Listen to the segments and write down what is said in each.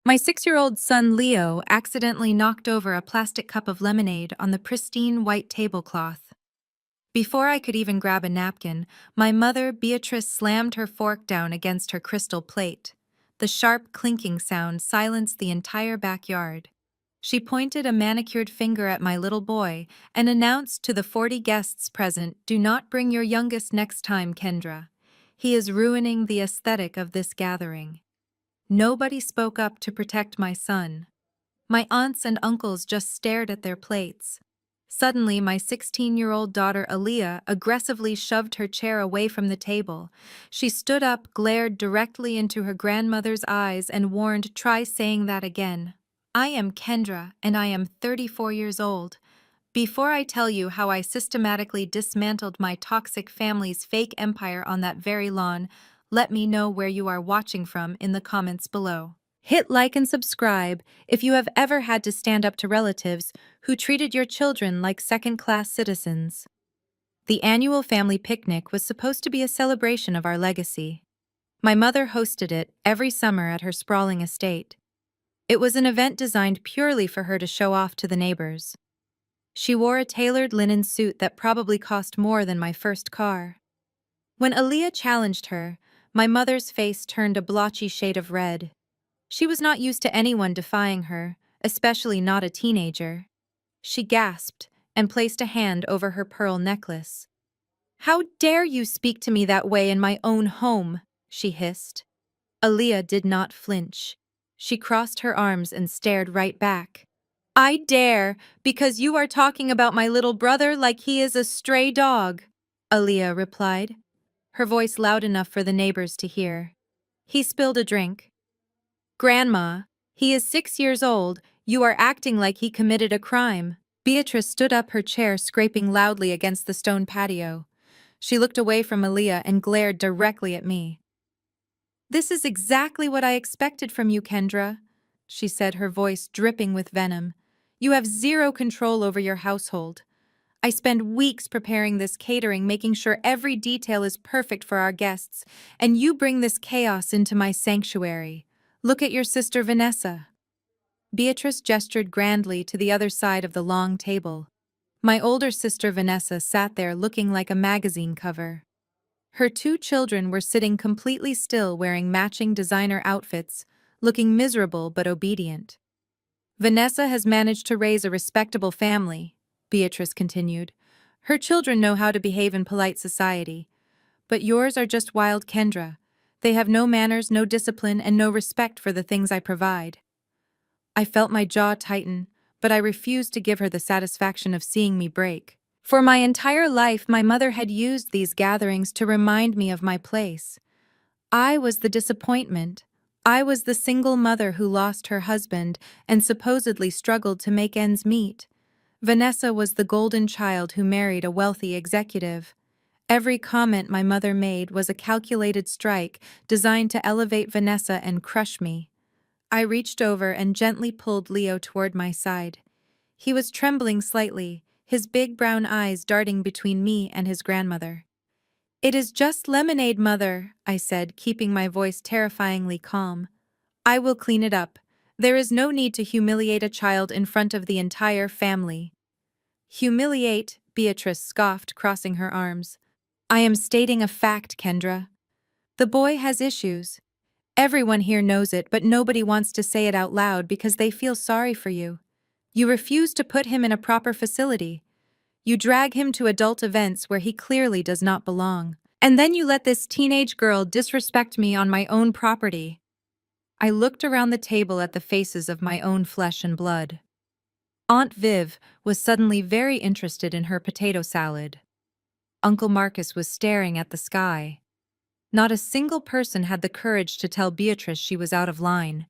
My 6-year-old son Leo accidentally knocked over a plastic cup of lemonade on the pristine white tablecloth. Before I could even grab a napkin, my mother, Beatrice, slammed her fork down against her crystal plate. The sharp clinking sound silenced the entire backyard. She pointed a manicured finger at my little boy and announced to the 40 guests present, "Do not bring your youngest next time, Kendra. He is ruining the aesthetic of this gathering." Nobody spoke up to protect my son. My aunts and uncles just stared at their plates. Suddenly, my 16-year-old daughter Aaliyah aggressively shoved her chair away from the table. She stood up, glared directly into her grandmother's eyes, and warned, "Try saying that again. I am Kendra, and I am 34 years old. Before I tell you how I systematically dismantled my toxic family's fake empire on that very lawn, let me know where you are watching from in the comments below. Hit like and subscribe if you have ever had to stand up to relatives who treated your children like second-class citizens." The annual family picnic was supposed to be a celebration of our legacy. My mother hosted it every summer at her sprawling estate. It was an event designed purely for her to show off to the neighbors. She wore a tailored linen suit that probably cost more than my first car. When Aaliyah challenged her, my mother's face turned a blotchy shade of red. She was not used to anyone defying her, especially not a teenager. She gasped and placed a hand over her pearl necklace. "How dare you speak to me that way in my own home?" she hissed. Aaliyah did not flinch. She crossed her arms and stared right back. "I dare, because you are talking about my little brother like he is a stray dog," Aaliyah replied, her voice loud enough for the neighbors to hear. "He spilled a drink." "Grandma, he is 6 years old. You are acting like he committed a crime." Beatrice stood up, her chair scraping loudly against the stone patio. She looked away from Aaliyah and glared directly at me. "This is exactly what I expected from you, Kendra," she said, her voice dripping with venom. "You have zero control over your household. I spend weeks preparing this catering, making sure every detail is perfect for our guests, and you bring this chaos into my sanctuary. Look at your sister Vanessa." Beatrice gestured grandly to the other side of the long table. My older sister Vanessa sat there looking like a magazine cover. Her 2 children were sitting completely still, wearing matching designer outfits, looking miserable but obedient. "Vanessa has managed to raise a respectable family," Beatrice continued. "Her children know how to behave in polite society. But yours are just wild, Kendra. They have no manners, no discipline, and no respect for the things I provide." I felt my jaw tighten, but I refused to give her the satisfaction of seeing me break. For my entire life, my mother had used these gatherings to remind me of my place. I was the disappointment. I was the single mother who lost her husband and supposedly struggled to make ends meet. Vanessa was the golden child who married a wealthy executive. Every comment my mother made was a calculated strike designed to elevate Vanessa and crush me. I reached over and gently pulled Leo toward my side. He was trembling slightly, his big brown eyes darting between me and his grandmother. "It is just lemonade, Mother," I said, keeping my voice terrifyingly calm. "I will clean it up. There is no need to humiliate a child in front of the entire family." "Humiliate?" Beatrice scoffed, crossing her arms. "I am stating a fact, Kendra. The boy has issues. Everyone here knows it, but nobody wants to say it out loud because they feel sorry for you. You refuse to put him in a proper facility. You drag him to adult events where he clearly does not belong. And then you let this teenage girl disrespect me on my own property." I looked around the table at the faces of my own flesh and blood. Aunt Viv was suddenly very interested in her potato salad. Uncle Marcus was staring at the sky. Not a single person had the courage to tell Beatrice she was out of line.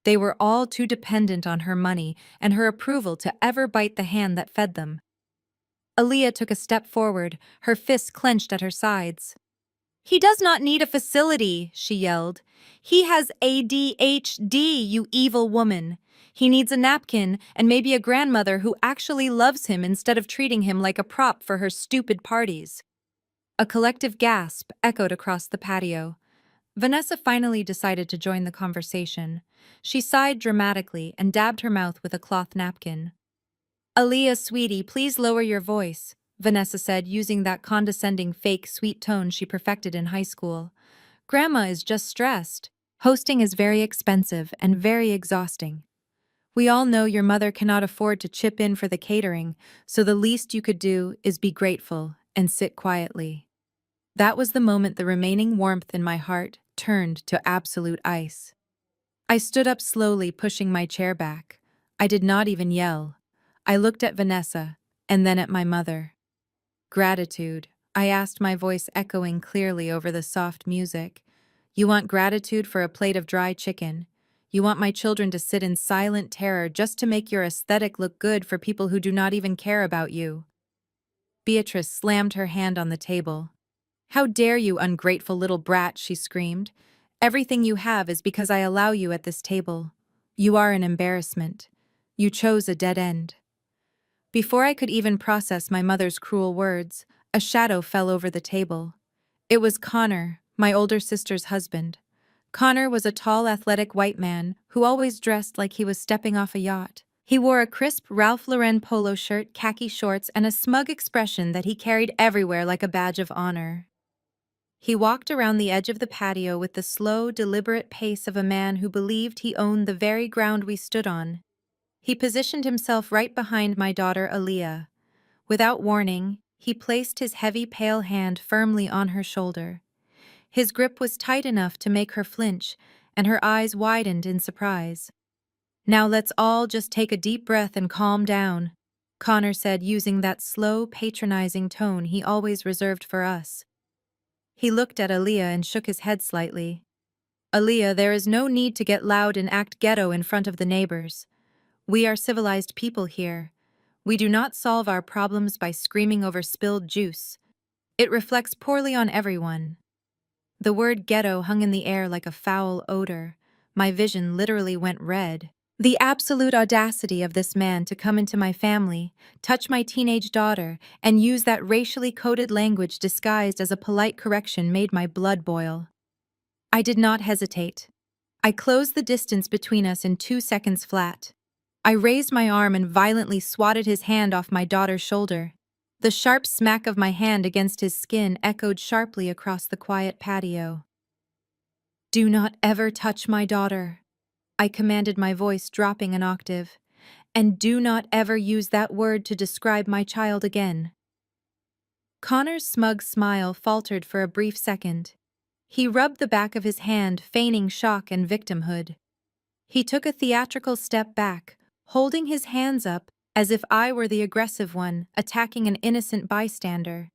They were all too dependent on her money and her approval to ever bite the hand that fed them. Aaliyah took a step forward, her fists clenched at her sides. "He does not need a facility," she yelled. "He has ADHD, you evil woman. He needs a napkin and maybe a grandmother who actually loves him instead of treating him like a prop for her stupid parties." A collective gasp echoed across the patio. Vanessa finally decided to join the conversation. She sighed dramatically and dabbed her mouth with a cloth napkin. Aaliyah, sweetie, please lower your voice, Vanessa said, using that condescending fake sweet tone she perfected in high school. Grandma is just stressed. Hosting is very expensive and very exhausting. We all know your mother cannot afford to chip in for the catering, so the least you could do is be grateful and sit quietly. That was the moment the remaining warmth in my heart turned to absolute ice. I stood up slowly, pushing my chair back. I did not even yell. I looked at Vanessa, and then at my mother. Gratitude, I asked, my voice echoing clearly over the soft music. You want gratitude for a plate of dry chicken. You want my children to sit in silent terror just to make your aesthetic look good for people who do not even care about you. Beatrice slammed her hand on the table. How dare you, ungrateful little brat, she screamed. Everything you have is because I allow you at this table. You are an embarrassment. You chose a dead end. Before I could even process my mother's cruel words, a shadow fell over the table. It was Connor, my older sister's husband. Connor was a tall, athletic white man who always dressed like he was stepping off a yacht. He wore a crisp Ralph Lauren polo shirt, khaki shorts, and a smug expression that he carried everywhere like a badge of honor. He walked around the edge of the patio with the slow, deliberate pace of a man who believed he owned the very ground we stood on. He positioned himself right behind my daughter Aaliyah. Without warning, he placed his heavy, pale hand firmly on her shoulder. His grip was tight enough to make her flinch, and her eyes widened in surprise. Now let's all just take a deep breath and calm down, Connor said, using that slow, patronizing tone he always reserved for us. He looked at Aaliyah and shook his head slightly. Aaliyah, there is no need to get loud and act ghetto in front of the neighbors. We are civilized people here. We do not solve our problems by screaming over spilled juice. It reflects poorly on everyone. The word ghetto hung in the air like a foul odor. My vision literally went red. The absolute audacity of this man to come into my family, touch my teenage daughter, and use that racially coded language disguised as a polite correction made my blood boil. I did not hesitate. I closed the distance between us in 2 seconds flat. I raised my arm and violently swatted his hand off my daughter's shoulder. The sharp smack of my hand against his skin echoed sharply across the quiet patio. Do not ever touch my daughter, I commanded, my voice dropping an octave. And do not ever use that word to describe my child again. Connor's smug smile faltered for a brief second. He rubbed the back of his hand, feigning shock and victimhood. He took a theatrical step back, holding his hands up as if I were the aggressive one, attacking an innocent bystander.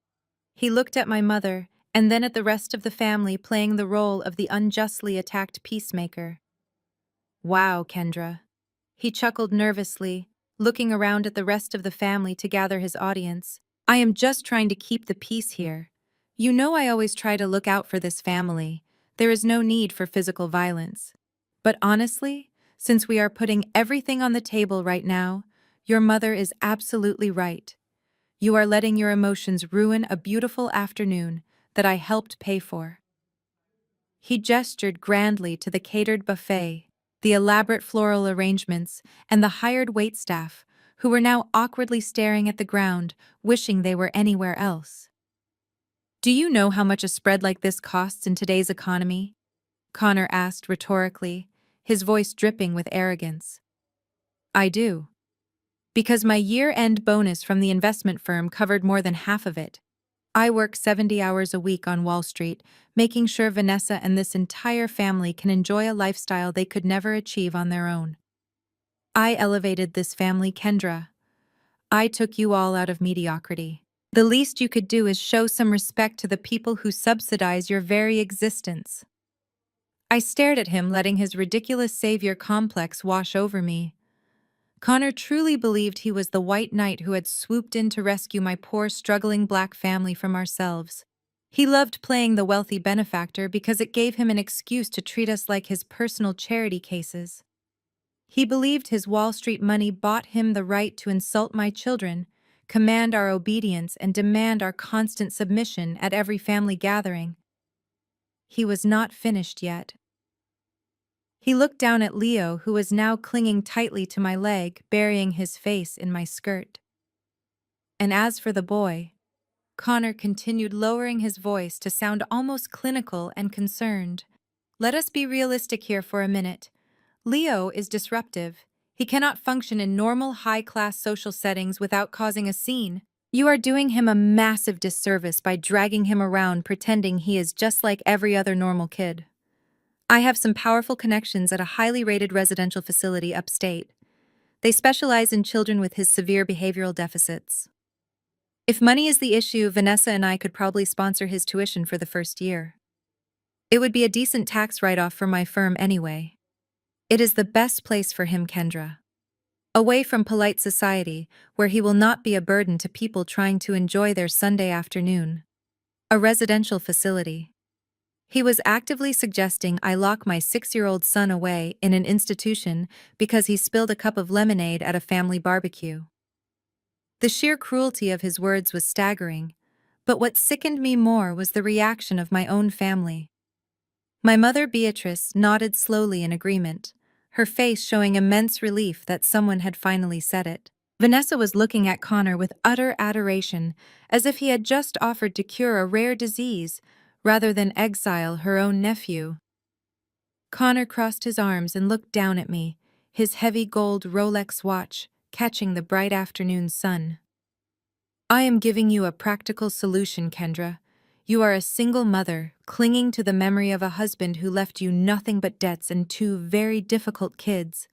He looked at my mother, and then at the rest of the family, playing the role of the unjustly attacked peacemaker. Wow, Kendra. He chuckled nervously, looking around at the rest of the family to gather his audience. I am just trying to keep the peace here. You know I always try to look out for this family. There is no need for physical violence. But honestly, since we are putting everything on the table right now, your mother is absolutely right. You are letting your emotions ruin a beautiful afternoon that I helped pay for. He gestured grandly to the catered buffet, the elaborate floral arrangements, and the hired waitstaff, who were now awkwardly staring at the ground, wishing they were anywhere else. Do you know how much a spread like this costs in today's economy? Connor asked rhetorically, his voice dripping with arrogance. I do. Because my year-end bonus from the investment firm covered more than half of it. I work 70 hours a week on Wall Street, making sure Vanessa and this entire family can enjoy a lifestyle they could never achieve on their own. I elevated this family, Kendra. I took you all out of mediocrity. The least you could do is show some respect to the people who subsidize your very existence. I stared at him, letting his ridiculous savior complex wash over me. Connor truly believed he was the white knight who had swooped in to rescue my poor, struggling black family from ourselves. He loved playing the wealthy benefactor because it gave him an excuse to treat us like his personal charity cases. He believed his Wall Street money bought him the right to insult my children, command our obedience, and demand our constant submission at every family gathering. He was not finished yet. He looked down at Leo, who was now clinging tightly to my leg, burying his face in my skirt. And as for the boy, Connor continued, lowering his voice to sound almost clinical and concerned. Let us be realistic here for a minute. Leo is disruptive. He cannot function in normal, high-class social settings without causing a scene. You are doing him a massive disservice by dragging him around pretending he is just like every other normal kid. I have some powerful connections at a highly rated residential facility upstate. They specialize in children with his severe behavioral deficits. If money is the issue, Vanessa and I could probably sponsor his tuition for the first year. It would be a decent tax write-off for my firm anyway. It is the best place for him, Kendra. Away from polite society, where he will not be a burden to people trying to enjoy their Sunday afternoon. A residential facility. He was actively suggesting I lock my 6-year-old son away in an institution because he spilled a cup of lemonade at a family barbecue. The sheer cruelty of his words was staggering, but what sickened me more was the reaction of my own family. My mother, Beatrice, nodded slowly in agreement, her face showing immense relief that someone had finally said it. Vanessa was looking at Connor with utter adoration, as if he had just offered to cure a rare disease, rather than exile her own nephew. Connor crossed his arms and looked down at me, his heavy gold Rolex watch catching the bright afternoon sun. I am giving you a practical solution, Kendra. You are a single mother, clinging to the memory of a husband who left you nothing but debts and 2 very difficult kids.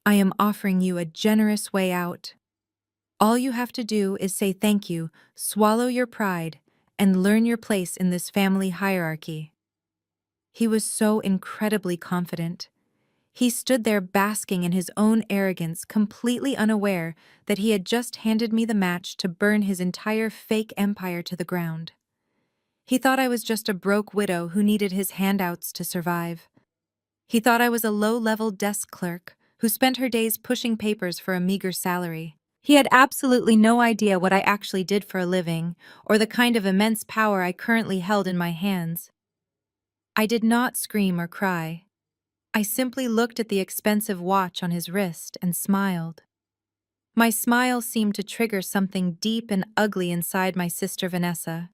I am offering you a generous way out. All you have to do is say thank you, swallow your pride, and learn your place in this family hierarchy. He was so incredibly confident. He stood there basking in his own arrogance, completely unaware that he had just handed me the match to burn his entire fake empire to the ground. He thought I was just a broke widow who needed his handouts to survive. He thought I was a low-level desk clerk who spent her days pushing papers for a meager salary. He had absolutely no idea what I actually did for a living, or the kind of immense power I currently held in my hands. I did not scream or cry. I simply looked at the expensive watch on his wrist and smiled. My smile seemed to trigger something deep and ugly inside my sister Vanessa.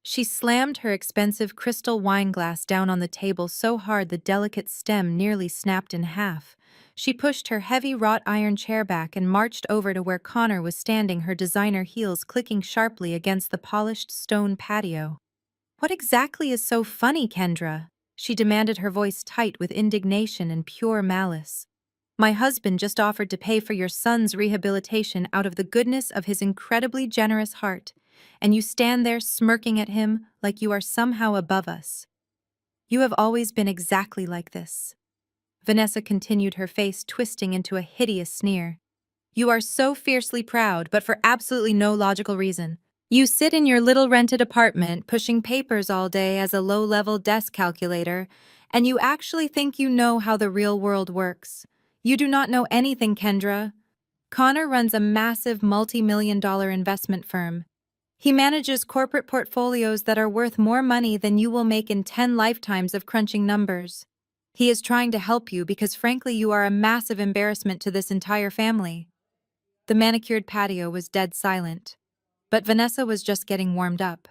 She slammed her expensive crystal wine glass down on the table so hard the delicate stem nearly snapped in half. She pushed her heavy wrought iron chair back and marched over to where Connor was standing, her designer heels clicking sharply against the polished stone patio. What exactly is so funny, Kendra? She demanded, her voice tight with indignation and pure malice. My husband just offered to pay for your son's rehabilitation out of the goodness of his incredibly generous heart, and you stand there smirking at him like you are somehow above us. You have always been exactly like this. Vanessa continued, her face twisting into a hideous sneer. You are so fiercely proud, but for absolutely no logical reason. You sit in your little rented apartment pushing papers all day as a low-level desk calculator, and you actually think you know how the real world works. You do not know anything, Kendra. Connor runs a massive multi-million-dollar investment firm. He manages corporate portfolios that are worth more money than you will make in 10 lifetimes of crunching numbers. He is trying to help you because frankly you are a massive embarrassment to this entire family. The manicured patio was dead silent. But Vanessa was just getting warmed up.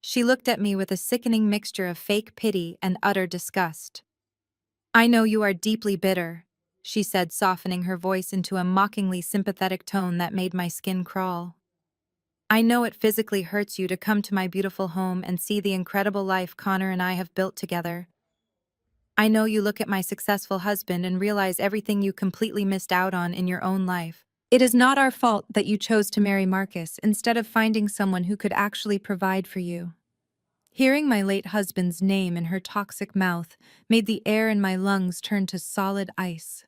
She looked at me with a sickening mixture of fake pity and utter disgust. I know you are deeply bitter, she said, softening her voice into a mockingly sympathetic tone that made my skin crawl. I know it physically hurts you to come to my beautiful home and see the incredible life Connor and I have built together. I know you look at my successful husband and realize everything you completely missed out on in your own life. It is not our fault that you chose to marry Marcus instead of finding someone who could actually provide for you. Hearing my late husband's name in her toxic mouth made the air in my lungs turn to solid ice.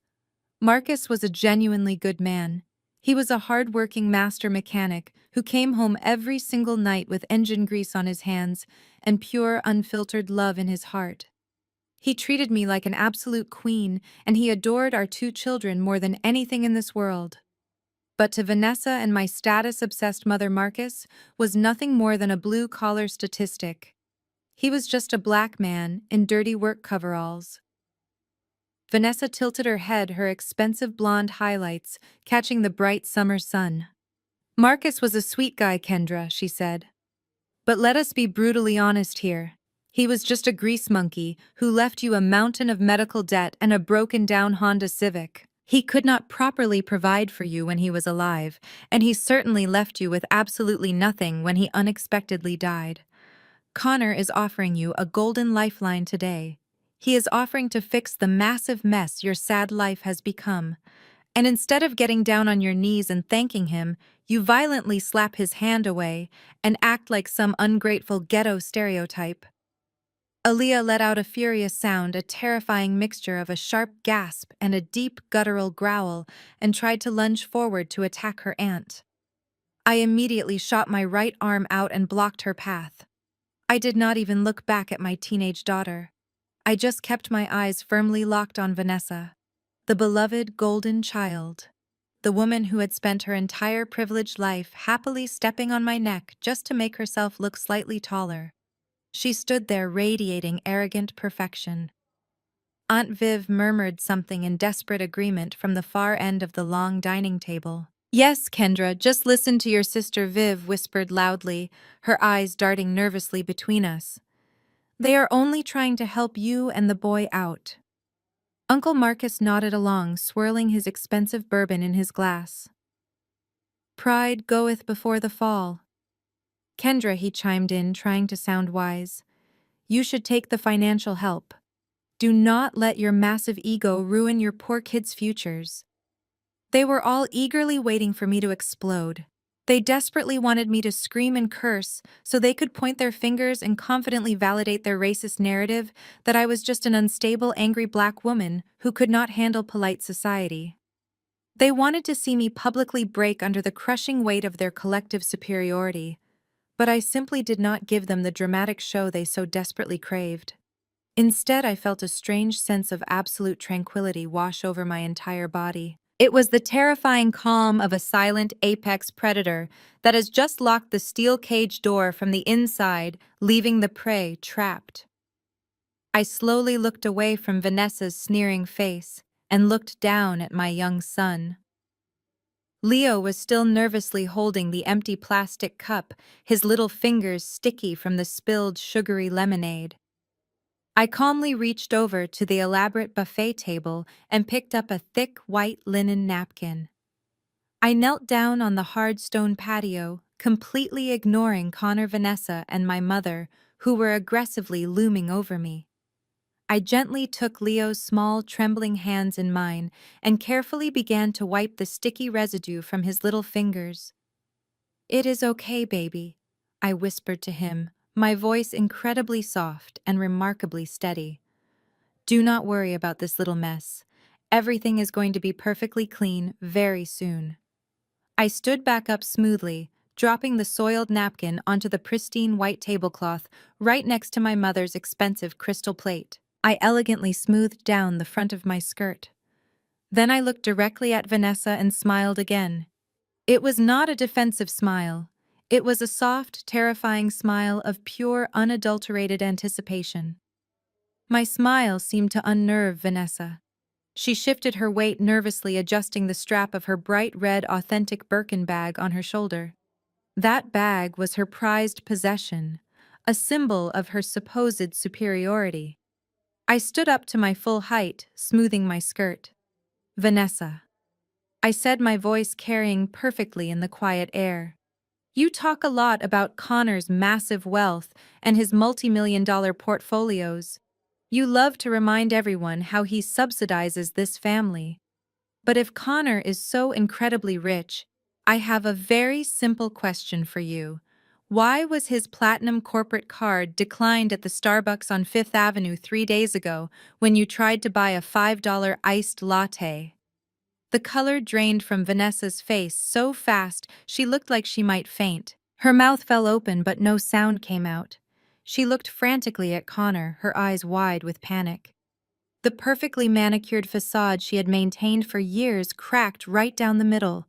Marcus was a genuinely good man. He was a hard-working master mechanic who came home every single night with engine grease on his hands and pure, unfiltered love in his heart. He treated me like an absolute queen, and he adored our 2 children more than anything in this world. But to Vanessa and my status-obsessed mother, Marcus was nothing more than a blue-collar statistic. He was just a black man in dirty work coveralls. Vanessa tilted her head, her expensive blonde highlights catching the bright summer sun. Marcus was a sweet guy, Kendra, she said. But let us be brutally honest here. He was just a grease monkey who left you a mountain of medical debt and a broken-down Honda Civic. He could not properly provide for you when he was alive, and he certainly left you with absolutely nothing when he unexpectedly died. Connor is offering you a golden lifeline today. He is offering to fix the massive mess your sad life has become. And instead of getting down on your knees and thanking him, you violently slap his hand away and act like some ungrateful ghetto stereotype. Aaliyah let out a furious sound, a terrifying mixture of a sharp gasp and a deep guttural growl, and tried to lunge forward to attack her aunt. I immediately shot my right arm out and blocked her path. I did not even look back at my teenage daughter. I just kept my eyes firmly locked on Vanessa, the beloved golden child. The woman who had spent her entire privileged life happily stepping on my neck just to make herself look slightly taller. She stood there radiating arrogant perfection. Aunt Viv murmured something in desperate agreement from the far end of the long dining table. Yes, Kendra, just listen to your sister, Viv whispered loudly, her eyes darting nervously between us. They are only trying to help you and the boy out. Uncle Marcus nodded along, swirling his expensive bourbon in his glass. Pride goeth before the fall. Kendra, he chimed in, trying to sound wise. You should take the financial help. Do not let your massive ego ruin your poor kids' futures. They were all eagerly waiting for me to explode. They desperately wanted me to scream and curse so they could point their fingers and confidently validate their racist narrative that I was just an unstable, angry black woman who could not handle polite society. They wanted to see me publicly break under the crushing weight of their collective superiority, but I simply did not give them the dramatic show they so desperately craved. Instead, I felt a strange sense of absolute tranquility wash over my entire body. It was the terrifying calm of a silent apex predator that has just locked the steel cage door from the inside, leaving the prey trapped. I slowly looked away from Vanessa's sneering face and looked down at my young son. Leo was still nervously holding the empty plastic cup, his little fingers sticky from the spilled sugary lemonade. I calmly reached over to the elaborate buffet table and picked up a thick white linen napkin. I knelt down on the hard stone patio, completely ignoring Connor, Vanessa, and my mother, who were aggressively looming over me. I gently took Leo's small, trembling hands in mine and carefully began to wipe the sticky residue from his little fingers. "It is okay, baby," I whispered to him, my voice incredibly soft and remarkably steady. "Do not worry about this little mess. Everything is going to be perfectly clean very soon." I stood back up smoothly, dropping the soiled napkin onto the pristine white tablecloth right next to my mother's expensive crystal plate. I elegantly smoothed down the front of my skirt. Then I looked directly at Vanessa and smiled again. It was not a defensive smile. It was a soft, terrifying smile of pure, unadulterated anticipation. My smile seemed to unnerve Vanessa. She shifted her weight nervously, adjusting the strap of her bright red, authentic Birkin bag on her shoulder. That bag was her prized possession, a symbol of her supposed superiority. I stood up to my full height, smoothing my skirt. "Vanessa," I said, my voice carrying perfectly in the quiet air. "You talk a lot about Connor's massive wealth and his multi-million-dollar portfolios. You love to remind everyone how he subsidizes this family. But if Connor is so incredibly rich, I have a very simple question for you. Why was his platinum corporate card declined at the Starbucks on Fifth Avenue 3 days ago when you tried to buy a $5 iced latte?" The color drained from Vanessa's face so fast she looked like she might faint. Her mouth fell open but no sound came out. She looked frantically at Connor, her eyes wide with panic. The perfectly manicured facade she had maintained for years cracked right down the middle.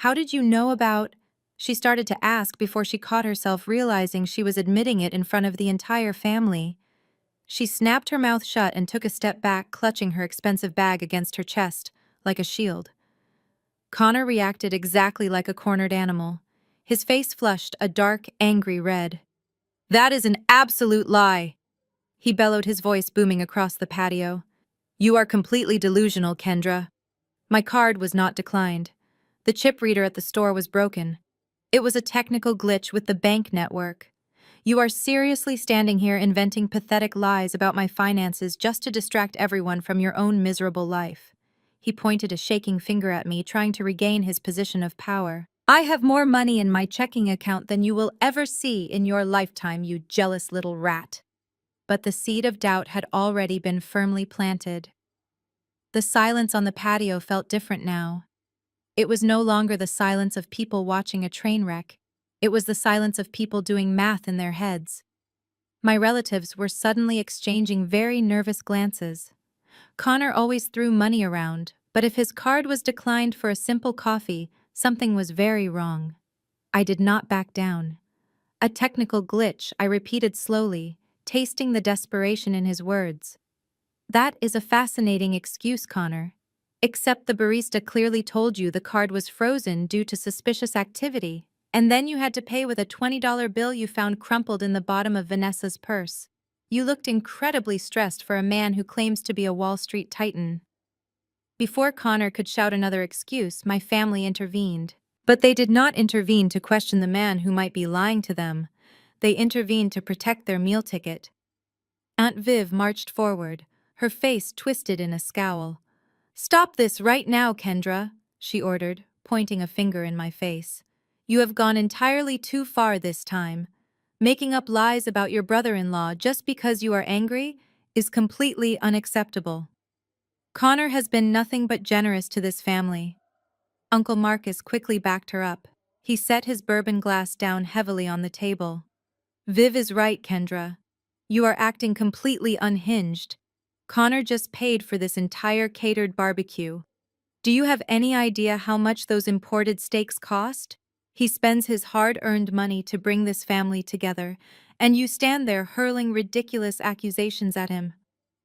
"How did you know about—" She started to ask before she caught herself realizing she was admitting it in front of the entire family. She snapped her mouth shut and took a step back, clutching her expensive bag against her chest, like a shield. Connor reacted exactly like a cornered animal. His face flushed a dark, angry red. "That is an absolute lie!" He bellowed, his voice booming across the patio. "You are completely delusional, Kendra." My card was not declined. The chip reader at the store was broken. It was a technical glitch with the bank network. "You are seriously standing here inventing pathetic lies about my finances just to distract everyone from your own miserable life." He pointed a shaking finger at me, trying to regain his position of power. "I have more money in my checking account than you will ever see in your lifetime, you jealous little rat." But the seed of doubt had already been firmly planted. The silence on the patio felt different now. It was no longer the silence of people watching a train wreck. It was the silence of people doing math in their heads. My relatives were suddenly exchanging very nervous glances. Connor always threw money around, but if his card was declined for a simple coffee, something was very wrong. I did not back down. "A technical glitch," I repeated slowly, tasting the desperation in his words. "That is a fascinating excuse, Connor. Except the barista clearly told you the card was frozen due to suspicious activity, and then you had to pay with a $20 bill you found crumpled in the bottom of Vanessa's purse. You looked incredibly stressed for a man who claims to be a Wall Street titan." Before Connor could shout another excuse, my family intervened. But they did not intervene to question the man who might be lying to them. They intervened to protect their meal ticket. Aunt Viv marched forward, her face twisted in a scowl. "Stop this right now, Kendra," she ordered, pointing a finger in my face. "You have gone entirely too far this time. Making up lies about your brother-in-law just because you are angry is completely unacceptable. Connor has been nothing but generous to this family." Uncle Marcus quickly backed her up. He set his bourbon glass down heavily on the table. "Viv is right, Kendra. You are acting completely unhinged. Connor just paid for this entire catered barbecue. Do you have any idea how much those imported steaks cost? He spends his hard-earned money to bring this family together, and you stand there hurling ridiculous accusations at him.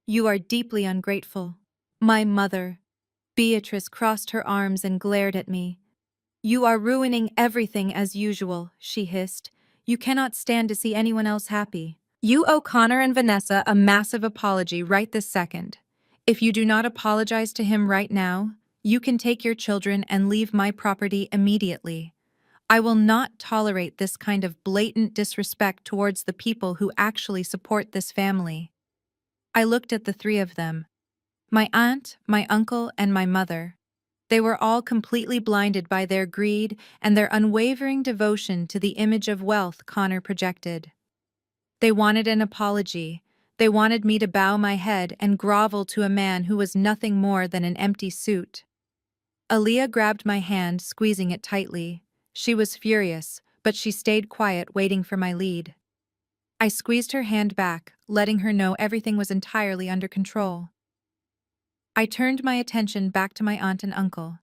You are deeply ungrateful." My mother. Beatrice crossed her arms and glared at me. "You are ruining everything as usual," she hissed. "You cannot stand to see anyone else happy. You owe Connor and Vanessa a massive apology right this second. If you do not apologize to him right now, you can take your children and leave my property immediately. I will not tolerate this kind of blatant disrespect towards the people who actually support this family." I looked at the three of them. My aunt, my uncle, and my mother. They were all completely blinded by their greed and their unwavering devotion to the image of wealth Connor projected. They wanted an apology. They wanted me to bow my head and grovel to a man who was nothing more than an empty suit. Aaliyah grabbed my hand, squeezing it tightly. She was furious, but she stayed quiet, waiting for my lead. I squeezed her hand back, letting her know everything was entirely under control. I turned my attention back to my aunt and uncle.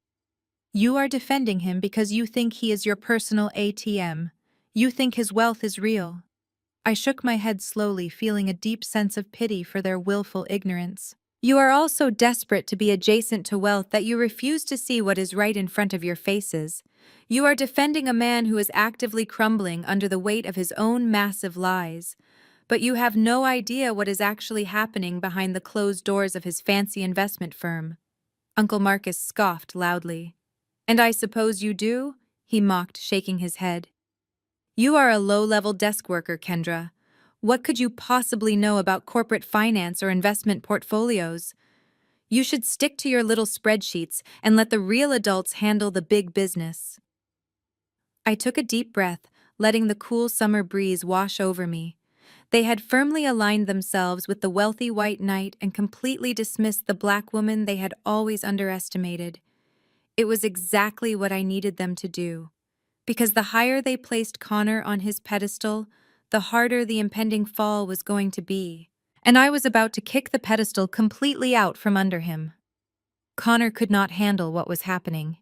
"You are defending him because you think he is your personal ATM. You think his wealth is real." I shook my head slowly, feeling a deep sense of pity for their willful ignorance. "You are all so desperate to be adjacent to wealth that you refuse to see what is right in front of your faces. You are defending a man who is actively crumbling under the weight of his own massive lies. But you have no idea what is actually happening behind the closed doors of his fancy investment firm." Uncle Marcus scoffed loudly. "And I suppose you do?" he mocked, shaking his head. "You are a low-level desk worker, Kendra. What could you possibly know about corporate finance or investment portfolios? You should stick to your little spreadsheets and let the real adults handle the big business." I took a deep breath, letting the cool summer breeze wash over me. They had firmly aligned themselves with the wealthy white knight and completely dismissed the black woman they had always underestimated. It was exactly what I needed them to do. Because the higher they placed Connor on his pedestal, the harder the impending fall was going to be. And I was about to kick the pedestal completely out from under him. Connor could not handle what was happening.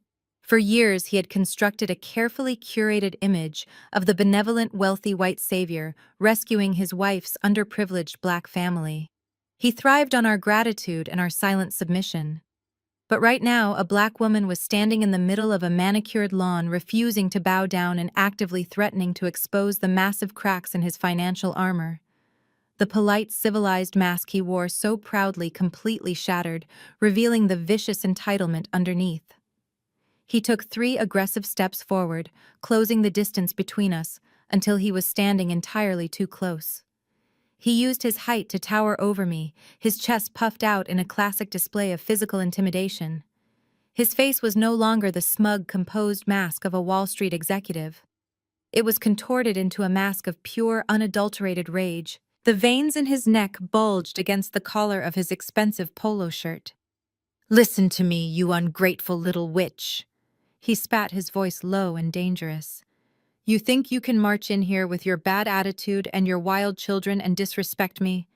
For years, he had constructed a carefully curated image of the benevolent, wealthy white savior rescuing his wife's underprivileged black family. He thrived on our gratitude and our silent submission. But right now, a black woman was standing in the middle of a manicured lawn, refusing to bow down and actively threatening to expose the massive cracks in his financial armor. The polite, civilized mask he wore so proudly completely shattered, revealing the vicious entitlement underneath. He took 3 aggressive steps forward, closing the distance between us, until he was standing entirely too close. He used his height to tower over me, his chest puffed out in a classic display of physical intimidation. His face was no longer the smug, composed mask of a Wall Street executive. It was contorted into a mask of pure, unadulterated rage. The veins in his neck bulged against the collar of his expensive polo shirt. "Listen to me, you ungrateful little witch." He spat, his voice low and dangerous. "You think you can march in here with your bad attitude and your wild children and disrespect me?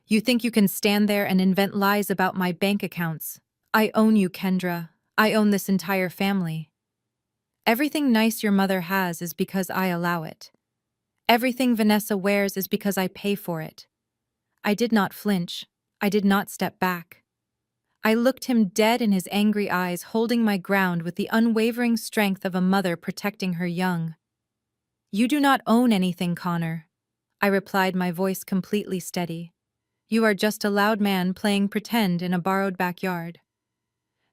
You think you can stand there and invent lies about my bank accounts? I own you, Kendra. I own this entire family. Everything nice your mother has is because I allow it. Everything Vanessa wears is because I pay for it." I did not flinch. I did not step back. I looked him dead in his angry eyes, holding my ground with the unwavering strength of a mother protecting her young. "You do not own anything, Connor," I replied, my voice completely steady. "You are just a loud man playing pretend in a borrowed backyard."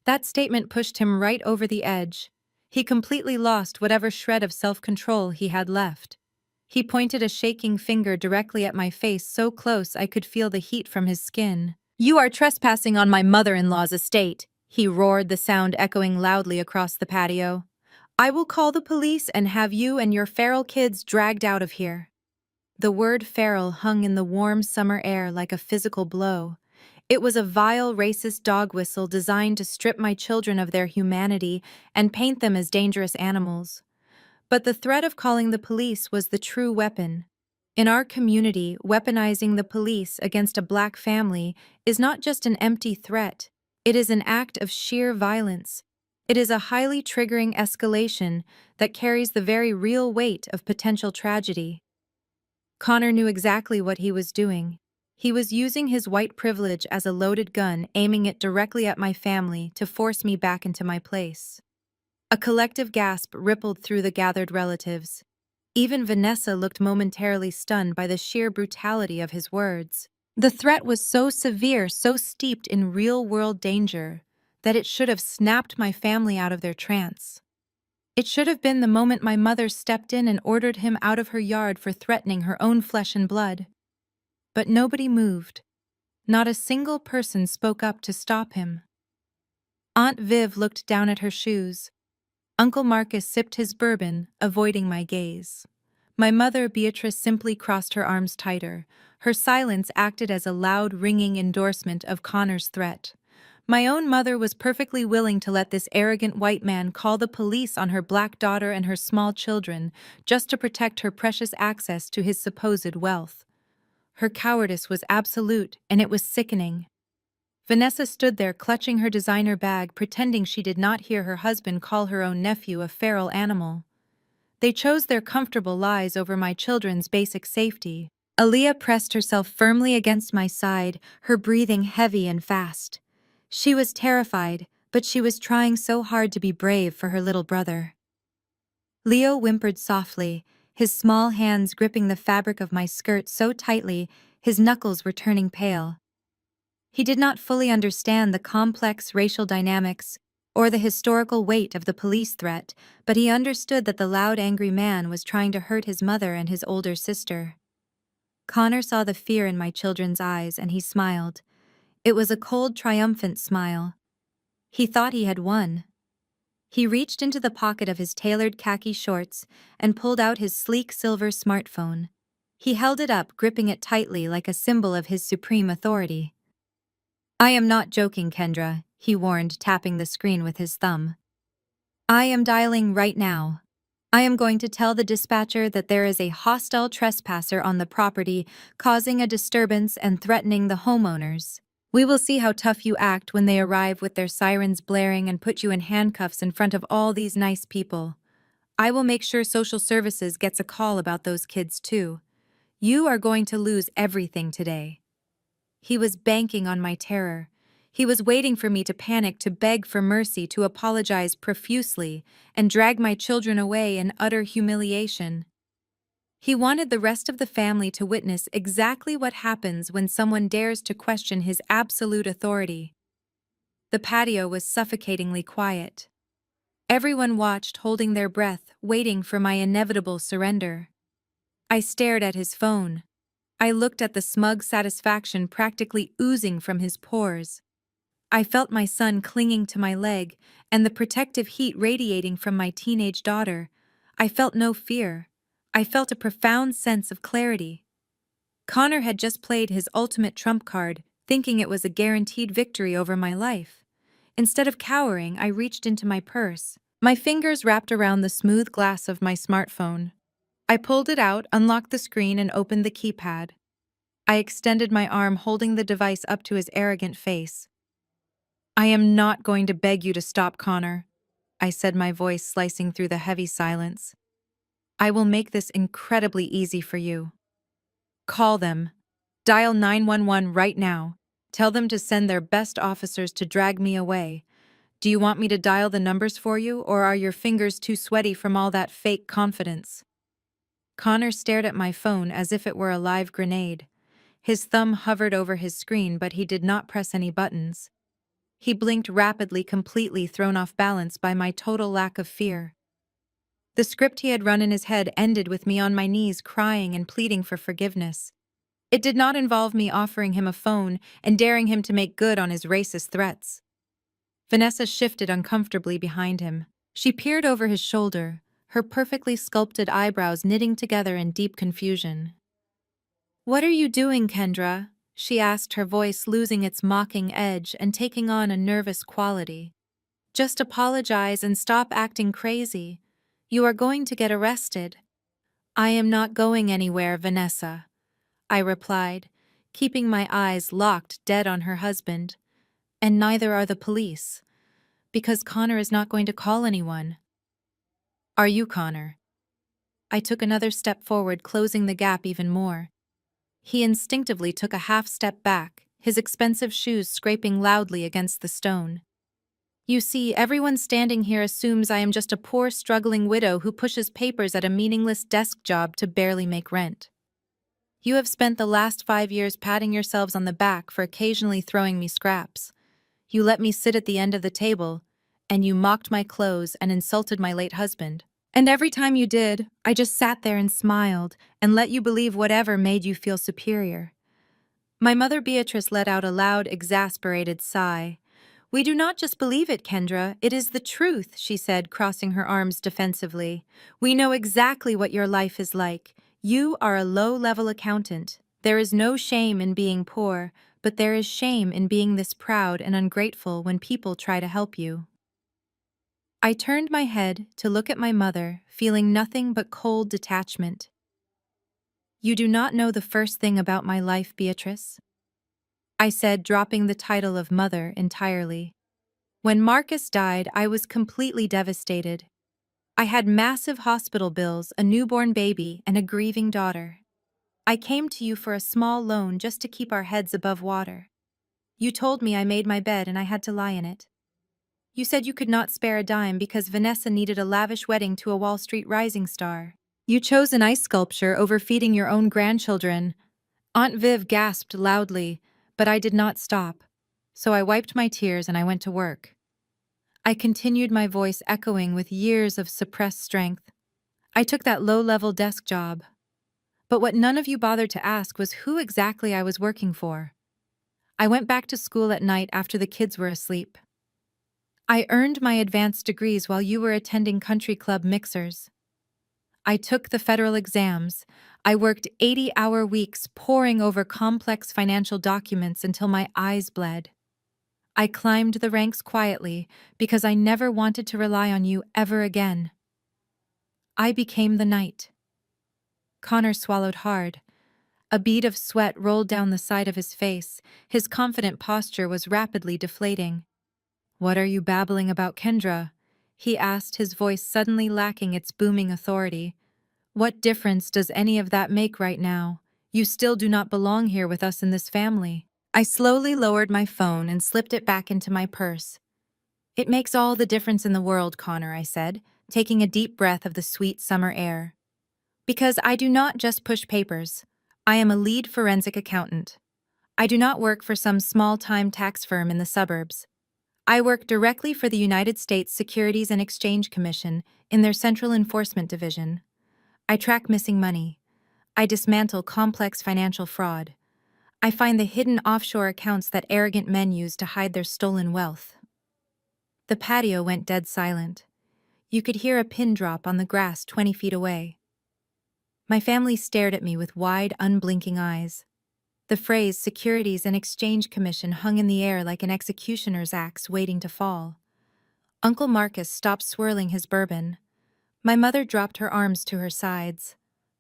That statement pushed him right over the edge. He completely lost whatever shred of self-control he had left. He pointed a shaking finger directly at my face, so close I could feel the heat from his skin. "You are trespassing on my mother-in-law's estate," he roared, the sound echoing loudly across the patio. "I will call the police and have you and your feral kids dragged out of here." The word feral hung in the warm summer air like a physical blow. It was a vile, racist dog whistle designed to strip my children of their humanity and paint them as dangerous animals. But the threat of calling the police was the true weapon. In our community, weaponizing the police against a black family is not just an empty threat. It is an act of sheer violence. It is a highly triggering escalation that carries the very real weight of potential tragedy. Connor knew exactly what he was doing. He was using his white privilege as a loaded gun, aiming it directly at my family to force me back into my place. A collective gasp rippled through the gathered relatives. Even Vanessa looked momentarily stunned by the sheer brutality of his words. The threat was so severe, so steeped in real-world danger, that it should have snapped my family out of their trance. It should have been the moment my mother stepped in and ordered him out of her yard for threatening her own flesh and blood. But nobody moved. Not a single person spoke up to stop him. Aunt Viv looked down at her shoes. Uncle Marcus sipped his bourbon, avoiding my gaze. My mother, Beatrice, simply crossed her arms tighter. Her silence acted as a loud, ringing endorsement of Connor's threat. My own mother was perfectly willing to let this arrogant white man call the police on her black daughter and her small children just to protect her precious access to his supposed wealth. Her cowardice was absolute, and it was sickening. Vanessa stood there clutching her designer bag, pretending she did not hear her husband call her own nephew a feral animal. They chose their comfortable lies over my children's basic safety. Aaliyah pressed herself firmly against my side, her breathing heavy and fast. She was terrified, but she was trying so hard to be brave for her little brother. Leo whimpered softly, his small hands gripping the fabric of my skirt so tightly his knuckles were turning pale. He did not fully understand the complex racial dynamics or the historical weight of the police threat, but he understood that the loud, angry man was trying to hurt his mother and his older sister. Connor saw the fear in my children's eyes, and he smiled. It was a cold, triumphant smile. He thought he had won. He reached into the pocket of his tailored khaki shorts and pulled out his sleek silver smartphone. He held it up, gripping it tightly like a symbol of his supreme authority. "I am not joking, Kendra," he warned, tapping the screen with his thumb. "I am dialing right now. I am going to tell the dispatcher that there is a hostile trespasser on the property, causing a disturbance and threatening the homeowners. We will see how tough you act when they arrive with their sirens blaring and put you in handcuffs in front of all these nice people. I will make sure social services gets a call about those kids too. You are going to lose everything today." He was banking on my terror. He was waiting for me to panic, to beg for mercy, to apologize profusely, and drag my children away in utter humiliation. He wanted the rest of the family to witness exactly what happens when someone dares to question his absolute authority. The patio was suffocatingly quiet. Everyone watched, holding their breath, waiting for my inevitable surrender. I stared at his phone. I looked at the smug satisfaction practically oozing from his pores. I felt my son clinging to my leg and the protective heat radiating from my teenage daughter. I felt no fear. I felt a profound sense of clarity. Connor had just played his ultimate trump card, thinking it was a guaranteed victory over my life. Instead of cowering, I reached into my purse. My fingers wrapped around the smooth glass of my smartphone. I pulled it out, unlocked the screen, and opened the keypad. I extended my arm, holding the device up to his arrogant face. "I am not going to beg you to stop, Connor," I said, my voice slicing through the heavy silence. "I will make this incredibly easy for you. Call them. Dial 911 right now. Tell them to send their best officers to drag me away. Do you want me to dial the numbers for you, or are your fingers too sweaty from all that fake confidence?" Connor stared at my phone as if it were a live grenade. His thumb hovered over his screen, but he did not press any buttons. He blinked rapidly, completely thrown off balance by my total lack of fear. The script he had run in his head ended with me on my knees, crying and pleading for forgiveness. It did not involve me offering him a phone and daring him to make good on his racist threats. Vanessa shifted uncomfortably behind him. She peered over his shoulder, her perfectly sculpted eyebrows knitting together in deep confusion. "What are you doing, Kendra?" she asked, her voice losing its mocking edge and taking on a nervous quality. "Just apologize and stop acting crazy. You are going to get arrested." "I am not going anywhere, Vanessa," I replied, keeping my eyes locked dead on her husband. "And neither are the police, because Connor is not going to call anyone." "Are you, Connor?" I took another step forward, closing the gap even more. He instinctively took a half step back, his expensive shoes scraping loudly against the stone. "You see, everyone standing here assumes I am just a poor, struggling widow who pushes papers at a meaningless desk job to barely make rent. You have spent the last 5 years patting yourselves on the back for occasionally throwing me scraps. You let me sit at the end of the table, and you mocked my clothes and insulted my late husband. And every time you did, I just sat there and smiled and let you believe whatever made you feel superior." My mother Beatrice let out a loud, exasperated sigh. "We do not just believe it, Kendra, it is the truth," she said, crossing her arms defensively. "We know exactly what your life is like. You are a low-level accountant. There is no shame in being poor, but there is shame in being this proud and ungrateful when people try to help you." I turned my head to look at my mother, feeling nothing but cold detachment. "You do not know the first thing about my life, Beatrice," I said, dropping the title of mother entirely. "When Marcus died, I was completely devastated. I had massive hospital bills, a newborn baby, and a grieving daughter. I came to you for a small loan just to keep our heads above water. You told me I made my bed and I had to lie in it. You said you could not spare a dime because Vanessa needed a lavish wedding to a Wall Street rising star. You chose an ice sculpture over feeding your own grandchildren." Aunt Viv gasped loudly, but I did not stop. So I wiped my tears and I went to work. I continued, my voice echoing with years of suppressed strength. "I took that low-level desk job. But what none of you bothered to ask was who exactly I was working for. I went back to school at night after the kids were asleep. I earned my advanced degrees while you were attending country club mixers. I took the federal exams. I worked 80-hour weeks poring over complex financial documents until my eyes bled. I climbed the ranks quietly because I never wanted to rely on you ever again. I became the knight." Connor swallowed hard. A bead of sweat rolled down the side of his face. His confident posture was rapidly deflating. "What are you babbling about, Kendra?" he asked, his voice suddenly lacking its booming authority. "What difference does any of that make right now? You still do not belong here with us in this family." I slowly lowered my phone and slipped it back into my purse. "It makes all the difference in the world, Connor," I said, taking a deep breath of the sweet summer air. "Because I do not just push papers. I am a lead forensic accountant. I do not work for some small-time tax firm in the suburbs. I work directly for the United States Securities and Exchange Commission in their Central Enforcement Division. I track missing money. I dismantle complex financial fraud. I find the hidden offshore accounts that arrogant men use to hide their stolen wealth." The patio went dead silent. You could hear a pin drop on the grass 20 feet away. My family stared at me with wide, unblinking eyes. The phrase Securities and Exchange Commission hung in the air like an executioner's axe waiting to fall. Uncle Marcus stopped swirling his bourbon. My mother dropped her arms to her sides.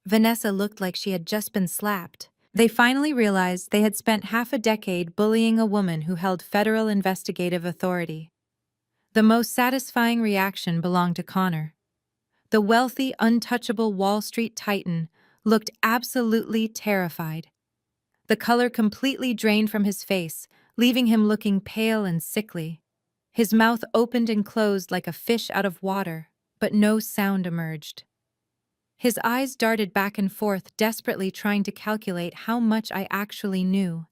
Vanessa looked like she had just been slapped. They finally realized they had spent half a decade bullying a woman who held federal investigative authority. The most satisfying reaction belonged to Connor. The wealthy, untouchable Wall Street titan looked absolutely terrified. The color completely drained from his face, leaving him looking pale and sickly. His mouth opened and closed like a fish out of water, but no sound emerged. His eyes darted back and forth, desperately trying to calculate how much I actually knew.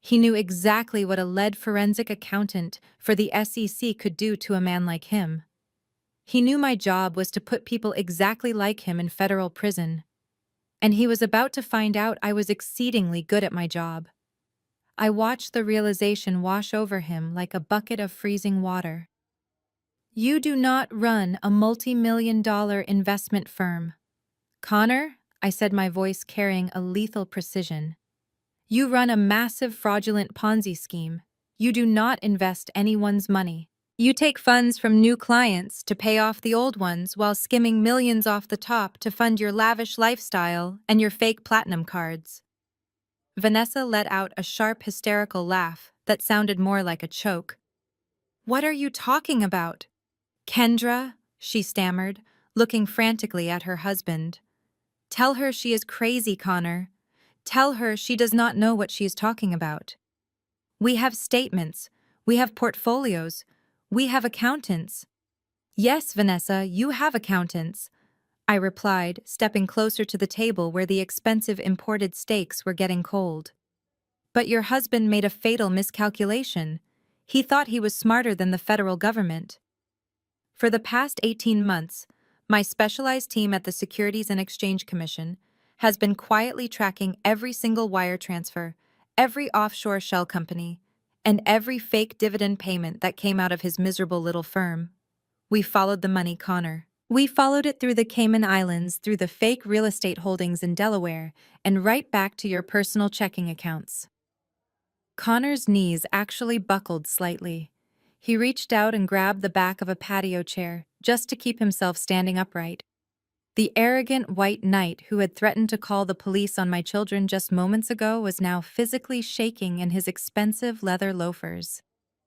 He knew exactly what a lead forensic accountant for the SEC could do to a man like him. He knew my job was to put people exactly like him in federal prison. And he was about to find out I was exceedingly good at my job. I watched the realization wash over him like a bucket of freezing water. "You do not run a multi-million-dollar investment firm, Connor," I said, my voice carrying a lethal precision. "You run a massive fraudulent Ponzi scheme. You do not invest anyone's money. You take funds from new clients to pay off the old ones while skimming millions off the top to fund your lavish lifestyle and your fake platinum cards." Vanessa let out a sharp, hysterical laugh that sounded more like a choke. "What are you talking about?" "Kendra," she stammered, looking frantically at her husband. "Tell her she is crazy, Connor. Tell her she does not know what she is talking about. We have statements. We have portfolios. We have accountants." "Yes, Vanessa, you have accountants," I replied, stepping closer to the table where the expensive imported steaks were getting cold. "But your husband made a fatal miscalculation. He thought he was smarter than the federal government." For the past 18 months, my specialized team at the Securities and Exchange Commission has been quietly tracking every single wire transfer, every offshore shell company, and every fake dividend payment that came out of his miserable little firm. We followed the money, Connor. We followed it through the Cayman Islands, through the fake real estate holdings in Delaware, and right back to your personal checking accounts. Connor's knees actually buckled slightly. He reached out and grabbed the back of a patio chair, just to keep himself standing upright. The arrogant white knight who had threatened to call the police on my children just moments ago was now physically shaking in his expensive leather loafers.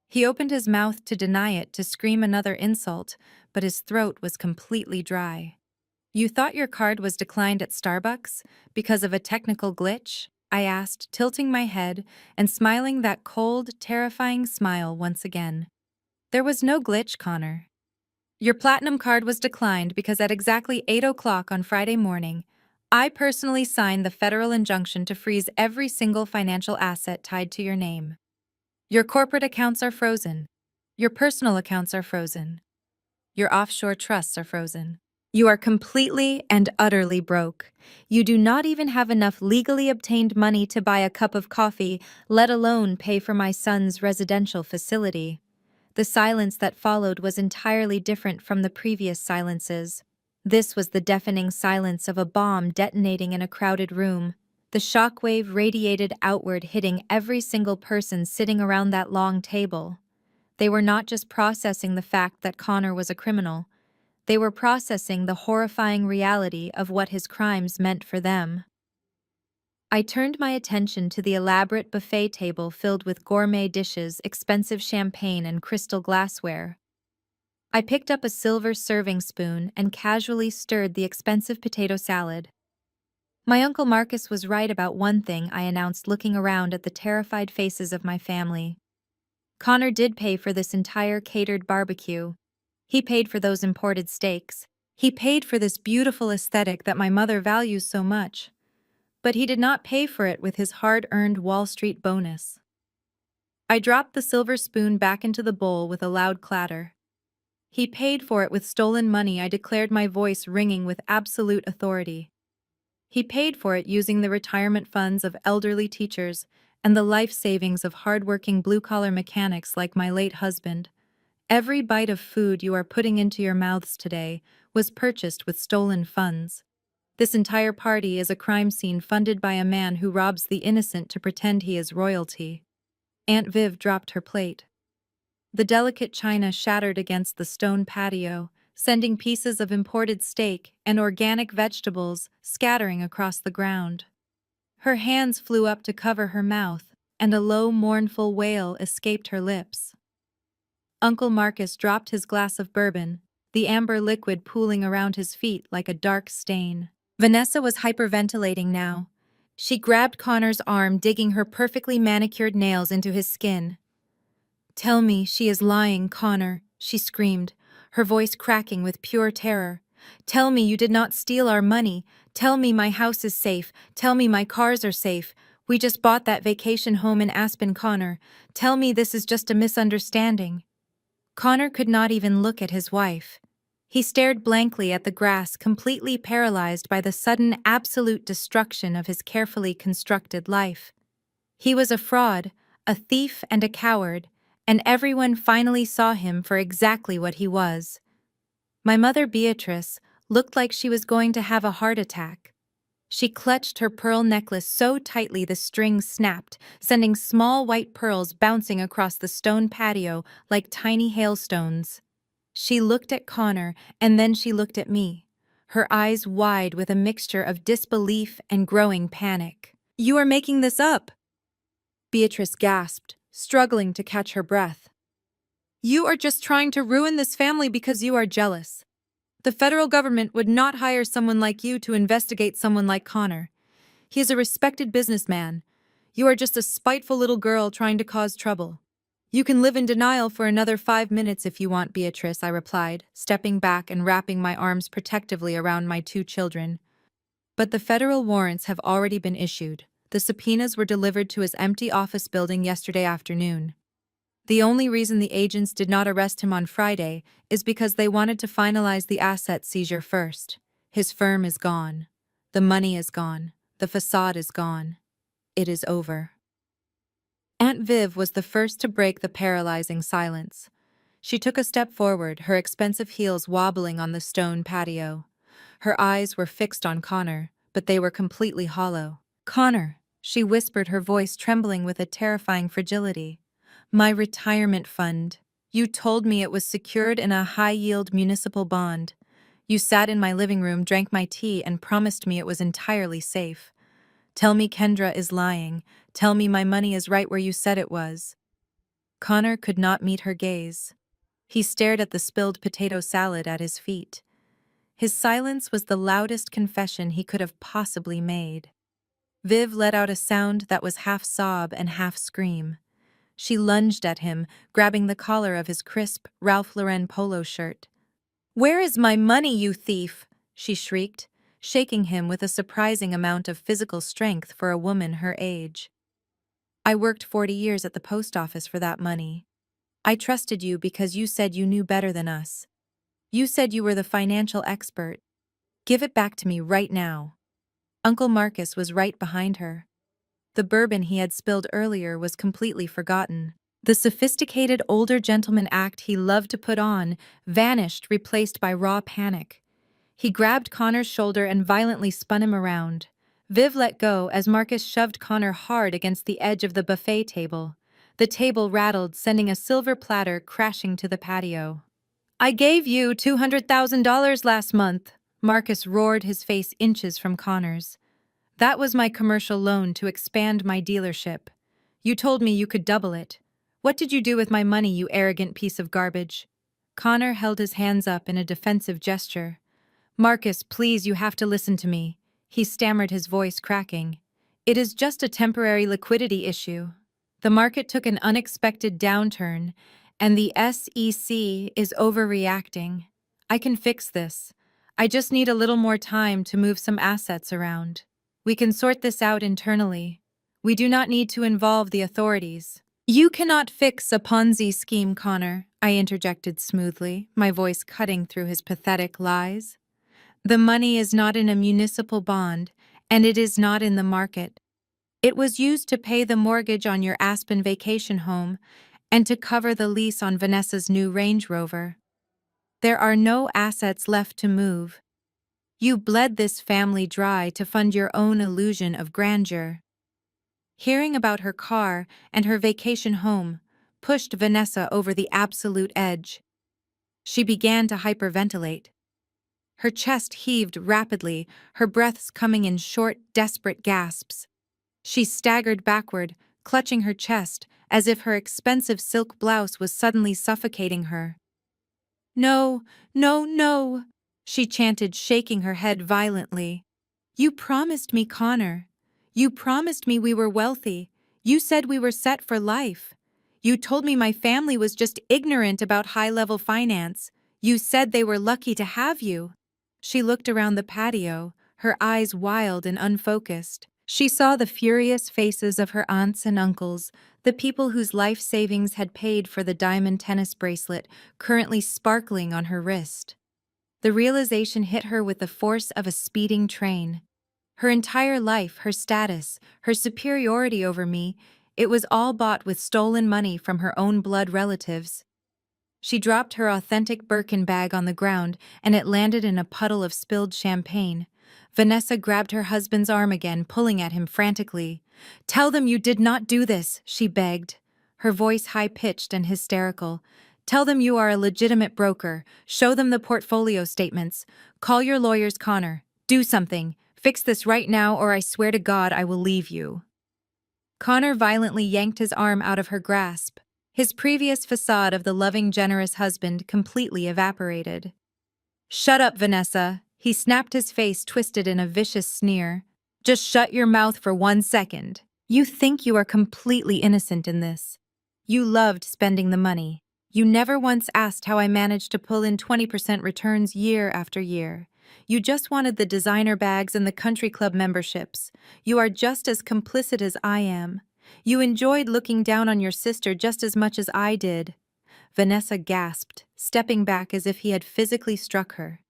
He opened his mouth to deny it, to scream another insult, but his throat was completely dry. "You thought your card was declined at Starbucks because of a technical glitch?" I asked, tilting my head and smiling that cold, terrifying smile once again. "There was no glitch, Connor. Your platinum card was declined because at exactly 8 o'clock on Friday morning, I personally signed the federal injunction to freeze every single financial asset tied to your name. Your corporate accounts are frozen. Your personal accounts are frozen. Your offshore trusts are frozen. You are completely and utterly broke. You do not even have enough legally obtained money to buy a cup of coffee, let alone pay for my son's residential facility." The silence that followed was entirely different from the previous silences. This was the deafening silence of a bomb detonating in a crowded room. The shockwave radiated outward, hitting every single person sitting around that long table. They were not just processing the fact that Connor was a criminal. They were processing the horrifying reality of what his crimes meant for them. I turned my attention to the elaborate buffet table filled with gourmet dishes, expensive champagne, and crystal glassware. I picked up a silver serving spoon and casually stirred the expensive potato salad. My Uncle Marcus was right about one thing, I announced, looking around at the terrified faces of my family. Connor did pay for this entire catered barbecue. He paid for those imported steaks. He paid for this beautiful aesthetic that my mother values so much. But he did not pay for it with his hard-earned Wall Street bonus. I dropped the silver spoon back into the bowl with a loud clatter. He paid for it with stolen money, I declared, my voice ringing with absolute authority. He paid for it using the retirement funds of elderly teachers and the life savings of hard-working blue-collar mechanics like my late husband. Every bite of food you are putting into your mouths today was purchased with stolen funds. This entire party is a crime scene funded by a man who robs the innocent to pretend he is royalty. Aunt Viv dropped her plate. The delicate china shattered against the stone patio, sending pieces of imported steak and organic vegetables scattering across the ground. Her hands flew up to cover her mouth, and a low, mournful wail escaped her lips. Uncle Marcus dropped his glass of bourbon, the amber liquid pooling around his feet like a dark stain. Vanessa was hyperventilating now. She grabbed Connor's arm, digging her perfectly manicured nails into his skin. "Tell me she is lying, Connor," she screamed, her voice cracking with pure terror. "Tell me you did not steal our money. Tell me my house is safe. Tell me my cars are safe. We just bought that vacation home in Aspen, Connor. Tell me this is just a misunderstanding." Connor could not even look at his wife. He stared blankly at the grass, completely paralyzed by the sudden absolute destruction of his carefully constructed life. He was a fraud, a thief and a coward, and everyone finally saw him for exactly what he was. My mother, Beatrice, looked like she was going to have a heart attack. She clutched her pearl necklace so tightly the strings snapped, sending small white pearls bouncing across the stone patio like tiny hailstones. She looked at Connor, and then she looked at me, her eyes wide with a mixture of disbelief and growing panic. "You are making this up," Beatrice gasped, struggling to catch her breath. "You are just trying to ruin this family because you are jealous. The federal government would not hire someone like you to investigate someone like Connor. He is a respected businessman. You are just a spiteful little girl trying to cause trouble." "You can live in denial for another 5 minutes if you want, Beatrice," I replied, stepping back and wrapping my arms protectively around my 2 children. "But the federal warrants have already been issued. The subpoenas were delivered to his empty office building yesterday afternoon. The only reason the agents did not arrest him on Friday is because they wanted to finalize the asset seizure first. His firm is gone. The money is gone. The facade is gone. It is over." Aunt Viv was the first to break the paralyzing silence. She took a step forward, her expensive heels wobbling on the stone patio. Her eyes were fixed on Connor, but they were completely hollow. "Connor," she whispered, her voice trembling with a terrifying fragility. "My retirement fund. You told me it was secured in a high-yield municipal bond. You sat in my living room, drank my tea, and promised me it was entirely safe. Tell me Kendra is lying. Tell me my money is right where you said it was." Connor could not meet her gaze. He stared at the spilled potato salad at his feet. His silence was the loudest confession he could have possibly made. Viv let out a sound that was half sob and half scream. She lunged at him, grabbing the collar of his crisp Ralph Lauren polo shirt. "Where is my money, you thief?" she shrieked, shaking him with a surprising amount of physical strength for a woman her age. "I worked 40 years at the post office for that money. I trusted you because you said you knew better than us. You said you were the financial expert. Give it back to me right now." Uncle Marcus was right behind her. The bourbon he had spilled earlier was completely forgotten. The sophisticated older gentleman act he loved to put on vanished, replaced by raw panic. He grabbed Connor's shoulder and violently spun him around. Viv let go as Marcus shoved Connor hard against the edge of the buffet table. The table rattled, sending a silver platter crashing to the patio. "I gave you $200,000 last month," Marcus roared, his face inches from Connor's. That was my commercial loan to expand my dealership. You told me you could double it. What did you do with my money, you arrogant piece of garbage? Connor held his hands up in a defensive gesture. Marcus, please, you have to listen to me. He stammered, his voice cracking. It is just a temporary liquidity issue. The market took an unexpected downturn, and the SEC is overreacting. I can fix this. I just need a little more time to move some assets around. We can sort this out internally. We do not need to involve the authorities. You cannot fix a Ponzi scheme, Connor, I interjected smoothly, my voice cutting through his pathetic lies. The money is not in a municipal bond, and it is not in the market. It was used to pay the mortgage on your Aspen vacation home and to cover the lease on Vanessa's new Range Rover. There are no assets left to move. You bled this family dry to fund your own illusion of grandeur. Hearing about her car and her vacation home pushed Vanessa over the absolute edge. She began to hyperventilate. Her chest heaved rapidly, her breaths coming in short, desperate gasps. She staggered backward, clutching her chest, as if her expensive silk blouse was suddenly suffocating her. No, no, no, she chanted, shaking her head violently. You promised me, Connor. You promised me we were wealthy. You said we were set for life. You told me my family was just ignorant about high-level finance. You said they were lucky to have you. She looked around the patio, her eyes wild and unfocused. She saw the furious faces of her aunts and uncles, the people whose life savings had paid for the diamond tennis bracelet currently sparkling on her wrist. The realization hit her with the force of a speeding train. Her entire life, her status, her superiority over me, it was all bought with stolen money from her own blood relatives. She dropped her authentic Birkin bag on the ground, and it landed in a puddle of spilled champagne. Vanessa grabbed her husband's arm again, pulling at him frantically. Tell them you did not do this, she begged, her voice high-pitched and hysterical. Tell them you are a legitimate broker. Show them the portfolio statements. Call your lawyers, Connor. Do something. Fix this right now, or I swear to God I will leave you. Connor violently yanked his arm out of her grasp. His previous facade of the loving, generous husband completely evaporated. Shut up, Vanessa. He snapped, his face twisted in a vicious sneer. Just shut your mouth for 1 second. You think you are completely innocent in this. You loved spending the money. You never once asked how I managed to pull in 20% returns year after year. You just wanted the designer bags and the country club memberships. You are just as complicit as I am. You enjoyed looking down on your sister just as much as I did. Vanessa gasped, stepping back as if he had physically struck her.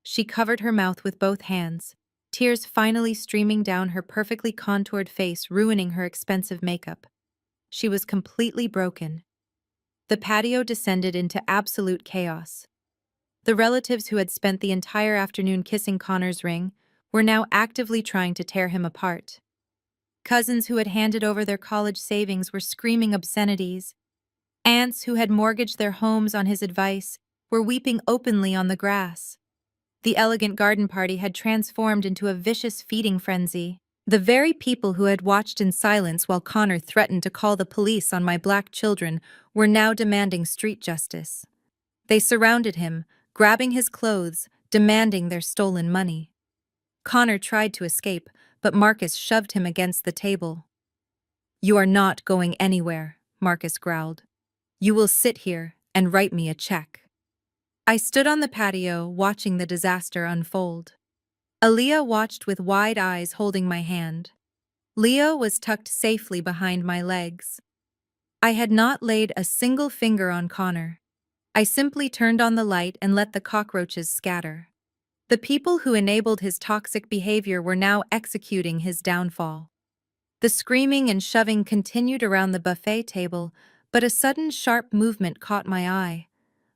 She covered her mouth with both hands, tears finally streaming down her perfectly contoured face, ruining her expensive makeup. She was completely broken. The patio descended into absolute chaos. The relatives who had spent the entire afternoon kissing Connor's ring were now actively trying to tear him apart. Cousins who had handed over their college savings were screaming obscenities. Aunts who had mortgaged their homes on his advice were weeping openly on the grass. The elegant garden party had transformed into a vicious feeding frenzy. The very people who had watched in silence while Connor threatened to call the police on my black children were now demanding street justice. They surrounded him, grabbing his clothes, demanding their stolen money. Connor tried to escape, but Marcus shoved him against the table. You are not going anywhere, Marcus growled. You will sit here and write me a check. I stood on the patio, watching the disaster unfold. Aaliyah watched with wide eyes, holding my hand. Leo was tucked safely behind my legs. I had not laid a single finger on Connor. I simply turned on the light and let the cockroaches scatter. The people who enabled his toxic behavior were now executing his downfall. The screaming and shoving continued around the buffet table, but a sudden sharp movement caught my eye.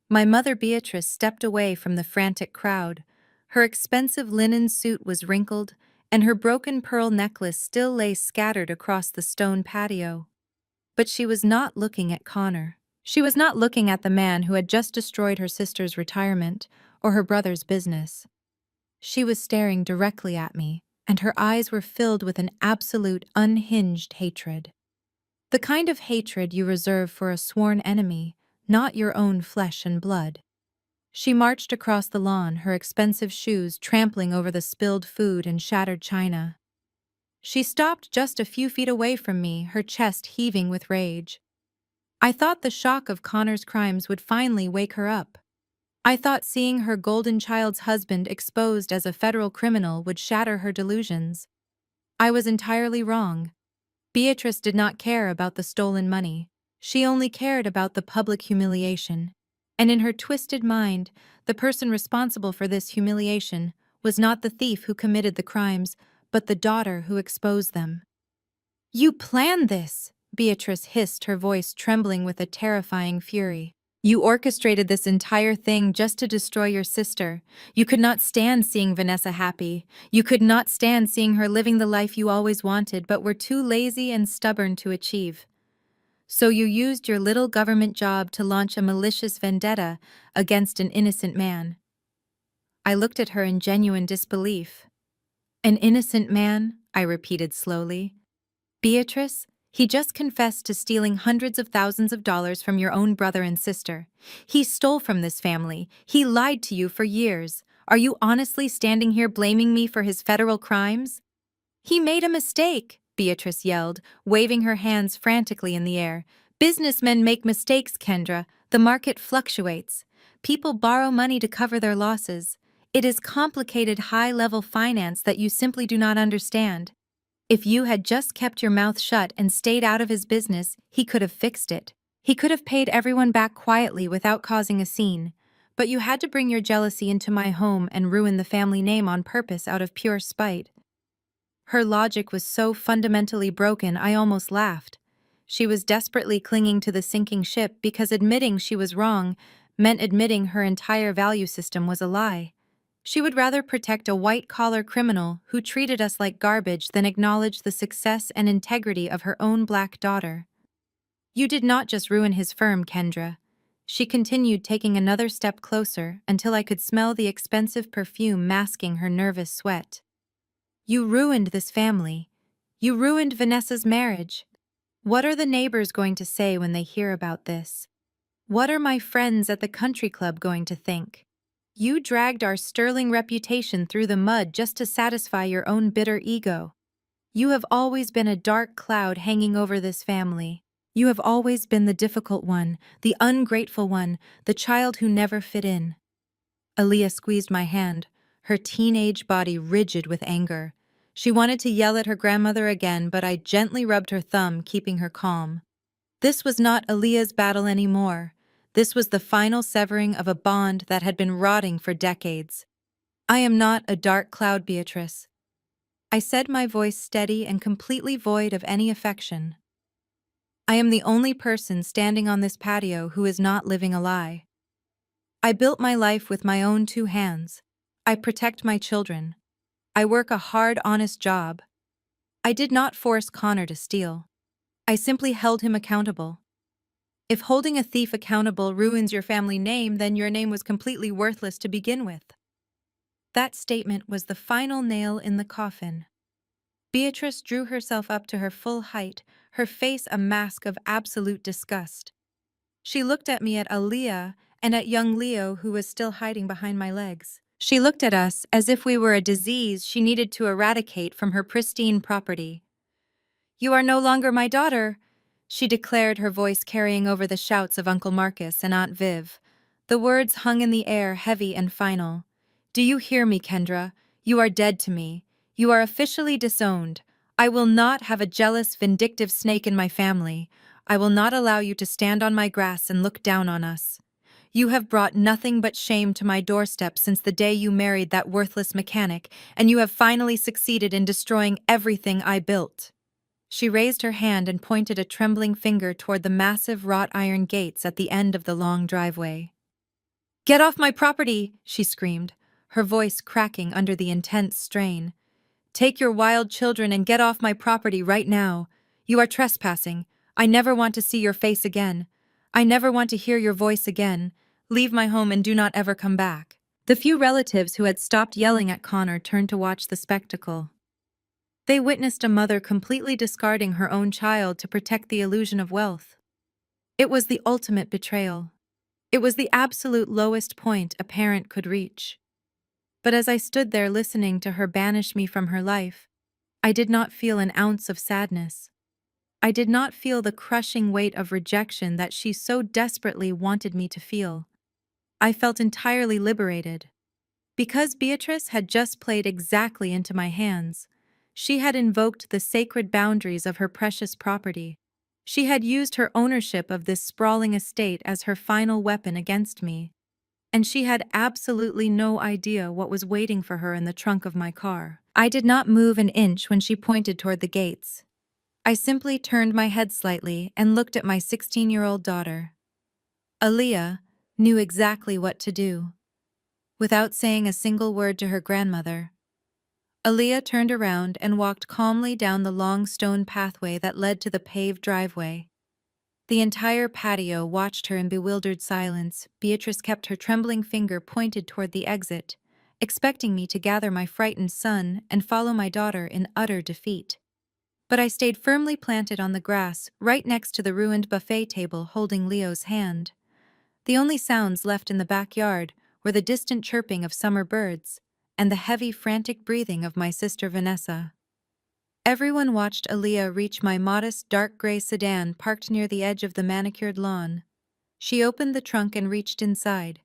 My mother Beatrice stepped away from the frantic crowd. Her expensive linen suit was wrinkled, and her broken pearl necklace still lay scattered across the stone patio. But she was not looking at Connor. She was not looking at the man who had just destroyed her sister's retirement or her brother's business. She was staring directly at me, and her eyes were filled with an absolute, unhinged hatred. The kind of hatred you reserve for a sworn enemy, not your own flesh and blood. She marched across the lawn, her expensive shoes trampling over the spilled food and shattered china. She stopped just a few feet away from me, her chest heaving with rage. I thought the shock of Connor's crimes would finally wake her up. I thought seeing her golden child's husband exposed as a federal criminal would shatter her delusions. I was entirely wrong. Beatrice did not care about the stolen money. She only cared about the public humiliation. And in her twisted mind, the person responsible for this humiliation was not the thief who committed the crimes, but the daughter who exposed them. "You planned this," Beatrice hissed, her voice trembling with a terrifying fury. "You orchestrated this entire thing just to destroy your sister. You could not stand seeing Vanessa happy. You could not stand seeing her living the life you always wanted but were too lazy and stubborn to achieve. So you used your little government job to launch a malicious vendetta against an innocent man." I looked at her in genuine disbelief. "An innocent man?" I repeated slowly. "Beatrice, he just confessed to stealing hundreds of thousands of dollars from your own brother and sister. He stole from this family. He lied to you for years. Are you honestly standing here blaming me for his federal crimes?" "He made a mistake," Beatrice yelled, waving her hands frantically in the air. "Businessmen make mistakes, Kendra. The market fluctuates. People borrow money to cover their losses. It is complicated high-level finance that you simply do not understand. If you had just kept your mouth shut and stayed out of his business, he could have fixed it. He could have paid everyone back quietly without causing a scene. But you had to bring your jealousy into my home and ruin the family name on purpose out of pure spite." Her logic was so fundamentally broken I almost laughed. She was desperately clinging to the sinking ship because admitting she was wrong meant admitting her entire value system was a lie. She would rather protect a white-collar criminal who treated us like garbage than acknowledge the success and integrity of her own black daughter. "You did not just ruin his firm, Kendra." She continued, taking another step closer until I could smell the expensive perfume masking her nervous sweat. "You ruined this family. You ruined Vanessa's marriage. What are the neighbors going to say when they hear about this? What are my friends at the country club going to think? You dragged our sterling reputation through the mud just to satisfy your own bitter ego. You have always been a dark cloud hanging over this family. You have always been the difficult one, the ungrateful one, the child who never fit in." Aaliyah squeezed my hand, her teenage body rigid with anger. She wanted to yell at her grandmother again, but I gently rubbed her thumb, keeping her calm. This was not Aaliyah's battle anymore. This was the final severing of a bond that had been rotting for decades. "I am not a dark cloud, Beatrice," I said, my voice steady and completely void of any affection. "I am the only person standing on this patio who is not living a lie. I built my life with my own 2 hands. I protect my children. I work a hard, honest job. I did not force Connor to steal. I simply held him accountable. If holding a thief accountable ruins your family name, then your name was completely worthless to begin with." That statement was the final nail in the coffin. Beatrice drew herself up to her full height, her face a mask of absolute disgust. She looked at me, at Aaliyah, and at young Leo, who was still hiding behind my legs. She looked at us as if we were a disease she needed to eradicate from her pristine property. "You are no longer my daughter," she declared, her voice carrying over the shouts of Uncle Marcus and Aunt Viv. The words hung in the air, heavy and final. "Do you hear me, Kendra? You are dead to me. You are officially disowned. I will not have a jealous, vindictive snake in my family. I will not allow you to stand on my grass and look down on us. You have brought nothing but shame to my doorstep since the day you married that worthless mechanic, and you have finally succeeded in destroying everything I built." She raised her hand and pointed a trembling finger toward the massive wrought iron gates at the end of the long driveway. "Get off my property!" she screamed, her voice cracking under the intense strain. "Take your wild children and get off my property right now. You are trespassing. I never want to see your face again. I never want to hear your voice again. Leave my home and do not ever come back." The few relatives who had stopped yelling at Connor turned to watch the spectacle. They witnessed a mother completely discarding her own child to protect the illusion of wealth. It was the ultimate betrayal. It was the absolute lowest point a parent could reach. But as I stood there listening to her banish me from her life, I did not feel an ounce of sadness. I did not feel the crushing weight of rejection that she so desperately wanted me to feel. I felt entirely liberated. Because Beatrice had just played exactly into my hands, she had invoked the sacred boundaries of her precious property. She had used her ownership of this sprawling estate as her final weapon against me. And she had absolutely no idea what was waiting for her in the trunk of my car. I did not move an inch when she pointed toward the gates. I simply turned my head slightly and looked at my 16-year-old daughter. Aaliyah knew exactly what to do. Without saying a single word to her grandmother, Aaliyah turned around and walked calmly down the long stone pathway that led to the paved driveway. The entire patio watched her in bewildered silence. Beatrice kept her trembling finger pointed toward the exit, expecting me to gather my frightened son and follow my daughter in utter defeat. But I stayed firmly planted on the grass, right next to the ruined buffet table, holding Leo's hand. The only sounds left in the backyard were the distant chirping of summer birds and the heavy, frantic breathing of my sister Vanessa. Everyone watched Aaliyah reach my modest dark gray sedan parked near the edge of the manicured lawn. She opened the trunk and reached inside.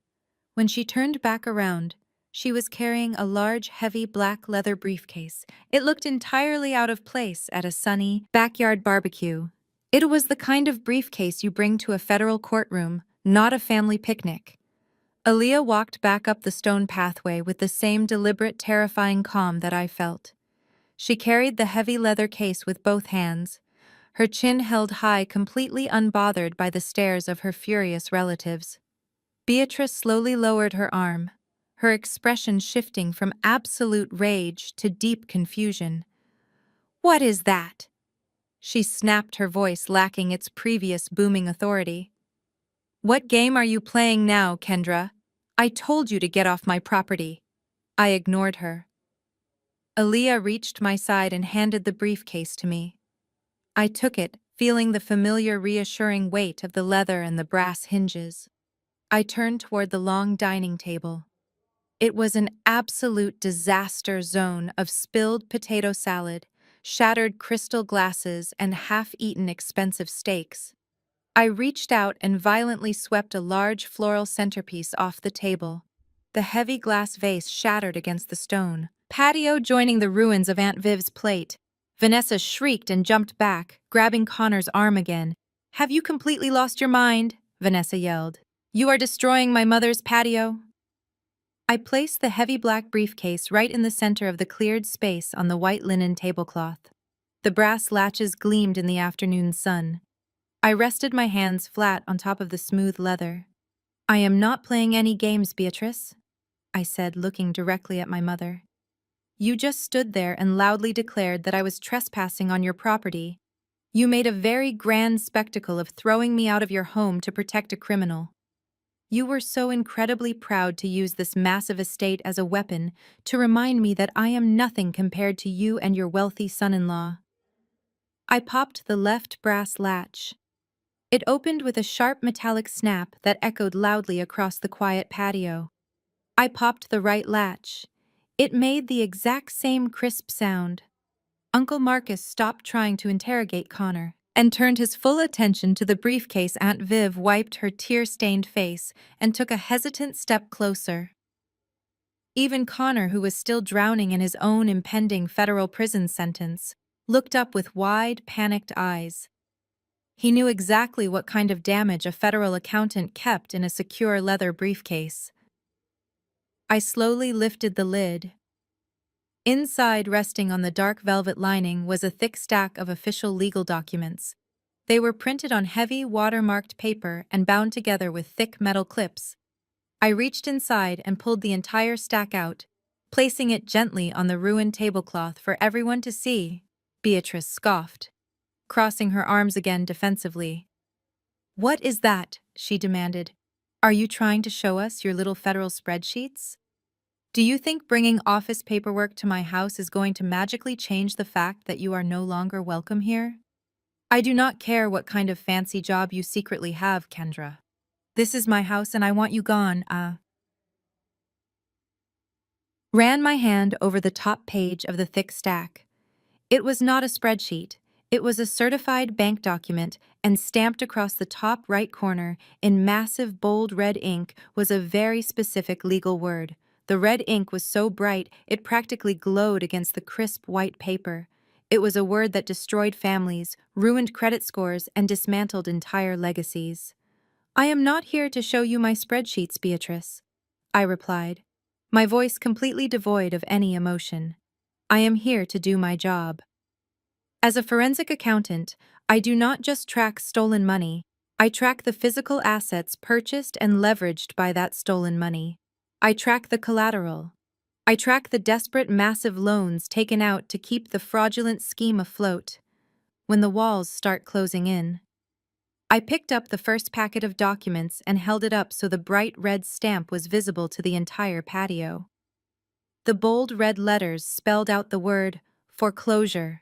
When she turned back around, she was carrying a large, heavy black leather briefcase. It looked entirely out of place at a sunny, backyard barbecue. It was the kind of briefcase you bring to a federal courtroom, not a family picnic. Aaliyah walked back up the stone pathway with the same deliberate, terrifying calm that I felt. She carried the heavy leather case with both hands, her chin held high, completely unbothered by the stares of her furious relatives. Beatrice slowly lowered her arm, her expression shifting from absolute rage to deep confusion. "What is that?" She snapped, her voice lacking its previous booming authority. "What game are you playing now, Kendra? I told you to get off my property." I ignored her. Aaliyah reached my side and handed the briefcase to me. I took it, feeling the familiar reassuring weight of the leather and the brass hinges. I turned toward the long dining table. It was an absolute disaster zone of spilled potato salad, shattered crystal glasses, and half-eaten expensive steaks. I reached out and violently swept a large floral centerpiece off the table. The heavy glass vase shattered against the stone patio, joining the ruins of Aunt Viv's plate. Vanessa shrieked and jumped back, grabbing Connor's arm again. "Have you completely lost your mind?" Vanessa yelled. "You are destroying my mother's patio." I placed the heavy black briefcase right in the center of the cleared space on the white linen tablecloth. The brass latches gleamed in the afternoon sun. I rested my hands flat on top of the smooth leather. "I am not playing any games, Beatrice," I said, looking directly at my mother. "You just stood there and loudly declared that I was trespassing on your property. You made a very grand spectacle of throwing me out of your home to protect a criminal. You were so incredibly proud to use this massive estate as a weapon to remind me that I am nothing compared to you and your wealthy son-in-law." I popped the left brass latch. It opened with a sharp metallic snap that echoed loudly across the quiet patio. I popped the right latch. It made the exact same crisp sound. Uncle Marcus stopped trying to interrogate Connor and turned his full attention to the briefcase. Aunt Viv wiped her tear-stained face and took a hesitant step closer. Even Connor, who was still drowning in his own impending federal prison sentence, looked up with wide, panicked eyes. He knew exactly what kind of damage a federal accountant kept in a secure leather briefcase. I slowly lifted the lid. Inside, resting on the dark velvet lining, was a thick stack of official legal documents. They were printed on heavy, watermarked paper and bound together with thick metal clips. I reached inside and pulled the entire stack out, placing it gently on the ruined tablecloth for everyone to see. Beatrice scoffed, crossing her arms again defensively. "What is that?" she demanded. "Are you trying to show us your little federal spreadsheets?" Do you think bringing office paperwork to my house is going to magically change the fact that you are no longer welcome here? I do not care what kind of fancy job you secretly have, Kendra. This is my house and I want you gone, Ran my hand over the top page of the thick stack. It was not a spreadsheet. It was a certified bank document, and stamped across the top right corner in massive bold red ink was a very specific legal word. The red ink was so bright it practically glowed against the crisp white paper. It was a word that destroyed families, ruined credit scores, and dismantled entire legacies. I am not here to show you my spreadsheets, Beatrice, I replied, my voice completely devoid of any emotion. I am here to do my job. As a forensic accountant, I do not just track stolen money, I track the physical assets purchased and leveraged by that stolen money. I track the collateral. I track the desperate massive loans taken out to keep the fraudulent scheme afloat. When the walls start closing in. I picked up the first packet of documents and held it up so the bright red stamp was visible to the entire patio. The bold red letters spelled out the word foreclosure.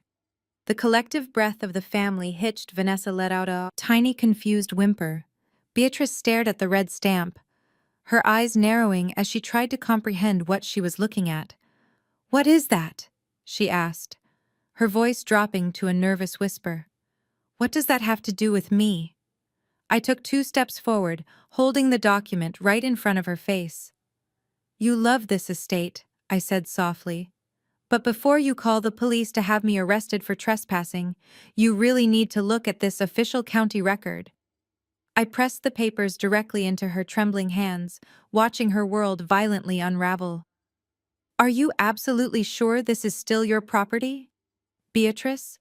The collective breath of the family hitched. Vanessa let out a tiny confused whimper. Beatrice stared at the red stamp, her eyes narrowing as she tried to comprehend what she was looking at. "What is that?" she asked, her voice dropping to a nervous whisper. "What does that have to do with me?" I took 2 steps forward, holding the document right in front of her face. "You love this estate," I said softly. "But before you call the police to have me arrested for trespassing, you really need to look at this official county record." I pressed the papers directly into her trembling hands, watching her world violently unravel. "Are you absolutely sure this is still your property, Beatrice?"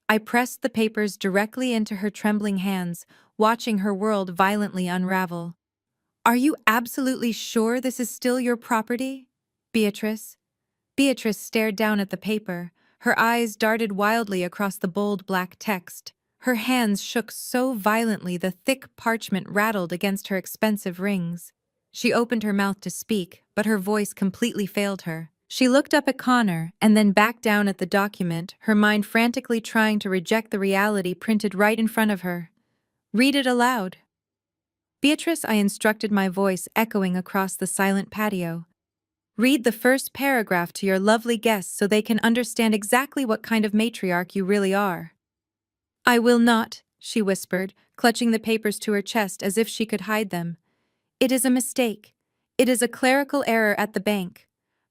I pressed the papers directly into her trembling hands, watching her world violently unravel. "Are you absolutely sure this is still your property, Beatrice?" Beatrice stared down at the paper. Her eyes darted wildly across the bold black text. Her hands shook so violently the thick parchment rattled against her expensive rings. She opened her mouth to speak, but her voice completely failed her. She looked up at Connor and then back down at the document, her mind frantically trying to reject the reality printed right in front of her. "Read it aloud." "Beatrice," I instructed, my voice echoing across the silent patio. "Read the first paragraph to your lovely guests so they can understand exactly what kind of matriarch you really are." "I will not," she whispered, clutching the papers to her chest as if she could hide them. "It is a mistake. It is a clerical error at the bank.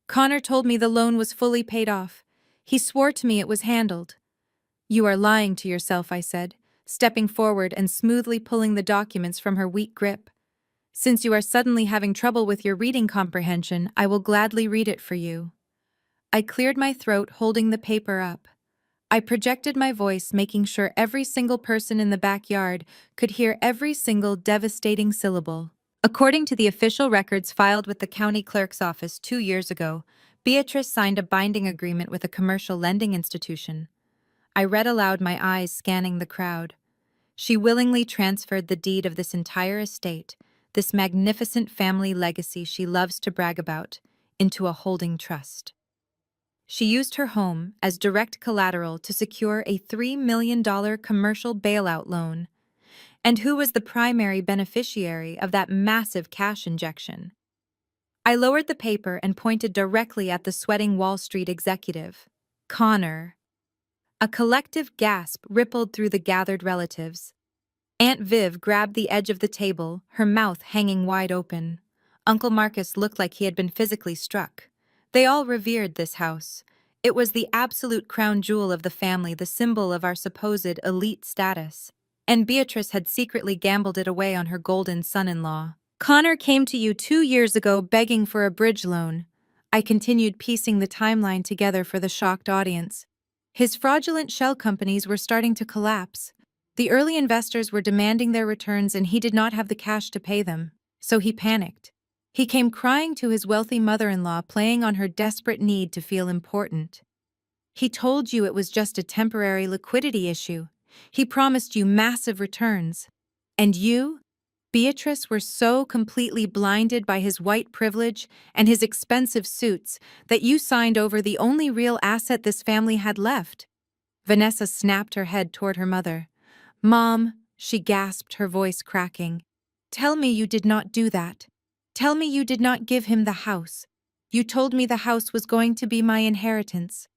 Connor told me the loan was fully paid off. He swore to me it was handled." "You are lying to yourself," I said, stepping forward and smoothly pulling the documents from her weak grip. "Since you are suddenly having trouble with your reading comprehension, I will gladly read it for you." I cleared my throat, holding the paper up. I projected my voice, making sure every single person in the backyard could hear every single devastating syllable. According to the official records filed with the county clerk's office 2 years ago, Beatrice signed a binding agreement with a commercial lending institution. I read aloud, my eyes scanning the crowd. She willingly transferred the deed of this entire estate, this magnificent family legacy she loves to brag about, into a holding trust. She used her home as direct collateral to secure a $3 million commercial bailout loan. And who was the primary beneficiary of that massive cash injection? I lowered the paper and pointed directly at the sweating Wall Street executive. Connor. A collective gasp rippled through the gathered relatives. Aunt Viv grabbed the edge of the table, her mouth hanging wide open. Uncle Marcus looked like he had been physically struck. They all revered this house. It was the absolute crown jewel of the family, the symbol of our supposed elite status. And Beatrice had secretly gambled it away on her golden son-in-law. "Connor came to you 2 years ago begging for a bridge loan." I continued, piecing the timeline together for the shocked audience. His fraudulent shell companies were starting to collapse. The early investors were demanding their returns and he did not have the cash to pay them. So he panicked. He came crying to his wealthy mother-in-law, playing on her desperate need to feel important. He told you it was just a temporary liquidity issue. He promised you massive returns. And you? Beatrice were so completely blinded by his white privilege and his expensive suits that you signed over the only real asset this family had left. Vanessa snapped her head toward her mother. Mom, she gasped, her voice cracking. Tell me you did not do that. Tell me you did not give him the house. You told me the house was going to be my inheritance.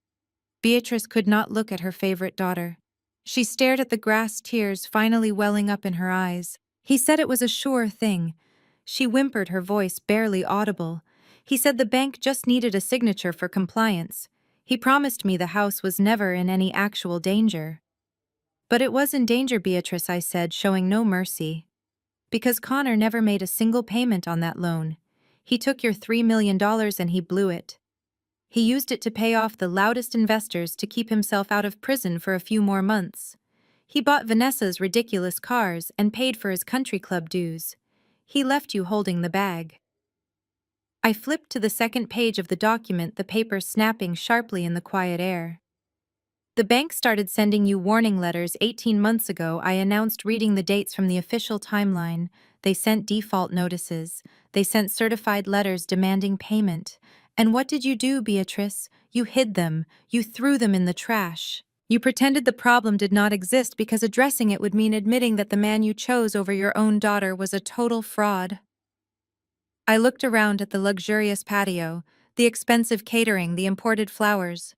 Beatrice could not look at her favorite daughter. She stared at the grass, tears finally welling up in her eyes. He said it was a sure thing. She whimpered, her voice barely audible. He said the bank just needed a signature for compliance. He promised me the house was never in any actual danger. But it was in danger, Beatrice, I said, showing no mercy. Because Connor never made a single payment on that loan. He took your $3 million and he blew it. He used it to pay off the loudest investors to keep himself out of prison for a few more months. He bought Vanessa's ridiculous cars and paid for his country club dues. He left you holding the bag. I flipped to the second page of the document, the paper snapping sharply in the quiet air. The bank started sending you warning letters 18 months ago. I announced, reading the dates from the official timeline. They sent default notices. They sent certified letters demanding payment. And what did you do, Beatrice? You hid them. You threw them in the trash. You pretended the problem did not exist because addressing it would mean admitting that the man you chose over your own daughter was a total fraud. I looked around at the luxurious patio, the expensive catering, the imported flowers.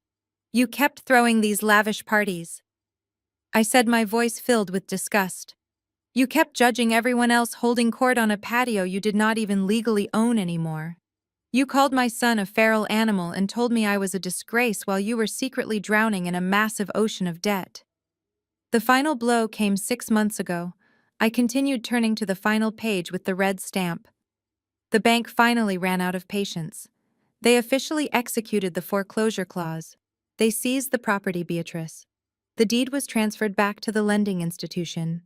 You kept throwing these lavish parties. I said, my voice filled with disgust. You kept judging everyone else holding court on a patio you did not even legally own anymore. You called my son a feral animal and told me I was a disgrace while you were secretly drowning in a massive ocean of debt. The final blow came 6 months ago. I continued, turning to the final page with the red stamp. The bank finally ran out of patience. They officially executed the foreclosure clause. They seized the property, Beatrice. The deed was transferred back to the lending institution.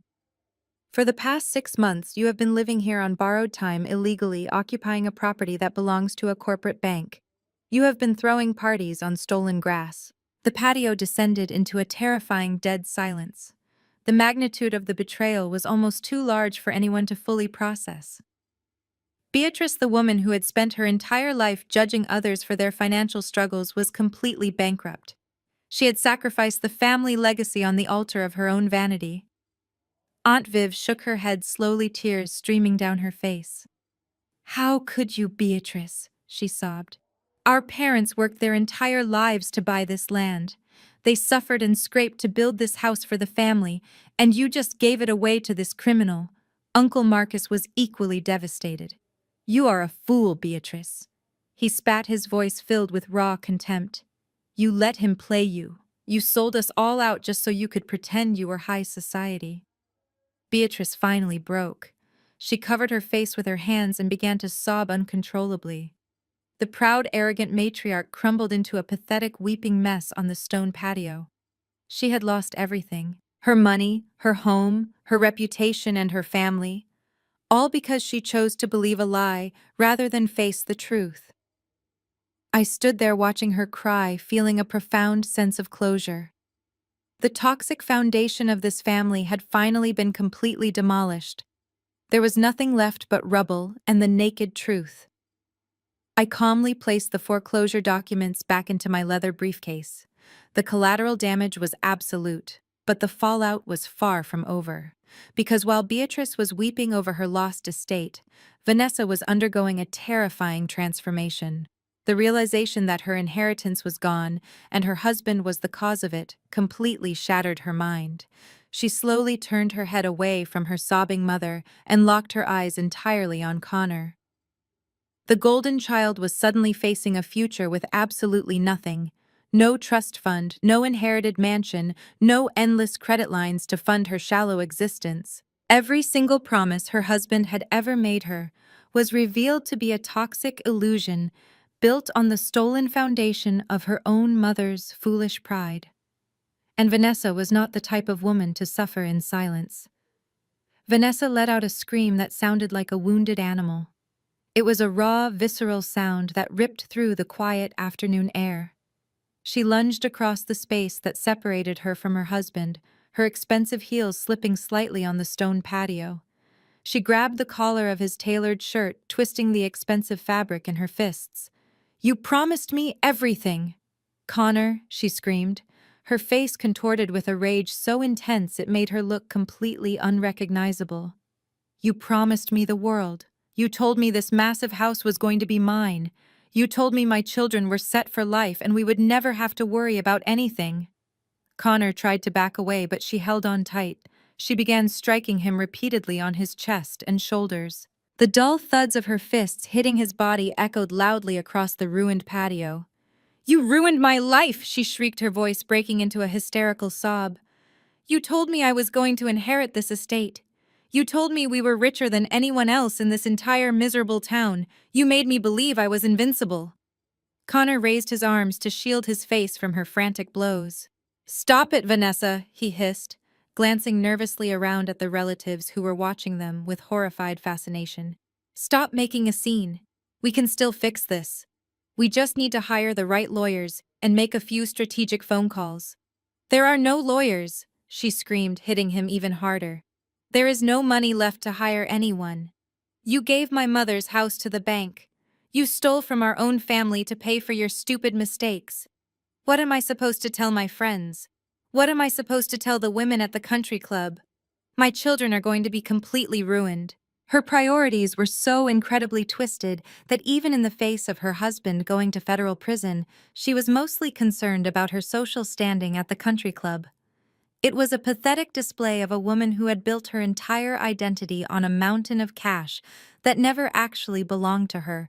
For the past 6 months, you have been living here on borrowed time, illegally occupying a property that belongs to a corporate bank. You have been throwing parties on stolen grass. The patio descended into a terrifying dead silence. The magnitude of the betrayal was almost too large for anyone to fully process. Beatrice, the woman who had spent her entire life judging others for their financial struggles, was completely bankrupt. She had sacrificed the family legacy on the altar of her own vanity. Aunt Viv shook her head slowly, tears streaming down her face. How could you, Beatrice? She sobbed. Our parents worked their entire lives to buy this land. They suffered and scraped to build this house for the family, and you just gave it away to this criminal. Uncle Marcus was equally devastated. You are a fool, Beatrice. He spat, his voice filled with raw contempt. You let him play you. You sold us all out just so you could pretend you were high society. Beatrice finally broke. She covered her face with her hands and began to sob uncontrollably. The proud, arrogant matriarch crumbled into a pathetic, weeping mess on the stone patio. She had lost everything: her money, her home, her reputation, and her family. All because she chose to believe a lie rather than face the truth. I stood there watching her cry, feeling a profound sense of closure. The toxic foundation of this family had finally been completely demolished. There was nothing left but rubble and the naked truth. I calmly placed the foreclosure documents back into my leather briefcase. The collateral damage was absolute, but the fallout was far from over. Because while Beatrice was weeping over her lost estate, Vanessa was undergoing a terrifying transformation. The realization that her inheritance was gone and her husband was the cause of it completely shattered her mind. She slowly turned her head away from her sobbing mother and locked her eyes entirely on Connor. The golden child was suddenly facing a future with absolutely nothing. No trust fund, no inherited mansion, no endless credit lines to fund her shallow existence. Every single promise her husband had ever made her was revealed to be a toxic illusion built on the stolen foundation of her own mother's foolish pride. And Vanessa was not the type of woman to suffer in silence. Vanessa let out a scream that sounded like a wounded animal. It was a raw, visceral sound that ripped through the quiet afternoon air. She lunged across the space that separated her from her husband, her expensive heels slipping slightly on the stone patio. She grabbed the collar of his tailored shirt, twisting the expensive fabric in her fists. "You promised me everything!" "Connor," she screamed, her face contorted with a rage so intense it made her look completely unrecognizable. "You promised me the world. You told me this massive house was going to be mine. You told me my children were set for life and we would never have to worry about anything." Connor tried to back away, but she held on tight. She began striking him repeatedly on his chest and shoulders. The dull thuds of her fists hitting his body echoed loudly across the ruined patio. "You ruined my life!" she shrieked, her voice breaking into a hysterical sob. "You told me I was going to inherit this estate. You told me we were richer than anyone else in this entire miserable town. You made me believe I was invincible." Connor raised his arms to shield his face from her frantic blows. "Stop it, Vanessa," he hissed, glancing nervously around at the relatives who were watching them with horrified fascination. "Stop making a scene. We can still fix this. We just need to hire the right lawyers and make a few strategic phone calls." "There are no lawyers," she screamed, hitting him even harder. "There is no money left to hire anyone. You gave my mother's house to the bank. You stole from our own family to pay for your stupid mistakes. What am I supposed to tell my friends? What am I supposed to tell the women at the country club? My children are going to be completely ruined." Her priorities were so incredibly twisted that even in the face of her husband going to federal prison, she was mostly concerned about her social standing at the country club. It was a pathetic display of a woman who had built her entire identity on a mountain of cash that never actually belonged to her.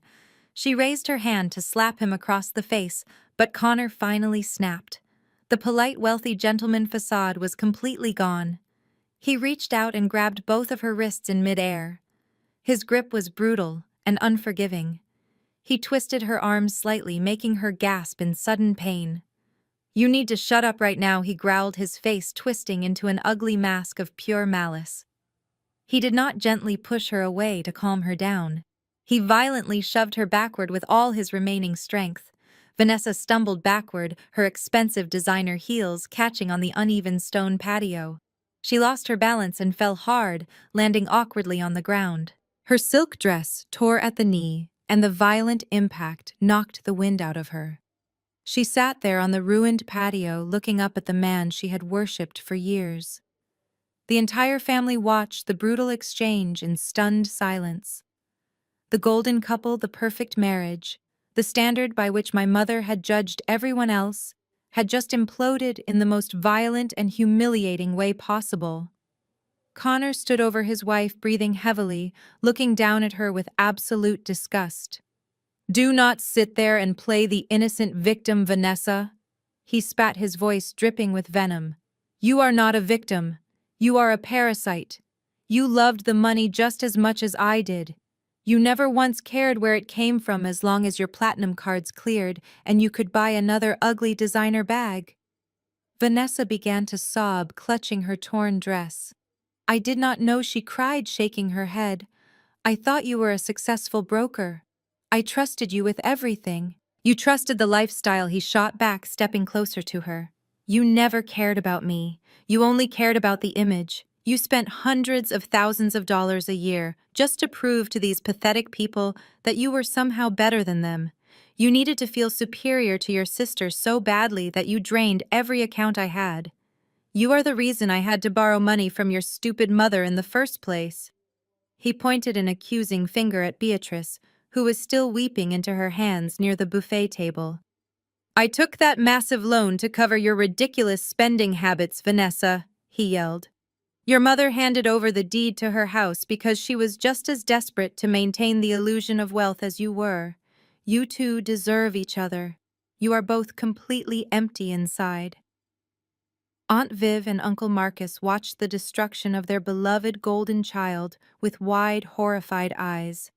She raised her hand to slap him across the face, but Connor finally snapped. The polite, wealthy gentleman facade was completely gone. He reached out and grabbed both of her wrists in midair. His grip was brutal and unforgiving. He twisted her arms slightly, making her gasp in sudden pain. "You need to shut up right now," he growled, his face twisting into an ugly mask of pure malice. He did not gently push her away to calm her down. He violently shoved her backward with all his remaining strength. Vanessa stumbled backward, her expensive designer heels catching on the uneven stone patio. She lost her balance and fell hard, landing awkwardly on the ground. Her silk dress tore at the knee, and the violent impact knocked the wind out of her. She sat there on the ruined patio, looking up at the man she had worshipped for years. The entire family watched the brutal exchange in stunned silence. The golden couple, the perfect marriage, the standard by which my mother had judged everyone else, had just imploded in the most violent and humiliating way possible. Connor stood over his wife, breathing heavily, looking down at her with absolute disgust. "Do not sit there and play the innocent victim, Vanessa." He spat, his voice dripping with venom. "You are not a victim. You are a parasite. You loved the money just as much as I did. You never once cared where it came from as long as your platinum cards cleared and you could buy another ugly designer bag." Vanessa began to sob, clutching her torn dress. "I did not know," she cried, shaking her head. "I thought you were a successful broker. I trusted you with everything." "You trusted the lifestyle," he shot back, stepping closer to her. "You never cared about me. You only cared about the image. You spent hundreds of thousands of dollars a year just to prove to these pathetic people that you were somehow better than them. You needed to feel superior to your sister so badly that you drained every account I had. You are the reason I had to borrow money from your stupid mother in the first place." He pointed an accusing finger at Beatrice, who was still weeping into her hands near the buffet table. "I took that massive loan to cover your ridiculous spending habits, Vanessa," he yelled. "Your mother handed over the deed to her house because she was just as desperate to maintain the illusion of wealth as you were. You two deserve each other. You are both completely empty inside." Aunt Viv and Uncle Marcus watched the destruction of their beloved golden child with wide, horrified eyes.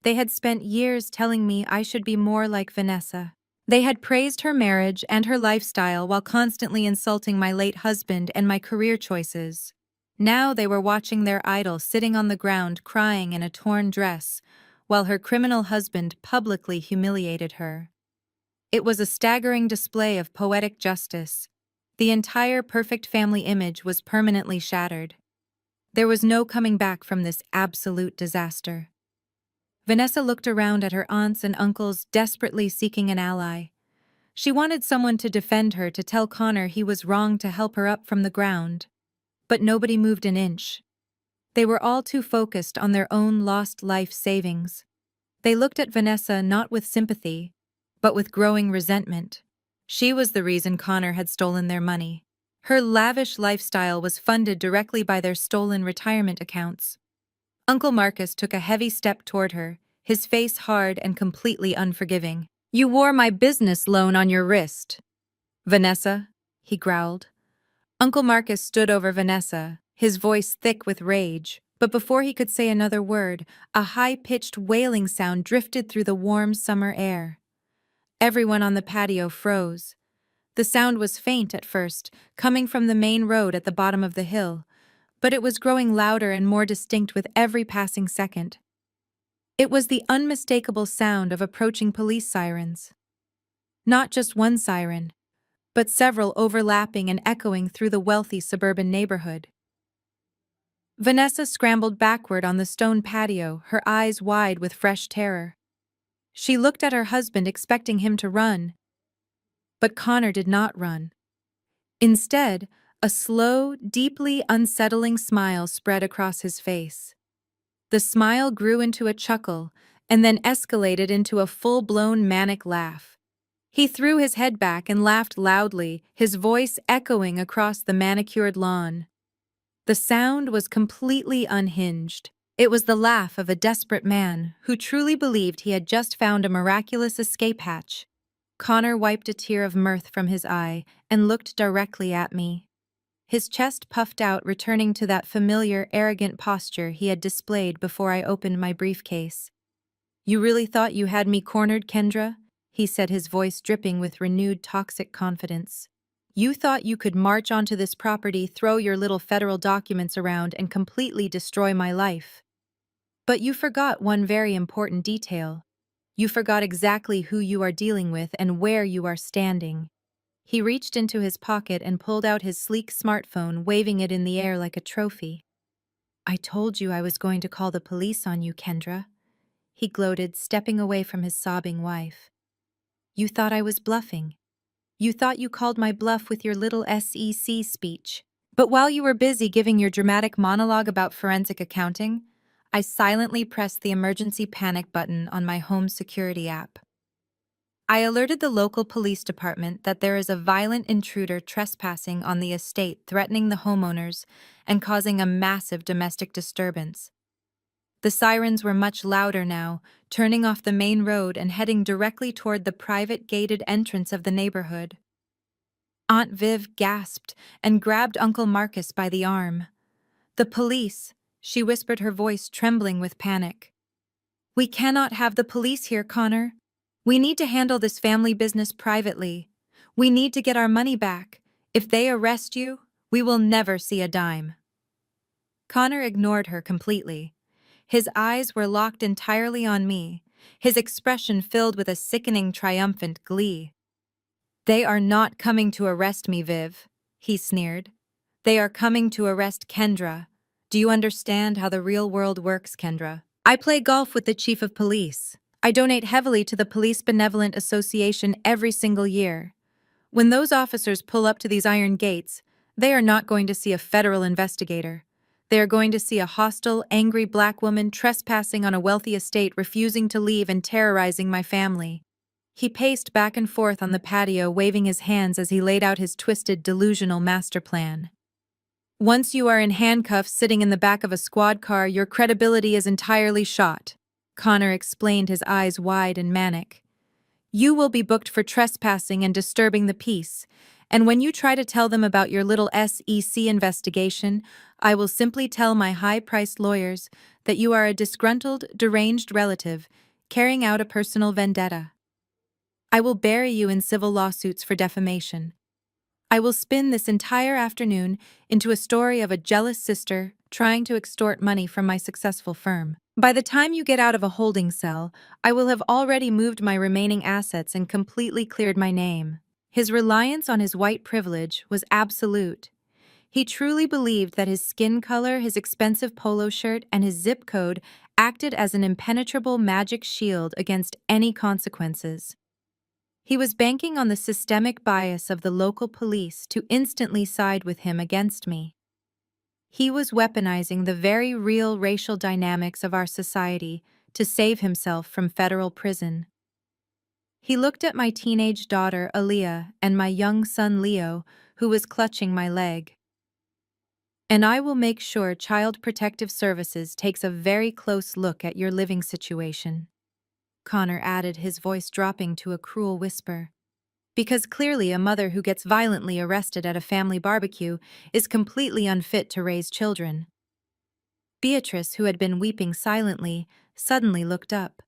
They had spent years telling me I should be more like Vanessa. They had praised her marriage and her lifestyle while constantly insulting my late husband and my career choices. Now they were watching their idol sitting on the ground crying in a torn dress, while her criminal husband publicly humiliated her. It was a staggering display of poetic justice. The entire perfect family image was permanently shattered. There was no coming back from this absolute disaster. Vanessa looked around at her aunts and uncles, desperately seeking an ally. She wanted someone to defend her, to tell Connor he was wrong, to help her up from the ground. But nobody moved an inch. They were all too focused on their own lost life savings. They looked at Vanessa not with sympathy, but with growing resentment. She was the reason Connor had stolen their money. Her lavish lifestyle was funded directly by their stolen retirement accounts. Uncle Marcus took a heavy step toward her, his face hard and completely unforgiving. "You wore my business loan on your wrist, Vanessa," he growled. Uncle Marcus stood over Vanessa, his voice thick with rage, but before he could say another word, a high-pitched wailing sound drifted through the warm summer air. Everyone on the patio froze. The sound was faint at first, coming from the main road at the bottom of the hill, but it was growing louder and more distinct with every passing second. It was the unmistakable sound of approaching police sirens. Not just one siren, but several overlapping and echoing through the wealthy suburban neighborhood. Vanessa scrambled backward on the stone patio, her eyes wide with fresh terror. She looked at her husband, expecting him to run. But Connor did not run. Instead, a slow, deeply unsettling smile spread across his face. The smile grew into a chuckle and then escalated into a full-blown manic laugh. He threw his head back and laughed loudly, his voice echoing across the manicured lawn. The sound was completely unhinged. It was the laugh of a desperate man who truly believed he had just found a miraculous escape hatch. Connor wiped a tear of mirth from his eye and looked directly at me. His chest puffed out, returning to that familiar, arrogant posture he had displayed before I opened my briefcase. "You really thought you had me cornered, Kendra?" he said, his voice dripping with renewed toxic confidence. "You thought you could march onto this property, throw your little federal documents around, and completely destroy my life. But you forgot one very important detail. You forgot exactly who you are dealing with and where you are standing." He reached into his pocket and pulled out his sleek smartphone, waving it in the air like a trophy. "I told you I was going to call the police on you, Kendra," he gloated, stepping away from his sobbing wife. "You thought I was bluffing. You thought you called my bluff with your little SEC speech. But while you were busy giving your dramatic monologue about forensic accounting, I silently pressed the emergency panic button on my home security app. I alerted the local police department that there is a violent intruder trespassing on the estate, threatening the homeowners and causing a massive domestic disturbance. The sirens were much louder now, turning off the main road and heading directly toward the private gated entrance of the neighborhood. Aunt Viv gasped and grabbed Uncle Marcus by the arm. "The police," she whispered, her voice trembling with panic. "We cannot have the police here, Connor. We need to handle this family business privately. We need to get our money back. If they arrest you, we will never see a dime." Connor ignored her completely. His eyes were locked entirely on me, his expression filled with a sickening, triumphant glee. "They are not coming to arrest me, Viv," he sneered. "They are coming to arrest Kendra. Do you understand how the real world works, Kendra? I play golf with the chief of police. I donate heavily to the Police Benevolent Association every single year. When those officers pull up to these iron gates, they are not going to see a federal investigator. They are going to see a hostile, angry black woman trespassing on a wealthy estate, refusing to leave and terrorizing my family." He paced back and forth on the patio, waving his hands as he laid out his twisted, delusional master plan. "Once you are in handcuffs sitting in the back of a squad car, your credibility is entirely shot," Connor explained, his eyes wide and manic. "You will be booked for trespassing and disturbing the peace, and when you try to tell them about your little SEC investigation, I will simply tell my high-priced lawyers that you are a disgruntled, deranged relative carrying out a personal vendetta. I will bury you in civil lawsuits for defamation. I will spin this entire afternoon into a story of a jealous sister trying to extort money from my successful firm. By the time you get out of a holding cell, I will have already moved my remaining assets and completely cleared my name." His reliance on his white privilege was absolute. He truly believed that his skin color, his expensive polo shirt, and his zip code acted as an impenetrable magic shield against any consequences. He was banking on the systemic bias of the local police to instantly side with him against me. He was weaponizing the very real racial dynamics of our society to save himself from federal prison. He looked at my teenage daughter, Aaliyah, and my young son, Leo, who was clutching my leg. And I will make sure Child Protective Services takes a very close look at your living situation. Connor added, his voice dropping to a cruel whisper. Because clearly a mother who gets violently arrested at a family barbecue is completely unfit to raise children. Beatrice, who had been weeping silently, suddenly looked up.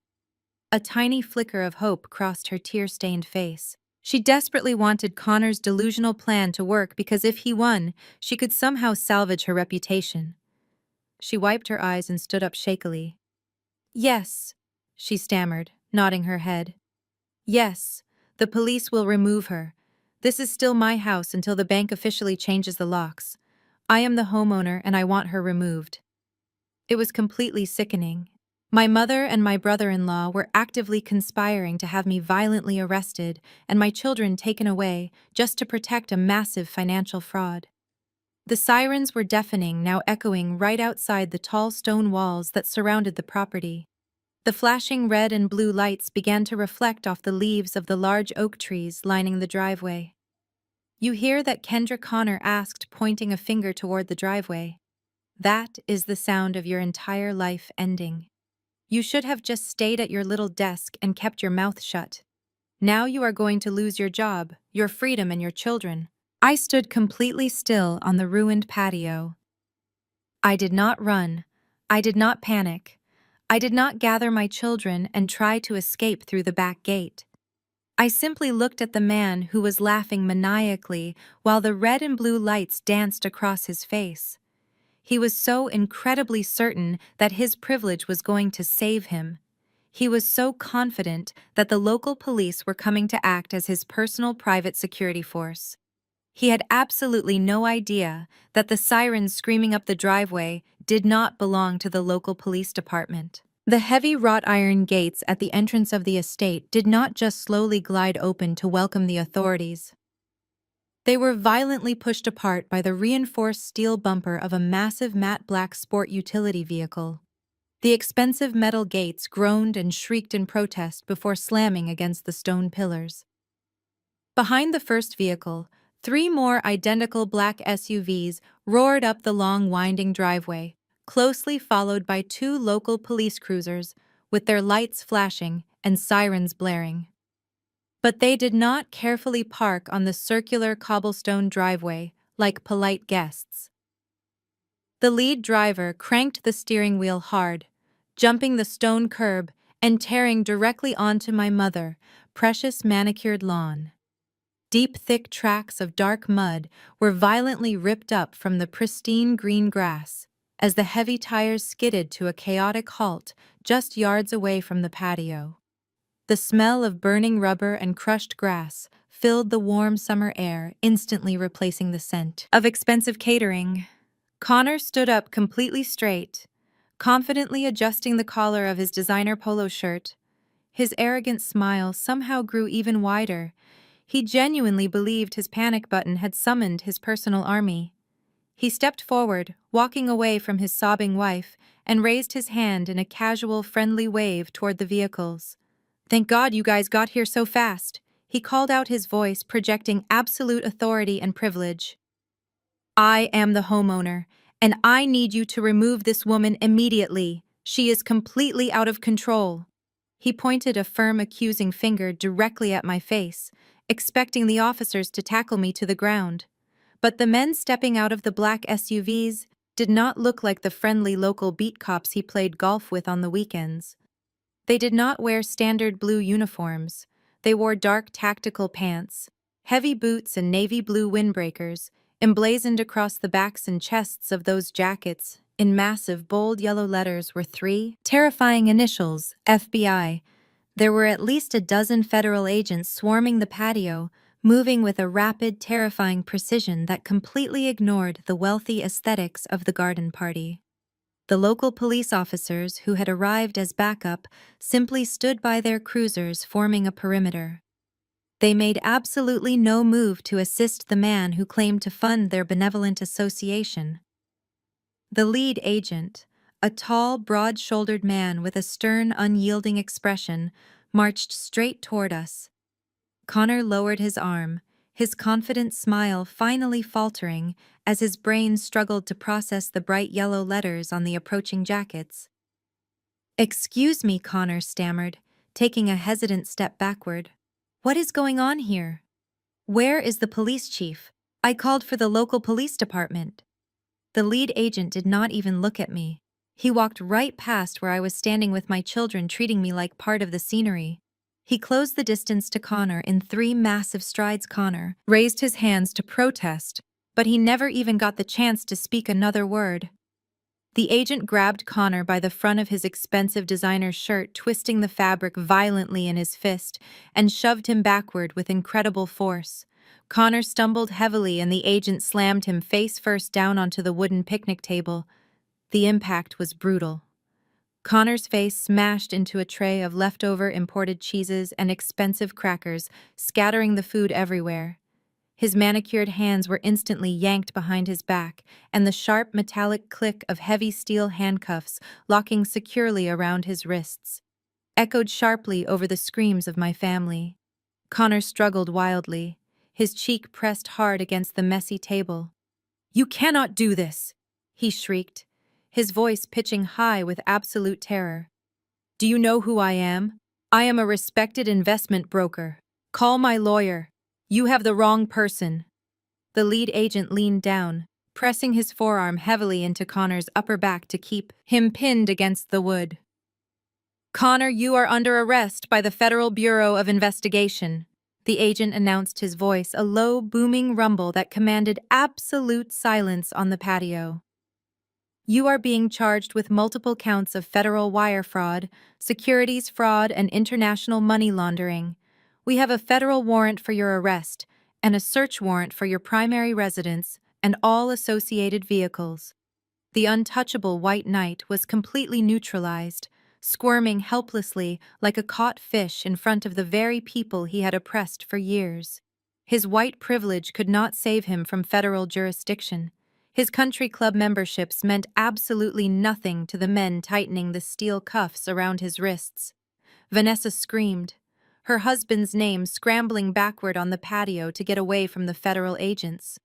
A tiny flicker of hope crossed her tear-stained face. She desperately wanted Connor's delusional plan to work because if he won, she could somehow salvage her reputation. She wiped her eyes and stood up shakily. "Yes," she stammered, nodding her head. "Yes, the police will remove her. This is still my house until the bank officially changes the locks. I am the homeowner and I want her removed." It was completely sickening. My mother and my brother-in-law were actively conspiring to have me violently arrested and my children taken away just to protect a massive financial fraud. The sirens were deafening, now echoing right outside the tall stone walls that surrounded the property. The flashing red and blue lights began to reflect off the leaves of the large oak trees lining the driveway. "You hear that?" Kendra Connor asked, pointing a finger toward the driveway. "That is the sound of your entire life ending. You should have just stayed at your little desk and kept your mouth shut. Now you are going to lose your job, your freedom, and your children." I stood completely still on the ruined patio. I did not run. I did not panic. I did not gather my children and try to escape through the back gate. I simply looked at the man who was laughing maniacally while the red and blue lights danced across his face. He was so incredibly certain that his privilege was going to save him. He was so confident that the local police were coming to act as his personal private security force. He had absolutely no idea that the sirens screaming up the driveway did not belong to the local police department. The heavy wrought iron gates at the entrance of the estate did not just slowly glide open to welcome the authorities. They were violently pushed apart by the reinforced steel bumper of a massive matte black sport utility vehicle. The expensive metal gates groaned and shrieked in protest before slamming against the stone pillars. Behind the first vehicle, 3 more identical black SUVs roared up the long winding driveway, closely followed by 2 local police cruisers, with their lights flashing and sirens blaring. But they did not carefully park on the circular cobblestone driveway like polite guests. The lead driver cranked the steering wheel hard, jumping the stone curb and tearing directly onto my mother, precious manicured lawn. Deep, thick tracks of dark mud were violently ripped up from the pristine green grass as the heavy tires skidded to a chaotic halt just yards away from the patio. The smell of burning rubber and crushed grass filled the warm summer air, instantly replacing the scent of expensive catering. Connor stood up completely straight, confidently adjusting the collar of his designer polo shirt. His arrogant smile somehow grew even wider. He genuinely believed his panic button had summoned his personal army. He stepped forward, walking away from his sobbing wife, and raised his hand in a casual, friendly wave toward the vehicles. "Thank God you guys got here so fast," he called out, his voice projecting absolute authority and privilege. "I am the homeowner, and I need you to remove this woman immediately. She is completely out of control." He pointed a firm, accusing finger directly at my face, expecting the officers to tackle me to the ground. But the men stepping out of the black SUVs did not look like the friendly local beat cops he played golf with on the weekends. They did not wear standard blue uniforms. They wore dark tactical pants, heavy boots, and navy blue windbreakers, emblazoned across the backs and chests of those jackets. In massive, bold yellow letters were 3 terrifying initials, FBI. There were at least a dozen federal agents swarming the patio, moving with a rapid, terrifying precision that completely ignored the wealthy aesthetics of the garden party. The local police officers, who had arrived as backup, simply stood by their cruisers, forming a perimeter. They made absolutely no move to assist the man who claimed to fund their benevolent association. The lead agent, a tall, broad-shouldered man with a stern, unyielding expression, marched straight toward us. Connor lowered his arm, his confident smile finally faltering as his brain struggled to process the bright yellow letters on the approaching jackets. "Excuse me," Connor stammered, taking a hesitant step backward. "What is going on here? Where is the police chief? I called for the local police department." The lead agent did not even look at me. He walked right past where I was standing with my children, treating me like part of the scenery. He closed the distance to Connor in 3 massive strides. Connor raised his hands to protest, but he never even got the chance to speak another word. The agent grabbed Connor by the front of his expensive designer shirt, twisting the fabric violently in his fist, and shoved him backward with incredible force. Connor stumbled heavily and the agent slammed him face first down onto the wooden picnic table. The impact was brutal. Connor's face smashed into a tray of leftover imported cheeses and expensive crackers, scattering the food everywhere. His manicured hands were instantly yanked behind his back, and the sharp metallic click of heavy steel handcuffs, locking securely around his wrists, echoed sharply over the screams of my family. Connor struggled wildly, his cheek pressed hard against the messy table. "You cannot do this!" he shrieked, his voice pitching high with absolute terror. "Do you know who I am? I am a respected investment broker. Call my lawyer. You have the wrong person." The lead agent leaned down, pressing his forearm heavily into Connor's upper back to keep him pinned against the wood. "Connor, you are under arrest by the Federal Bureau of Investigation," the agent announced, his voice a low, booming rumble that commanded absolute silence on the patio. "You are being charged with multiple counts of federal wire fraud, securities fraud, and international money laundering. We have a federal warrant for your arrest and a search warrant for your primary residence and all associated vehicles." The untouchable white knight was completely neutralized, squirming helplessly like a caught fish in front of the very people he had oppressed for years. His white privilege could not save him from federal jurisdiction. His country club memberships meant absolutely nothing to the men tightening the steel cuffs around his wrists. Vanessa screamed, her husband's name scrambling backward on the patio to get away from the federal agents.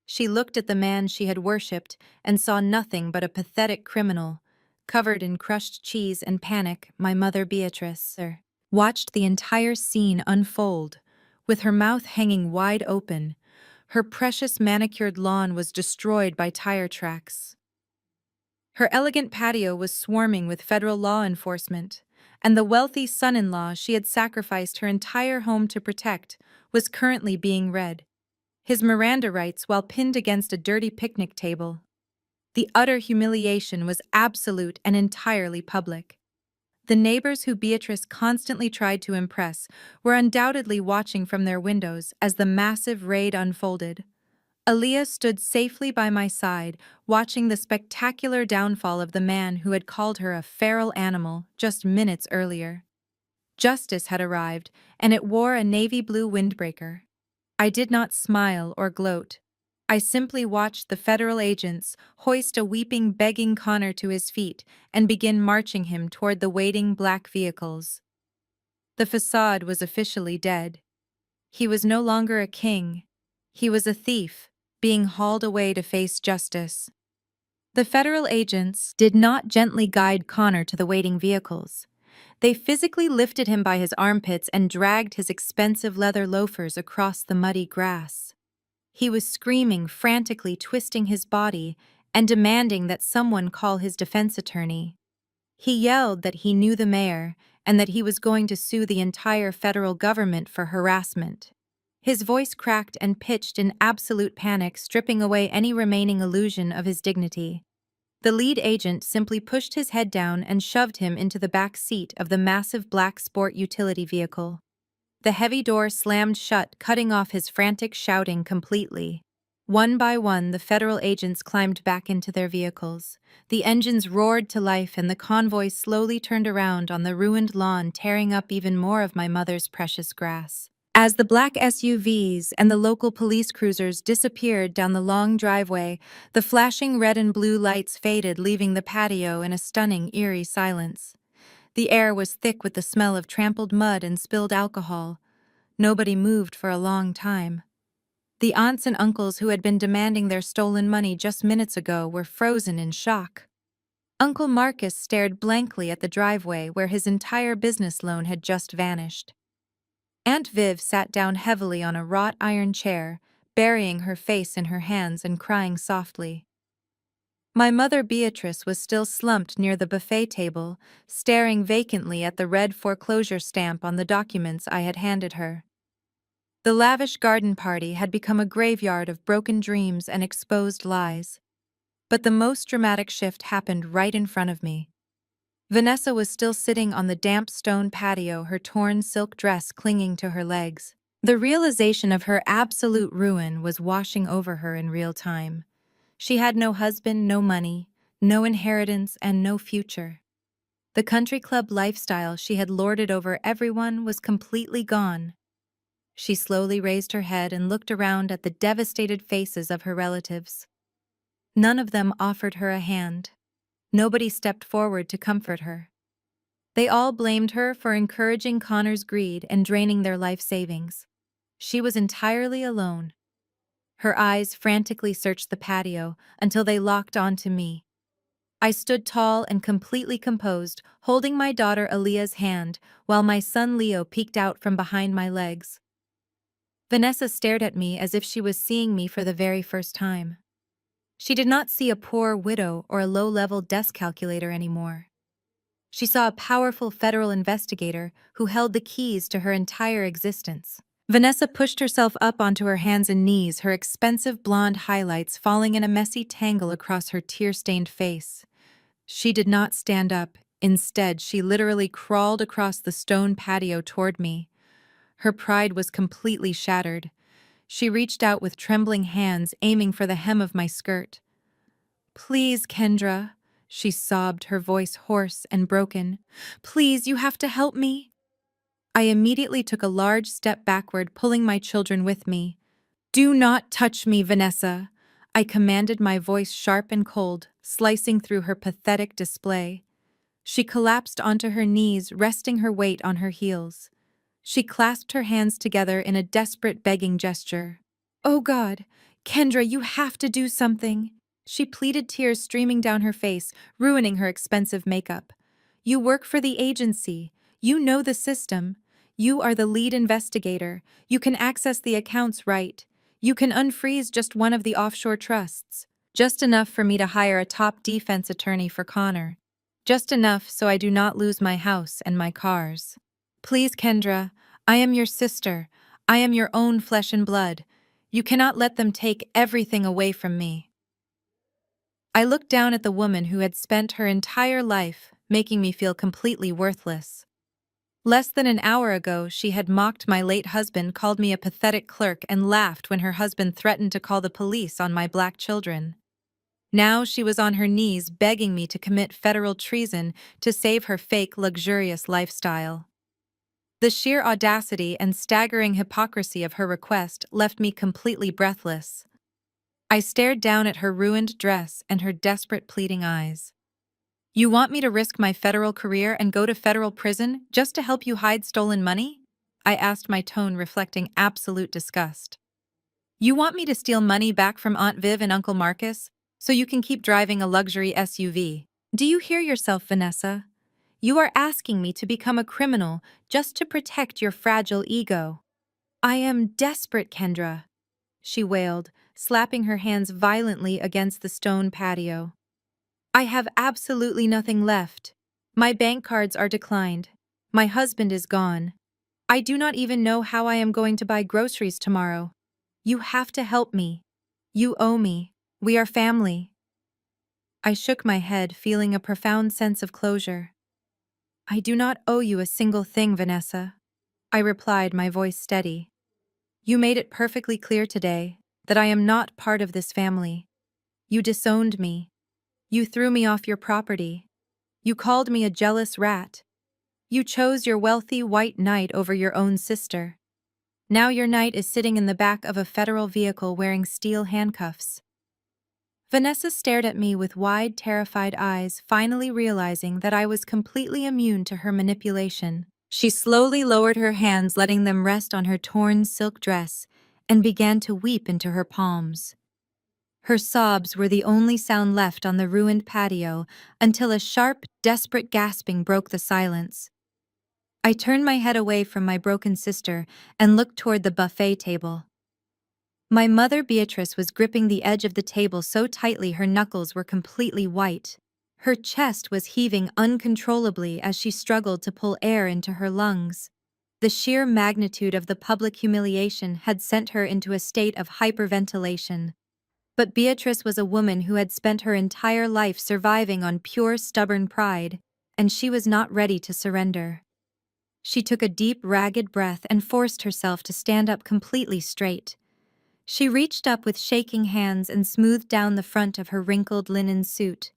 She looked at the man she had worshipped and saw nothing but a pathetic criminal, covered in crushed cheese and panic. My mother, Beatrice, watched the entire scene unfold, with her mouth hanging wide open. Her precious manicured lawn was destroyed by tire tracks. Her elegant patio was swarming with federal law enforcement, and the wealthy son-in-law she had sacrificed her entire home to protect was currently being read, his Miranda rights while pinned against a dirty picnic table. The utter humiliation was absolute and entirely public. The neighbors who Beatrice constantly tried to impress were undoubtedly watching from their windows as the massive raid unfolded. Aaliyah stood safely by my side, watching the spectacular downfall of the man who had called her a feral animal just minutes earlier. Justice had arrived, and it wore a navy blue windbreaker. I did not smile or gloat. I simply watched the federal agents hoist a weeping, begging Connor to his feet and begin marching him toward the waiting black vehicles. The facade was officially dead. He was no longer a king. He was a thief, being hauled away to face justice. The federal agents did not gently guide Connor to the waiting vehicles. They physically lifted him by his armpits and dragged his expensive leather loafers across the muddy grass. He was screaming, frantically twisting his body, and demanding that someone call his defense attorney. He yelled that he knew the mayor and that he was going to sue the entire federal government for harassment. His voice cracked and pitched in absolute panic, stripping away any remaining illusion of his dignity. The lead agent simply pushed his head down and shoved him into the back seat of the massive black sport utility vehicle. The heavy door slammed shut, cutting off his frantic shouting completely. One by one, the federal agents climbed back into their vehicles. The engines roared to life and the convoy slowly turned around on the ruined lawn, tearing up even more of my mother's precious grass. As the black SUVs and the local police cruisers disappeared down the long driveway, the flashing red and blue lights faded, leaving the patio in a stunning, eerie silence. The air was thick with the smell of trampled mud and spilled alcohol. Nobody moved for a long time. The aunts and uncles who had been demanding their stolen money just minutes ago were frozen in shock. Uncle Marcus stared blankly at the driveway where his entire business loan had just vanished. Aunt Viv sat down heavily on a wrought iron chair, burying her face in her hands and crying softly. My mother Beatrice was still slumped near the buffet table, staring vacantly at the red foreclosure stamp on the documents I had handed her. The lavish garden party had become a graveyard of broken dreams and exposed lies. But the most dramatic shift happened right in front of me. Vanessa was still sitting on the damp stone patio, her torn silk dress clinging to her legs. The realization of her absolute ruin was washing over her in real time. She had no husband, no money, no inheritance, and no future. The country club lifestyle she had lorded over everyone was completely gone. She slowly raised her head and looked around at the devastated faces of her relatives. None of them offered her a hand. Nobody stepped forward to comfort her. They all blamed her for encouraging Connor's greed and draining their life savings. She was entirely alone. Her eyes frantically searched the patio until they locked onto me. I stood tall and completely composed, holding my daughter Aaliyah's hand, while my son Leo peeked out from behind my legs. Vanessa stared at me as if she was seeing me for the very first time. She did not see a poor widow or a low-level desk calculator anymore. She saw a powerful federal investigator who held the keys to her entire existence. Vanessa pushed herself up onto her hands and knees, her expensive blonde highlights falling in a messy tangle across her tear-stained face. She did not stand up. Instead, she literally crawled across the stone patio toward me. Her pride was completely shattered. She reached out with trembling hands, aiming for the hem of my skirt. "Please, Kendra," she sobbed, her voice hoarse and broken. "Please, you have to help me." I immediately took a large step backward, pulling my children with me. "Do not touch me, Vanessa," I commanded, my voice sharp and cold, slicing through her pathetic display. She collapsed onto her knees, resting her weight on her heels. She clasped her hands together in a desperate begging gesture. "Oh God, Kendra, you have to do something," she pleaded, tears streaming down her face, ruining her expensive makeup. "You work for the agency. You know the system. You are the lead investigator. You can access the accounts, right? You can unfreeze just one of the offshore trusts. Just enough for me to hire a top defense attorney for Connor. Just enough so I do not lose my house and my cars. Please, Kendra, I am your sister. I am your own flesh and blood. You cannot let them take everything away from me." I looked down at the woman who had spent her entire life making me feel completely worthless. Less than an hour ago, she had mocked my late husband, called me a pathetic clerk, and laughed when her husband threatened to call the police on my black children. Now she was on her knees begging me to commit federal treason to save her fake, luxurious lifestyle. The sheer audacity and staggering hypocrisy of her request left me completely breathless. I stared down at her ruined dress and her desperate, pleading eyes. "You want me to risk my federal career and go to federal prison just to help you hide stolen money?" I asked, my tone reflecting absolute disgust. "You want me to steal money back from Aunt Viv and Uncle Marcus so you can keep driving a luxury SUV? Do you hear yourself, Vanessa? You are asking me to become a criminal just to protect your fragile ego." "I am desperate, Kendra," she wailed, slapping her hands violently against the stone patio. "I have absolutely nothing left. My bank cards are declined. My husband is gone. I do not even know how I am going to buy groceries tomorrow. You have to help me. You owe me. We are family." I shook my head, feeling a profound sense of closure. "I do not owe you a single thing, Vanessa. I replied, my voice steady. You made it perfectly clear today that I am not part of this family. You disowned me. You threw me off your property. You called me a jealous rat. You chose your wealthy white knight over your own sister. Now your knight is sitting in the back of a federal vehicle wearing steel handcuffs. Vanessa stared at me with wide, terrified eyes, finally realizing that I was completely immune to her manipulation. She slowly lowered her hands, letting them rest on her torn silk dress, and began to weep into her palms. Her sobs were the only sound left on the ruined patio until a sharp, desperate gasping broke the silence. I turned my head away from my broken sister and looked toward the buffet table. My mother Beatrice was gripping the edge of the table so tightly her knuckles were completely white. Her chest was heaving uncontrollably as she struggled to pull air into her lungs. The sheer magnitude of the public humiliation had sent her into a state of hyperventilation. But Beatrice was a woman who had spent her entire life surviving on pure stubborn pride, and she was not ready to surrender. She took a deep, ragged breath and forced herself to stand up completely straight. She reached up with shaking hands and smoothed down the front of her wrinkled linen suit.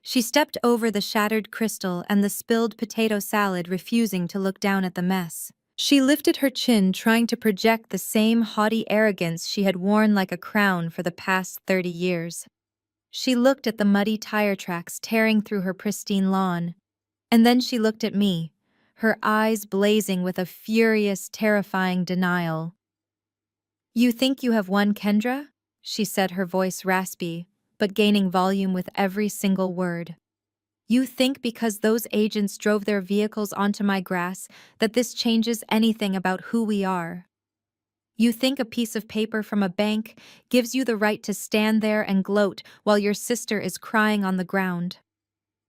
She stepped over the shattered crystal and the spilled potato salad, refusing to look down at the mess. She lifted her chin, trying to project the same haughty arrogance she had worn like a crown for the past 30 years. She looked at the muddy tire tracks tearing through her pristine lawn. And then she looked at me, her eyes blazing with a furious, terrifying denial. "You think you have won, Kendra?" she said, her voice raspy, but gaining volume with every single word. "You think because those agents drove their vehicles onto my grass that this changes anything about who we are? You think a piece of paper from a bank gives you the right to stand there and gloat while your sister is crying on the ground?"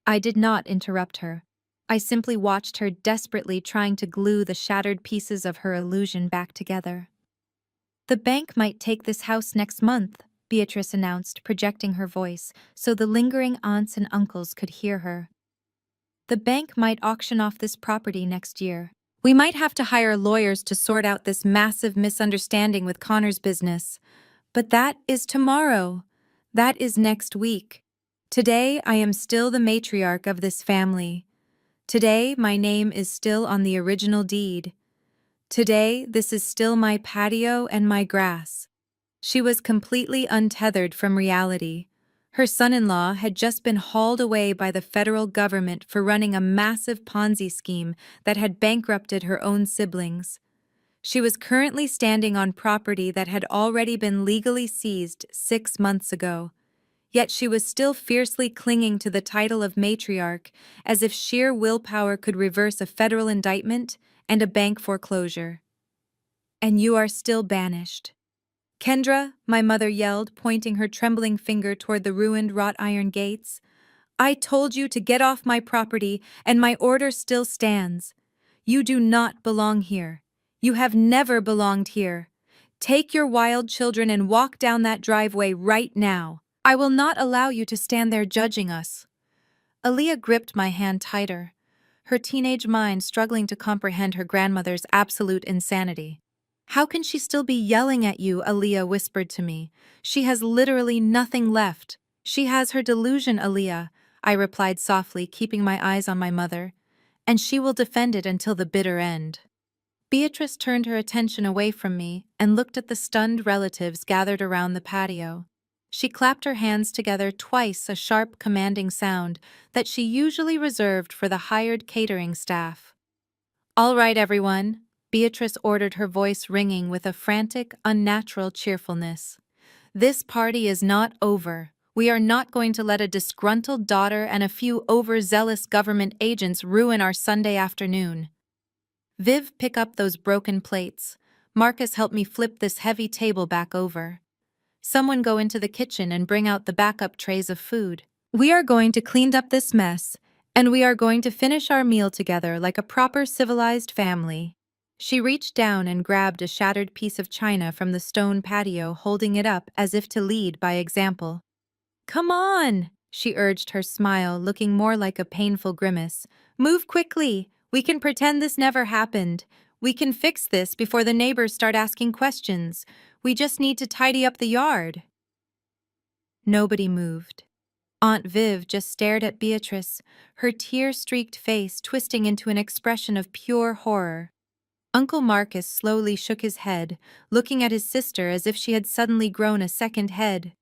I did not interrupt her. I simply watched her desperately trying to glue the shattered pieces of her illusion back together. "The bank might take this house next month," Beatrice announced, projecting her voice so the lingering aunts and uncles could hear her. "The bank might auction off this property next year. We might have to hire lawyers to sort out this massive misunderstanding with Connor's business. But that is tomorrow. That is next week. Today I am still the matriarch of this family. Today my name is still on the original deed. Today this is still my patio and my grass." She was completely untethered from reality. Her son-in-law had just been hauled away by the federal government for running a massive Ponzi scheme that had bankrupted her own siblings. She was currently standing on property that had already been legally seized 6 months ago. Yet she was still fiercely clinging to the title of matriarch, as if sheer willpower could reverse a federal indictment and a bank foreclosure. "And you are still banished." "Kendra," my mother yelled, pointing her trembling finger toward the ruined wrought iron gates, "I told you to get off my property, and my order still stands. You do not belong here. You have never belonged here. Take your wild children and walk down that driveway right now. I will not allow you to stand there judging us." Aaliyah gripped my hand tighter, her teenage mind struggling to comprehend her grandmother's absolute insanity. "How can she still be yelling at you?" Aaliyah whispered to me. "She has literally nothing left. She has her delusion, Aaliyah," I replied softly, keeping my eyes on my mother. "And she will defend it until the bitter end." Beatrice turned her attention away from me and looked at the stunned relatives gathered around the patio. She clapped her hands together twice, a sharp, commanding sound that she usually reserved for the hired catering staff. "All right, everyone," Beatrice ordered, her voice ringing with a frantic, unnatural cheerfulness. "This party is not over. We are not going to let a disgruntled daughter and a few overzealous government agents ruin our Sunday afternoon. Viv, pick up those broken plates. Marcus, help me flip this heavy table back over. Someone go into the kitchen and bring out the backup trays of food. We are going to clean up this mess, and we are going to finish our meal together like a proper civilized family." She reached down and grabbed a shattered piece of china from the stone patio, holding it up as if to lead by example. "Come on," she urged, her smile looking more like a painful grimace. "Move quickly. We can pretend this never happened. We can fix this before the neighbors start asking questions. We just need to tidy up the yard. Nobody moved. Aunt Viv just stared at Beatrice, her tear-streaked face twisting into an expression of pure horror. Uncle Marcus slowly shook his head, looking at his sister as if she had suddenly grown a second head.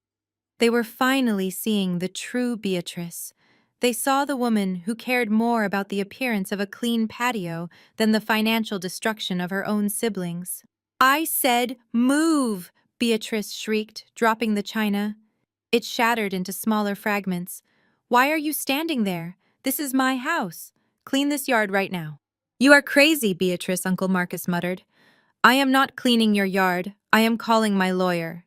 They were finally seeing the true Beatrice. They saw the woman who cared more about the appearance of a clean patio than the financial destruction of her own siblings. "I said move!" Beatrice shrieked, dropping the china. It shattered into smaller fragments. "Why are you standing there? This is my house. Clean this yard right now." "You are crazy, Beatrice," Uncle Marcus muttered. "I am not cleaning your yard. I am calling my lawyer."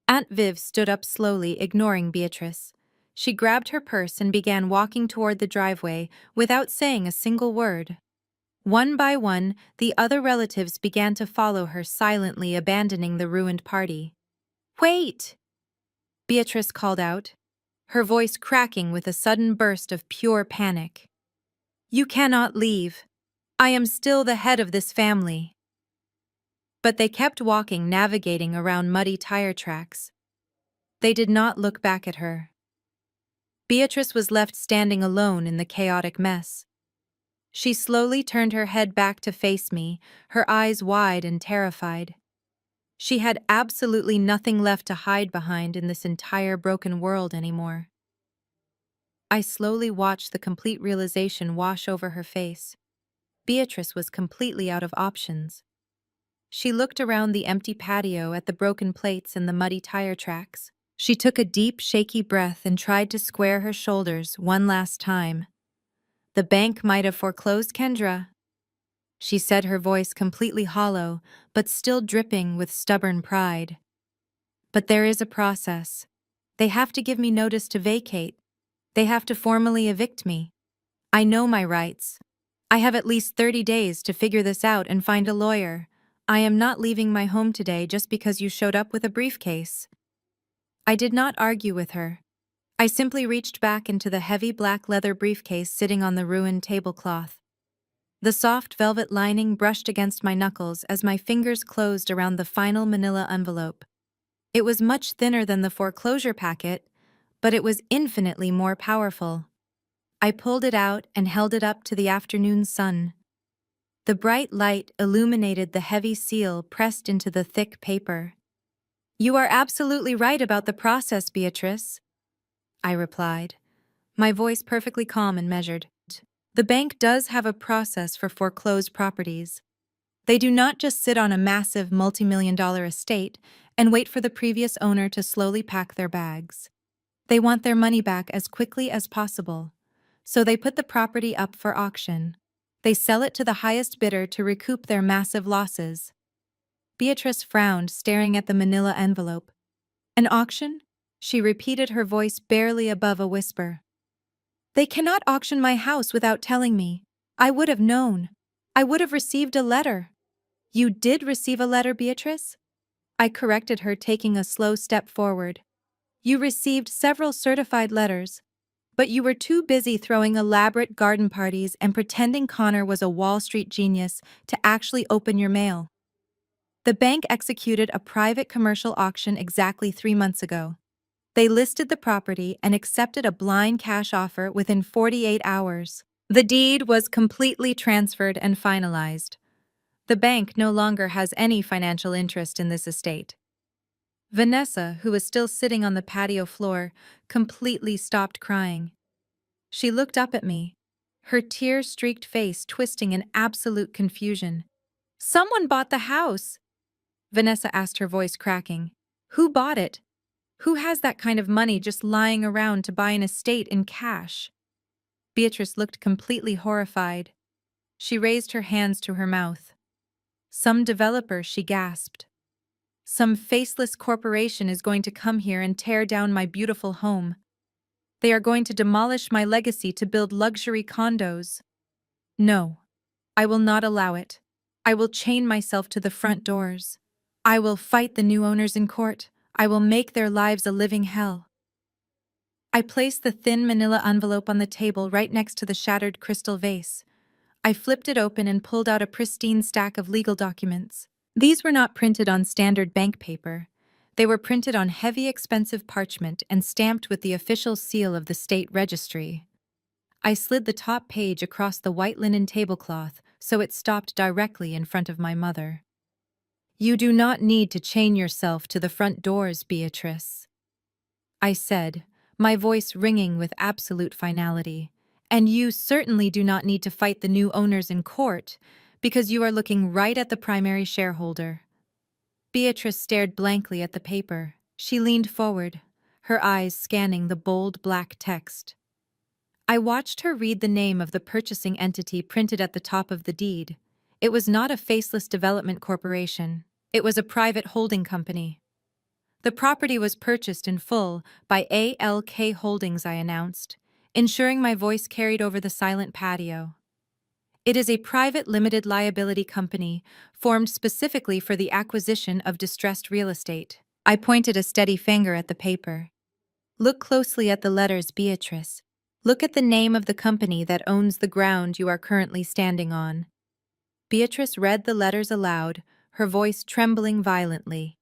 Aunt Viv stood up slowly, ignoring Beatrice. She grabbed her purse and began walking toward the driveway without saying a single word. One by one, the other relatives began to follow her, silently abandoning the ruined party. "Wait!" Beatrice called out, her voice cracking with a sudden burst of pure panic. "You cannot leave. I am still the head of this family." But they kept walking, navigating around muddy tire tracks. They did not look back at her. Beatrice was left standing alone in the chaotic mess. She slowly turned her head back to face me, her eyes wide and terrified. She had absolutely nothing left to hide behind in this entire broken world anymore. I slowly watched the complete realization wash over her face. Beatrice was completely out of options. She looked around the empty patio at the broken plates and the muddy tire tracks. She took a deep, shaky breath and tried to square her shoulders one last time. "The bank might have foreclosed Kendra," she said, her voice completely hollow, but still dripping with stubborn pride. "But there is a process. They have to give me notice to vacate. They have to formally evict me. I know my rights. I have at least 30 days to figure this out and find a lawyer. I am not leaving my home today just because you showed up with a briefcase." I did not argue with her. I simply reached back into the heavy black leather briefcase sitting on the ruined tablecloth. The soft velvet lining brushed against my knuckles as my fingers closed around the final manila envelope. It was much thinner than the foreclosure packet, but it was infinitely more powerful. I pulled it out and held it up to the afternoon sun. The bright light illuminated the heavy seal pressed into the thick paper. "You are absolutely right about the process, Beatrice," I replied, my voice perfectly calm and measured. "The bank does have a process for foreclosed properties. They do not just sit on a massive multi-million-dollar estate and wait for the previous owner to slowly pack their bags. They want their money back as quickly as possible, so they put the property up for auction. They sell it to the highest bidder to recoup their massive losses." Beatrice frowned, staring at the manila envelope. "An auction?" she repeated, her voice barely above a whisper. "They cannot auction my house without telling me. I would have known. I would have received a letter." "You did receive a letter, Beatrice?" I corrected her, taking a slow step forward. "You received several certified letters, but you were too busy throwing elaborate garden parties and pretending Connor was a Wall Street genius to actually open your mail. The bank executed a private commercial auction exactly 3 months ago. They listed the property and accepted a blind cash offer within 48 hours. The deed was completely transferred and finalized. The bank no longer has any financial interest in this estate." Vanessa, who was still sitting on the patio floor, completely stopped crying. She looked up at me, her tear-streaked face twisting in absolute confusion. "Someone bought the house," Vanessa asked, her voice cracking. "Who bought it? Who has that kind of money just lying around to buy an estate in cash?" Beatrice looked completely horrified. She raised her hands to her mouth. "Some developer," she gasped. "Some faceless corporation is going to come here and tear down my beautiful home. They are going to demolish my legacy to build luxury condos. No, I will not allow it. I will chain myself to the front doors. I will fight the new owners in court. I will make their lives a living hell." I placed the thin manila envelope on the table right next to the shattered crystal vase. I flipped it open and pulled out a pristine stack of legal documents. These were not printed on standard bank paper. They were printed on heavy, expensive parchment and stamped with the official seal of the state registry. I slid the top page across the white linen tablecloth so it stopped directly in front of my mother. "You do not need to chain yourself to the front doors, Beatrice," I said, my voice ringing with absolute finality. "And you certainly do not need to fight the new owners in court, because you are looking right at the primary shareholder." Beatrice stared blankly at the paper. She leaned forward, her eyes scanning the bold black text. I watched her read the name of the purchasing entity printed at the top of the deed. It was not a faceless development corporation. It was a private holding company. The property was purchased in full by ALK Holdings, I announced, ensuring my voice carried over the silent patio. It is a private limited liability company formed specifically for the acquisition of distressed real estate. I pointed a steady finger at the paper. "Look closely at the letters, Beatrice. Look at the name of the company that owns the ground you are currently standing on." Beatrice read the letters aloud, her voice trembling violently.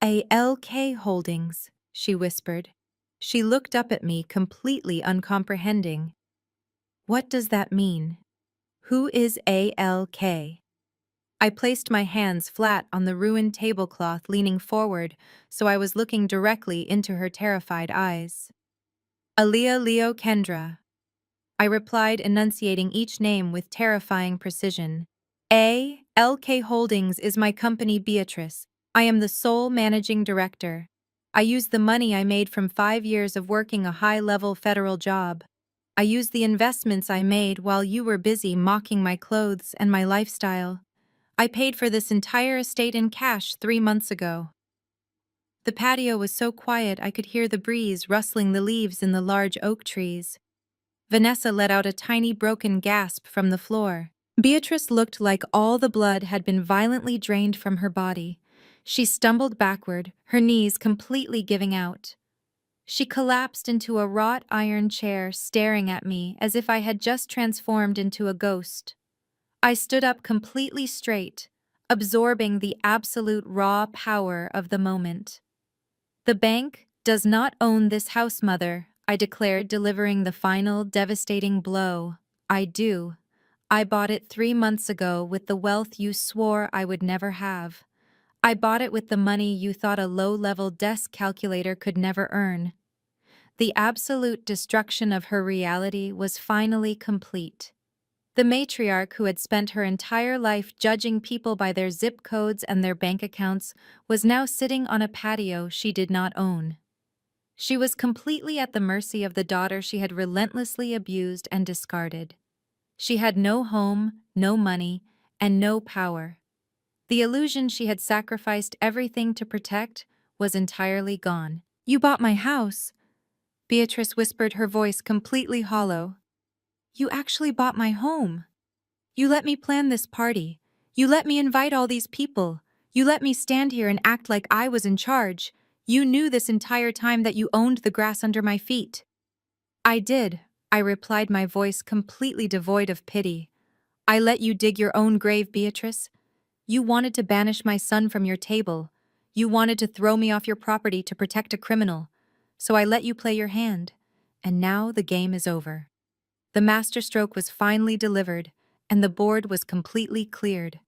"ALK Holdings," she whispered. She looked up at me, completely uncomprehending. "What does that mean? Who is ALK?" I placed my hands flat on the ruined tablecloth, leaning forward, so I was looking directly into her terrified eyes. "Aaliyah Leo Kendra," I replied, enunciating each name with terrifying precision. "ALK Holdings is my company, Beatrice. I am the sole managing director. I used the money I made from 5 years of working a high-level federal job. I used the investments I made while you were busy mocking my clothes and my lifestyle. I paid for this entire estate in cash 3 months ago." The patio was so quiet I could hear the breeze rustling the leaves in the large oak trees. Vanessa let out a tiny broken gasp from the floor. Beatrice looked like all the blood had been violently drained from her body. She stumbled backward, her knees completely giving out. She collapsed into a wrought iron chair, staring at me as if I had just transformed into a ghost. I stood up completely straight, absorbing the absolute raw power of the moment. "The bank does not own this house, Mother," I declared, delivering the final, devastating blow. "I do. I bought it 3 months ago with the wealth you swore I would never have. I bought it with the money you thought a low-level desk calculator could never earn." The absolute destruction of her reality was finally complete. The matriarch, who had spent her entire life judging people by their zip codes and their bank accounts, was now sitting on a patio she did not own. She was completely at the mercy of the daughter she had relentlessly abused and discarded. She had no home, no money, and no power. The illusion she had sacrificed everything to protect was entirely gone. "You bought my house," Beatrice whispered, her voice completely hollow. "You actually bought my home. You let me plan this party. You let me invite all these people. You let me stand here and act like I was in charge. You knew this entire time that you owned the grass under my feet." "I did," I replied, my voice completely devoid of pity. "I let you dig your own grave, Beatrice. You wanted to banish my son from your table. You wanted to throw me off your property to protect a criminal. So I let you play your hand. And now the game is over." The masterstroke was finally delivered, and the board was completely cleared.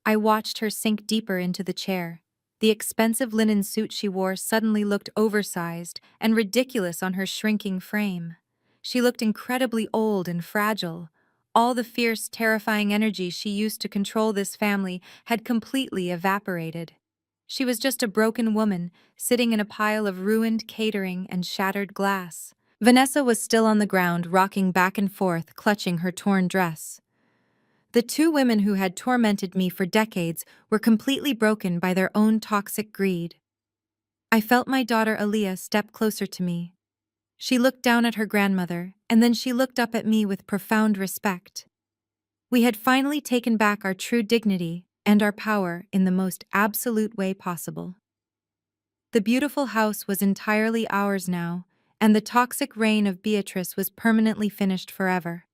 I watched her sink deeper into the chair. The expensive linen suit she wore suddenly looked oversized and ridiculous on her shrinking frame. She looked incredibly old and fragile. All the fierce, terrifying energy she used to control this family had completely evaporated. She was just a broken woman, sitting in a pile of ruined catering and shattered glass. Vanessa was still on the ground, rocking back and forth, clutching her torn dress. The 2 women who had tormented me for decades were completely broken by their own toxic greed. I felt my daughter Aaliyah step closer to me. She looked down at her grandmother, and then she looked up at me with profound respect. We had finally taken back our true dignity and our power in the most absolute way possible. The beautiful house was entirely ours now, and the toxic reign of Beatrice was permanently finished forever.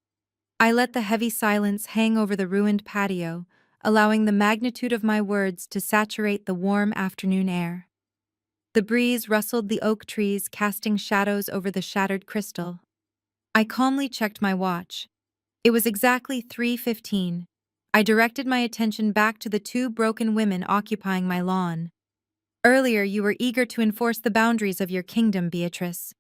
I let the heavy silence hang over the ruined patio, allowing the magnitude of my words to saturate the warm afternoon air. The breeze rustled the oak trees, casting shadows over the shattered crystal. I calmly checked my watch. It was exactly 3:15. I directed my attention back to the two broken women occupying my lawn. Earlier, you were eager to enforce the boundaries of your kingdom, Beatrice.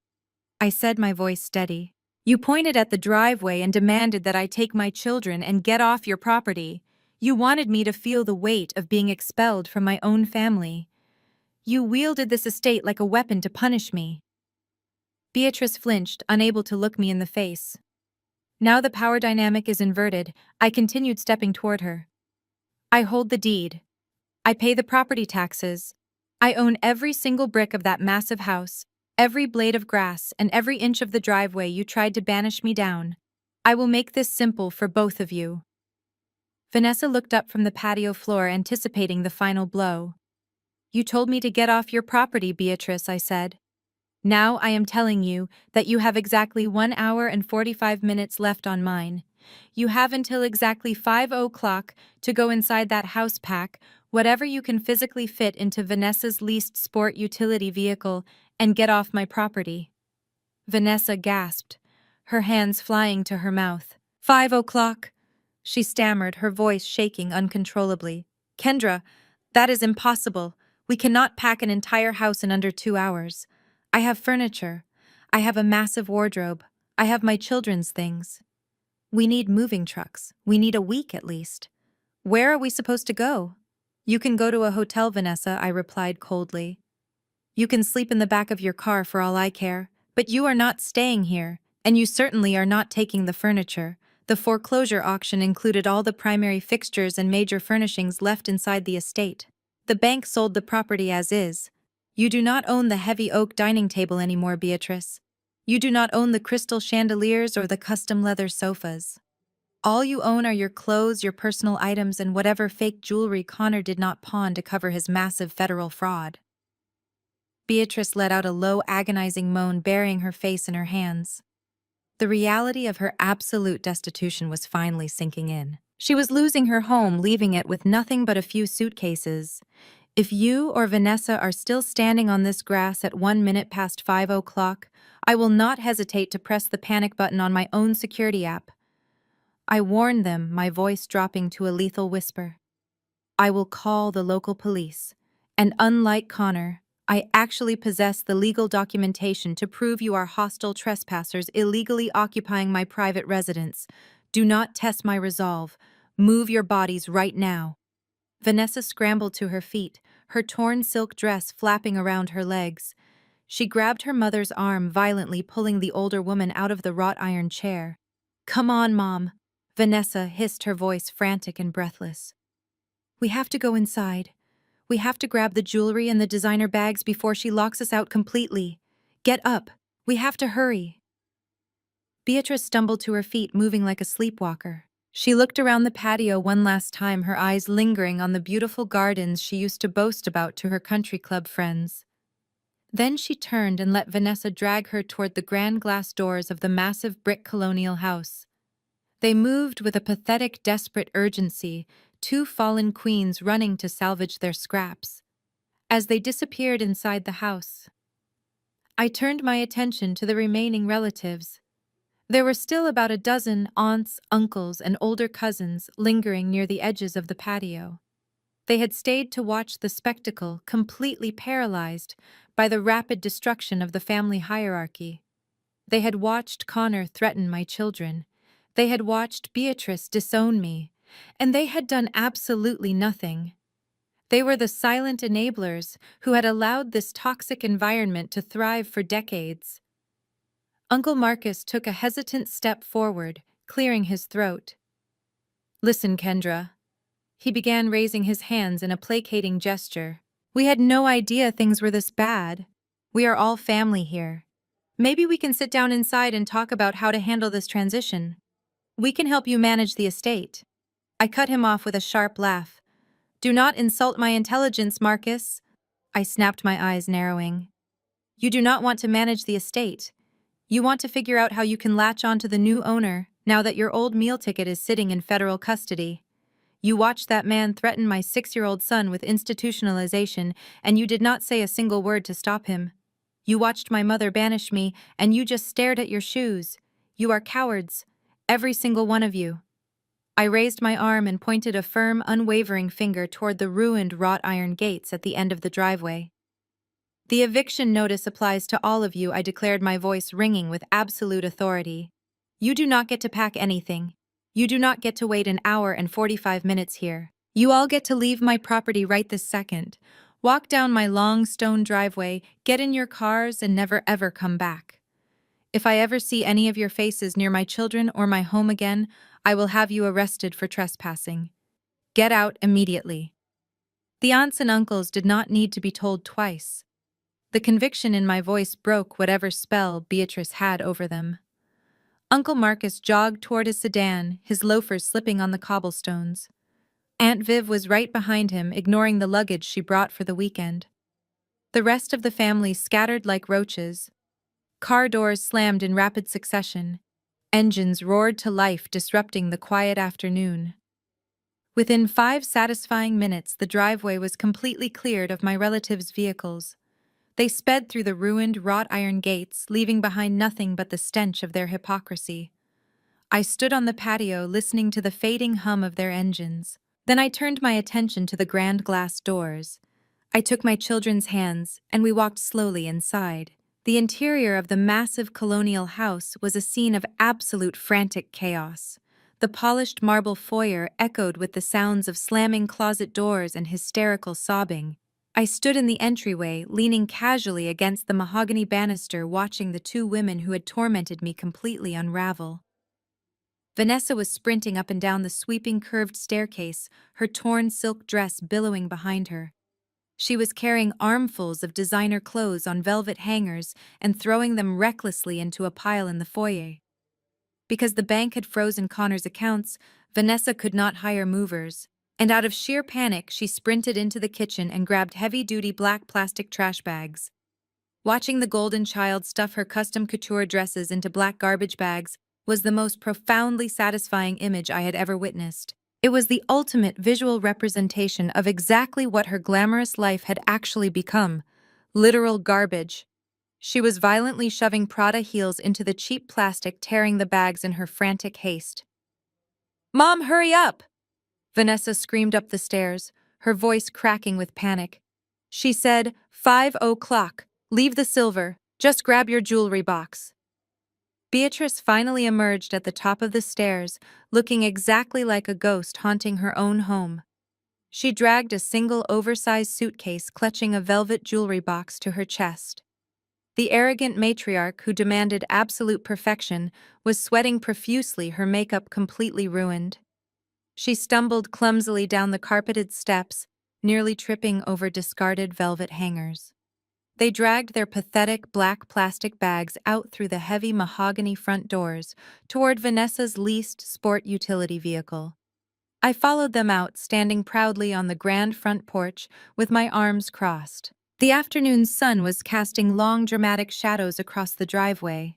I said, my voice steady. You pointed at the driveway and demanded that I take my children and get off your property. You wanted me to feel the weight of being expelled from my own family. You wielded this estate like a weapon to punish me. Beatrice flinched, unable to look me in the face. Now the power dynamic is inverted. I continued stepping toward her. I hold the deed. I pay the property taxes. I own every single brick of that massive house, every blade of grass, and every inch of the driveway you tried to banish me down. I will make this simple for both of you. Vanessa looked up from the patio floor, anticipating the final blow. You told me to get off your property, Beatrice, I said. Now I am telling you that you have exactly 1 hour and 45 minutes left on mine. You have until exactly 5 o'clock to go inside that house, pack whatever you can physically fit into Vanessa's leased sport utility vehicle, and get off my property. Vanessa gasped, her hands flying to her mouth. 5 o'clock? She stammered, her voice shaking uncontrollably. Kendra, that is impossible. We cannot pack an entire house in under 2 hours. I have furniture. I have a massive wardrobe. I have my children's things. We need moving trucks. We need a week at least. Where are we supposed to go? You can go to a hotel, Vanessa, I replied coldly. You can sleep in the back of your car for all I care, but you are not staying here, and you certainly are not taking the furniture. The foreclosure auction included all the primary fixtures and major furnishings left inside the estate. The bank sold the property as is. You do not own the heavy oak dining table anymore, Beatrice. You do not own the crystal chandeliers or the custom leather sofas. All you own are your clothes, your personal items, and whatever fake jewelry Connor did not pawn to cover his massive federal fraud. Beatrice let out a low, agonizing moan, burying her face in her hands. The reality of her absolute destitution was finally sinking in. She was losing her home, leaving it with nothing but a few suitcases. If you or Vanessa are still standing on this grass at 1 minute past 5 o'clock, I will not hesitate to press the panic button on my own security app. I warned them, my voice dropping to a lethal whisper. I will call the local police. And unlike Connor, I actually possess the legal documentation to prove you are hostile trespassers illegally occupying my private residence. Do not test my resolve. Move your bodies right now. Vanessa scrambled to her feet, her torn silk dress flapping around her legs. She grabbed her mother's arm, violently pulling the older woman out of the wrought iron chair. Come on, Mom. Vanessa hissed, her voice frantic and breathless. We have to go inside. We have to grab the jewelry and the designer bags before she locks us out completely. Get up. We have to hurry. Beatrice stumbled to her feet, moving like a sleepwalker. She looked around the patio one last time, her eyes lingering on the beautiful gardens she used to boast about to her country club friends. Then she turned and let Vanessa drag her toward the grand glass doors of the massive brick colonial house. They moved with a pathetic, desperate urgency, two fallen queens running to salvage their scraps. As they disappeared inside the house, I turned my attention to the remaining relatives. There were still about a dozen aunts, uncles, and older cousins lingering near the edges of the patio. They had stayed to watch the spectacle, completely paralyzed by the rapid destruction of the family hierarchy. They had watched Connor threaten my children. They had watched Beatrice disown me, and they had done absolutely nothing. They were the silent enablers who had allowed this toxic environment to thrive for decades. Uncle Marcus took a hesitant step forward, clearing his throat. Listen, Kendra. He began, raising his hands in a placating gesture. We had no idea things were this bad. We are all family here. Maybe we can sit down inside and talk about how to handle this transition. We can help you manage the estate. I cut him off with a sharp laugh. Do not insult my intelligence, Marcus. I snapped, my eyes narrowing. You do not want to manage the estate. You want to figure out how you can latch on to the new owner, now that your old meal ticket is sitting in federal custody. You watched that man threaten my 6-year-old son with institutionalization, and you did not say a single word to stop him. You watched my mother banish me, and you just stared at your shoes. You are cowards, every single one of you. I raised my arm and pointed a firm, unwavering finger toward the ruined wrought iron gates at the end of the driveway. The eviction notice applies to all of you, I declared, my voice ringing with absolute authority. You do not get to pack anything. You do not get to wait an hour and 45 minutes here. You all get to leave my property right this second. Walk down my long stone driveway, get in your cars, and never ever come back. If I ever see any of your faces near my children or my home again, I will have you arrested for trespassing. Get out immediately. The aunts and uncles did not need to be told twice. The conviction in my voice broke whatever spell Beatrice had over them. Uncle Marcus jogged toward his sedan, his loafers slipping on the cobblestones. Aunt Viv was right behind him, ignoring the luggage she brought for the weekend. The rest of the family scattered like roaches. Car doors slammed in rapid succession. Engines roared to life, disrupting the quiet afternoon. Within 5 satisfying minutes, the driveway was completely cleared of my relatives' vehicles. They sped through the ruined wrought iron gates, leaving behind nothing but the stench of their hypocrisy. I stood on the patio, listening to the fading hum of their engines. Then I turned my attention to the grand glass doors. I took my children's hands, and we walked slowly inside. The interior of the massive colonial house was a scene of absolute frantic chaos. The polished marble foyer echoed with the sounds of slamming closet doors and hysterical sobbing. I stood in the entryway, leaning casually against the mahogany banister, watching the 2 women who had tormented me completely unravel. Vanessa was sprinting up and down the sweeping curved staircase, her torn silk dress billowing behind her. She was carrying armfuls of designer clothes on velvet hangers and throwing them recklessly into a pile in the foyer. Because the bank had frozen Connor's accounts, Vanessa could not hire movers, and out of sheer panic she sprinted into the kitchen and grabbed heavy-duty black plastic trash bags. Watching the golden child stuff her custom couture dresses into black garbage bags was the most profoundly satisfying image I had ever witnessed. It was the ultimate visual representation of exactly what her glamorous life had actually become: literal garbage. She was violently shoving Prada heels into the cheap plastic, tearing the bags in her frantic haste. "Mom, hurry up!" Vanessa screamed up the stairs, her voice cracking with panic. She said, 5 o'clock. Leave the silver. Just grab your jewelry box. Beatrice finally emerged at the top of the stairs, looking exactly like a ghost haunting her own home. She dragged a single oversized suitcase clutching a velvet jewelry box to her chest. The arrogant matriarch who demanded absolute perfection was sweating profusely, her makeup completely ruined. She stumbled clumsily down the carpeted steps, nearly tripping over discarded velvet hangers. They dragged their pathetic black plastic bags out through the heavy mahogany front doors toward Vanessa's leased sport utility vehicle. I followed them out, standing proudly on the grand front porch with my arms crossed. The afternoon sun was casting long, dramatic shadows across the driveway.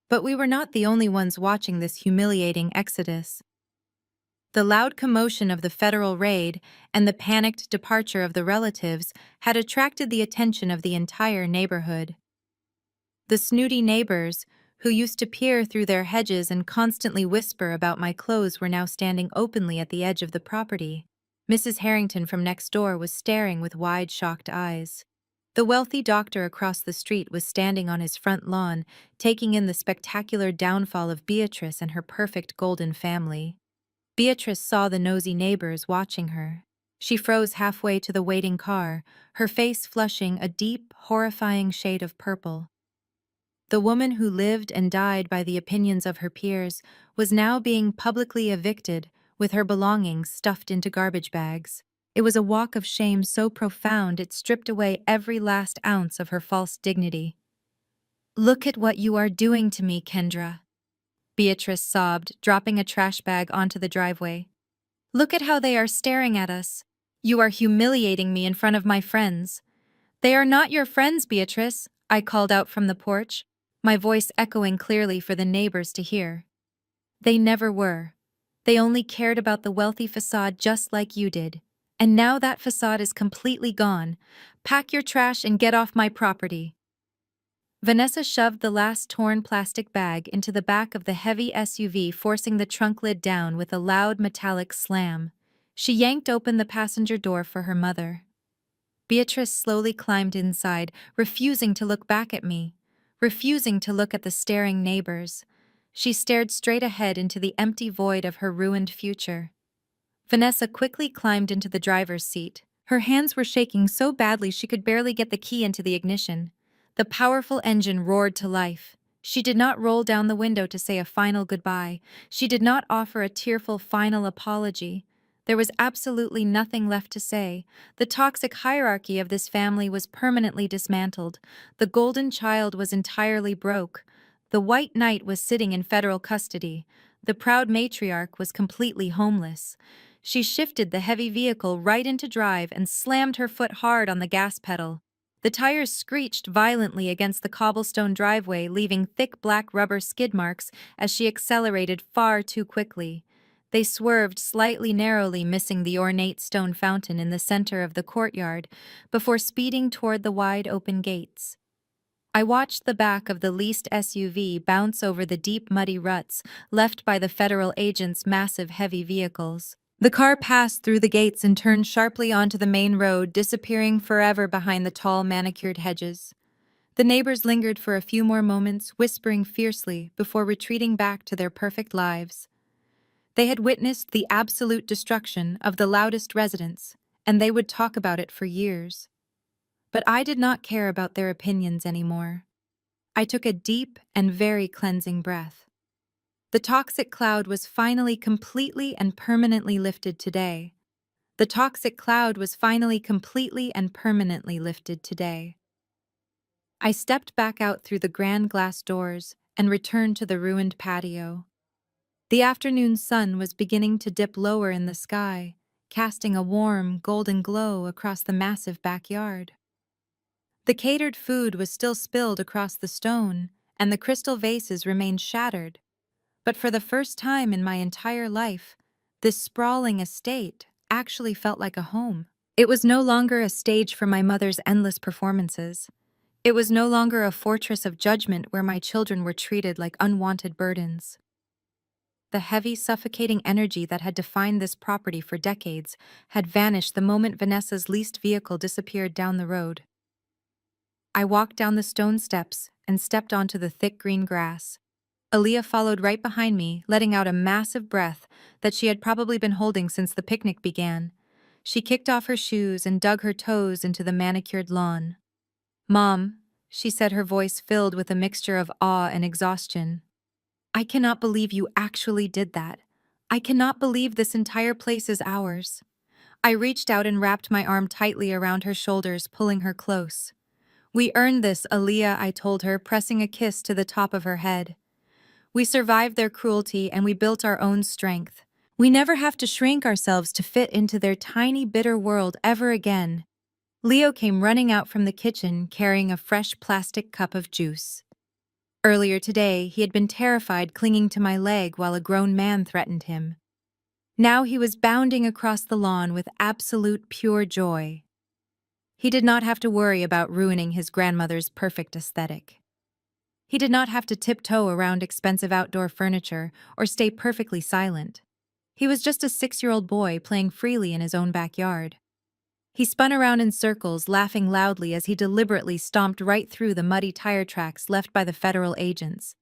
But we were not the only ones watching this humiliating exodus. The loud commotion of the federal raid and the panicked departure of the relatives had attracted the attention of the entire neighborhood. The snooty neighbors, who used to peer through their hedges and constantly whisper about my clothes, were now standing openly at the edge of the property. Mrs. Harrington from next door was staring with wide, shocked eyes. The wealthy doctor across the street was standing on his front lawn, taking in the spectacular downfall of Beatrice and her perfect golden family. Beatrice saw the nosy neighbors watching her. She froze halfway to the waiting car, her face flushing a deep, horrifying shade of purple. The woman who lived and died by the opinions of her peers was now being publicly evicted, with her belongings stuffed into garbage bags. It was a walk of shame so profound it stripped away every last ounce of her false dignity. "Look at what you are doing to me, Kendra," Beatrice sobbed, dropping a trash bag onto the driveway. "Look at how they are staring at us. You are humiliating me in front of my friends." "They are not your friends, Beatrice," I called out from the porch, my voice echoing clearly for the neighbors to hear. They never were. They only cared about the wealthy facade just like you did. And now that facade is completely gone. Pack your trash and get off my property." Vanessa shoved the last torn plastic bag into the back of the heavy SUV, forcing the trunk lid down with a loud metallic slam. She yanked open the passenger door for her mother. Beatrice slowly climbed inside, refusing to look back at me, refusing to look at the staring neighbors. She stared straight ahead into the empty void of her ruined future. Vanessa quickly climbed into the driver's seat. Her hands were shaking so badly she could barely get the key into the ignition. The powerful engine roared to life. She did not roll down the window to say a final goodbye. She did not offer a tearful final apology. There was absolutely nothing left to say. The toxic hierarchy of this family was permanently dismantled. The golden child was entirely broke. The white knight was sitting in federal custody. The proud matriarch was completely homeless. She shifted the heavy vehicle right into drive and slammed her foot hard on the gas pedal. The tires screeched violently against the cobblestone driveway, leaving thick black rubber skid marks as she accelerated far too quickly. They swerved slightly narrowly, missing the ornate stone fountain in the center of the courtyard, before speeding toward the wide-open gates. I watched the back of the leased SUV bounce over the deep muddy ruts left by the federal agents' massive heavy vehicles. The car passed through the gates and turned sharply onto the main road, disappearing forever behind the tall manicured hedges. The neighbors lingered for a few more moments, whispering fiercely before retreating back to their perfect lives. They had witnessed the absolute destruction of the loudest residents, and they would talk about it for years. But I did not care about their opinions anymore. I took a deep and very cleansing breath. The toxic cloud was finally completely and permanently lifted today. The toxic cloud was finally completely and permanently lifted today. I stepped back out through the grand glass doors and returned to the ruined patio. The afternoon sun was beginning to dip lower in the sky, casting a warm, golden glow across the massive backyard. The catered food was still spilled across the stone, and the crystal vases remained shattered. But for the first time in my entire life, this sprawling estate actually felt like a home. It was no longer a stage for my mother's endless performances. It was no longer a fortress of judgment where my children were treated like unwanted burdens. The heavy, suffocating energy that had defined this property for decades had vanished the moment Vanessa's leased vehicle disappeared down the road. I walked down the stone steps and stepped onto the thick green grass. Aaliyah followed right behind me, letting out a massive breath that she had probably been holding since the picnic began. She kicked off her shoes and dug her toes into the manicured lawn. "Mom," she said, her voice filled with a mixture of awe and exhaustion. "I cannot believe you actually did that. I cannot believe this entire place is ours." I reached out and wrapped my arm tightly around her shoulders, pulling her close. "We earned this, Aaliyah," I told her, pressing a kiss to the top of her head. "We survived their cruelty and we built our own strength. We never have to shrink ourselves to fit into their tiny, bitter world ever again." Leo came running out from the kitchen, carrying a fresh plastic cup of juice. Earlier today, he had been terrified, clinging to my leg while a grown man threatened him. Now he was bounding across the lawn with absolute pure joy. He did not have to worry about ruining his grandmother's perfect aesthetic. He did not have to tiptoe around expensive outdoor furniture or stay perfectly silent. He was just a 6-year-old boy playing freely in his own backyard. He spun around in circles, laughing loudly as he deliberately stomped right through the muddy tire tracks left by the federal agents.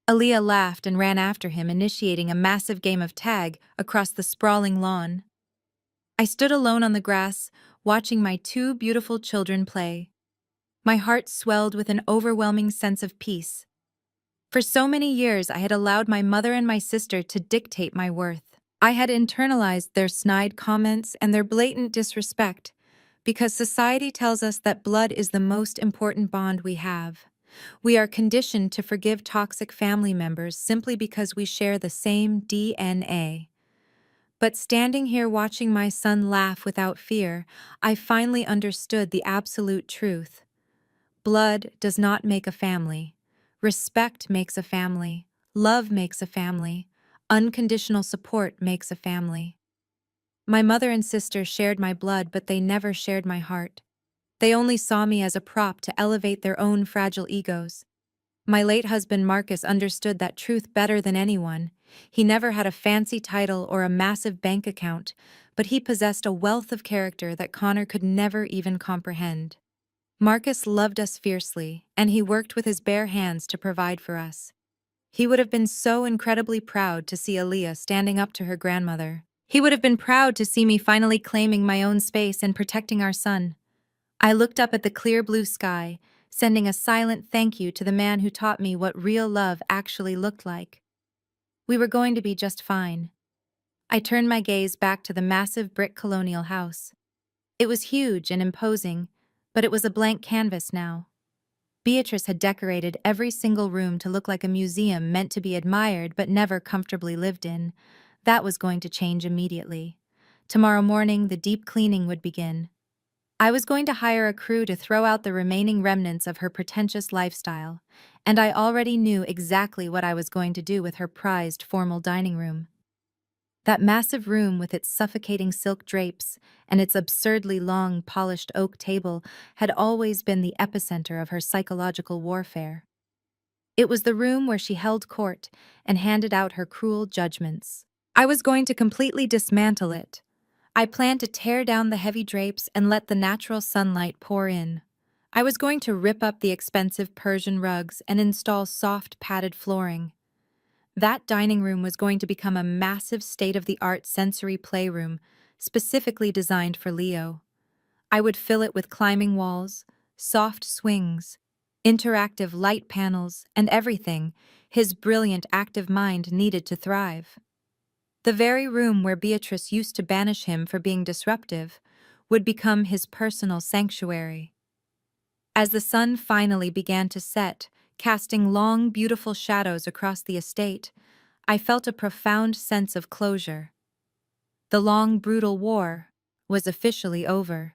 Aaliyah laughed and ran after him, initiating a massive game of tag across the sprawling lawn. I stood alone on the grass, watching my 2 beautiful children play. My heart swelled with an overwhelming sense of peace. For so many years, I had allowed my mother and my sister to dictate my worth. I had internalized their snide comments and their blatant disrespect, because society tells us that blood is the most important bond we have. We are conditioned to forgive toxic family members simply because we share the same DNA. But standing here watching my son laugh without fear, I finally understood the absolute truth. Blood does not make a family. Respect makes a family. Love makes a family. Unconditional support makes a family. My mother and sister shared my blood, but they never shared my heart. They only saw me as a prop to elevate their own fragile egos. My late husband Marcus understood that truth better than anyone. He never had a fancy title or a massive bank account, but he possessed a wealth of character that Connor could never even comprehend. Marcus loved us fiercely, and he worked with his bare hands to provide for us. He would have been so incredibly proud to see Aaliyah standing up to her grandmother. He would have been proud to see me finally claiming my own space and protecting our son. I looked up at the clear blue sky, sending a silent thank you to the man who taught me what real love actually looked like. We were going to be just fine. I turned my gaze back to the massive brick colonial house. It was huge and imposing, but it was a blank canvas now. Beatrice had decorated every single room to look like a museum meant to be admired but never comfortably lived in. That was going to change immediately. Tomorrow morning, the deep cleaning would begin. I was going to hire a crew to throw out the remaining remnants of her pretentious lifestyle, and I already knew exactly what I was going to do with her prized formal dining room. That massive room with its suffocating silk drapes and its absurdly long, polished oak table had always been the epicenter of her psychological warfare. It was the room where she held court and handed out her cruel judgments. I was going to completely dismantle it. I planned to tear down the heavy drapes and let the natural sunlight pour in. I was going to rip up the expensive Persian rugs and install soft, padded flooring. That dining room was going to become a massive state-of-the-art sensory playroom, specifically designed for Leo. I would fill it with climbing walls, soft swings, interactive light panels, and everything his brilliant, active mind needed to thrive. The very room where Beatrice used to banish him for being disruptive would become his personal sanctuary. As the sun finally began to set, casting long, beautiful shadows across the estate, I felt a profound sense of closure. The long, brutal war was officially over.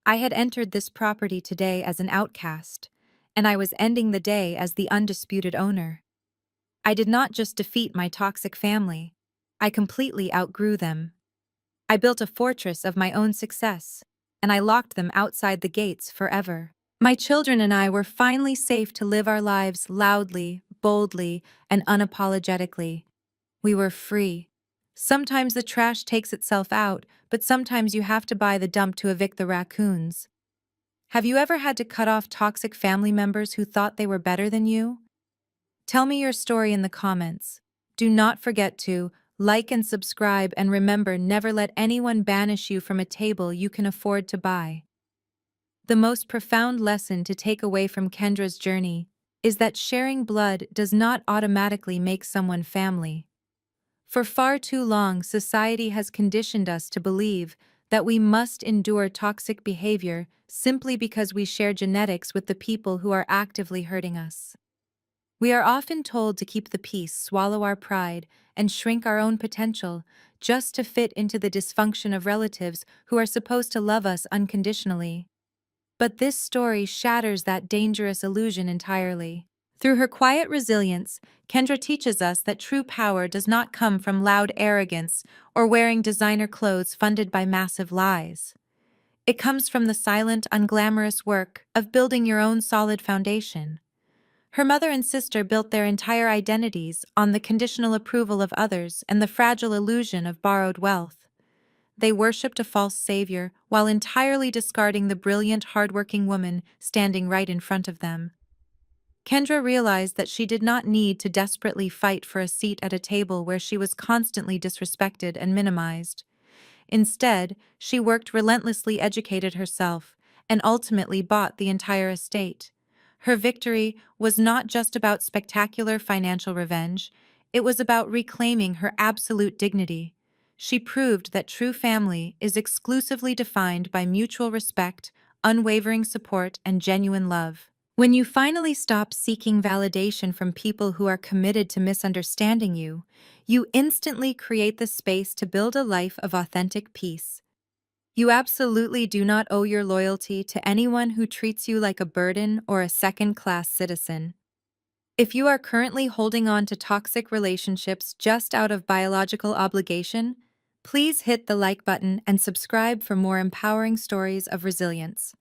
I had entered this property today as an outcast, and I was ending the day as the undisputed owner. I did not just defeat my toxic family, I completely outgrew them. I built a fortress of my own success, and I locked them outside the gates forever. My children and I were finally safe to live our lives loudly, boldly, and unapologetically. We were free. Sometimes the trash takes itself out, but sometimes you have to buy the dump to evict the raccoons. Have you ever had to cut off toxic family members who thought they were better than you? Tell me your story in the comments. Do not forget to like and subscribe, and remember, never let anyone banish you from a table you can afford to buy. The most profound lesson to take away from Kendra's journey is that sharing blood does not automatically make someone family. For far too long, society has conditioned us to believe that we must endure toxic behavior simply because we share genetics with the people who are actively hurting us. We are often told to keep the peace, swallow our pride, and shrink our own potential just to fit into the dysfunction of relatives who are supposed to love us unconditionally. But this story shatters that dangerous illusion entirely. Through her quiet resilience, Kendra teaches us that true power does not come from loud arrogance or wearing designer clothes funded by massive lies. It comes from the silent, unglamorous work of building your own solid foundation. Her mother and sister built their entire identities on the conditional approval of others and the fragile illusion of borrowed wealth. They worshipped a false savior while entirely discarding the brilliant, hardworking woman standing right in front of them. Kendra realized that she did not need to desperately fight for a seat at a table where she was constantly disrespected and minimized. Instead, she worked relentlessly, educated herself, and ultimately bought the entire estate. Her victory was not just about spectacular financial revenge, it was about reclaiming her absolute dignity. She proved that true family is exclusively defined by mutual respect, unwavering support, and genuine love. When you finally stop seeking validation from people who are committed to misunderstanding you, you instantly create the space to build a life of authentic peace. You absolutely do not owe your loyalty to anyone who treats you like a burden or a second-class citizen. If you are currently holding on to toxic relationships just out of biological obligation, please hit the like button and subscribe for more empowering stories of resilience.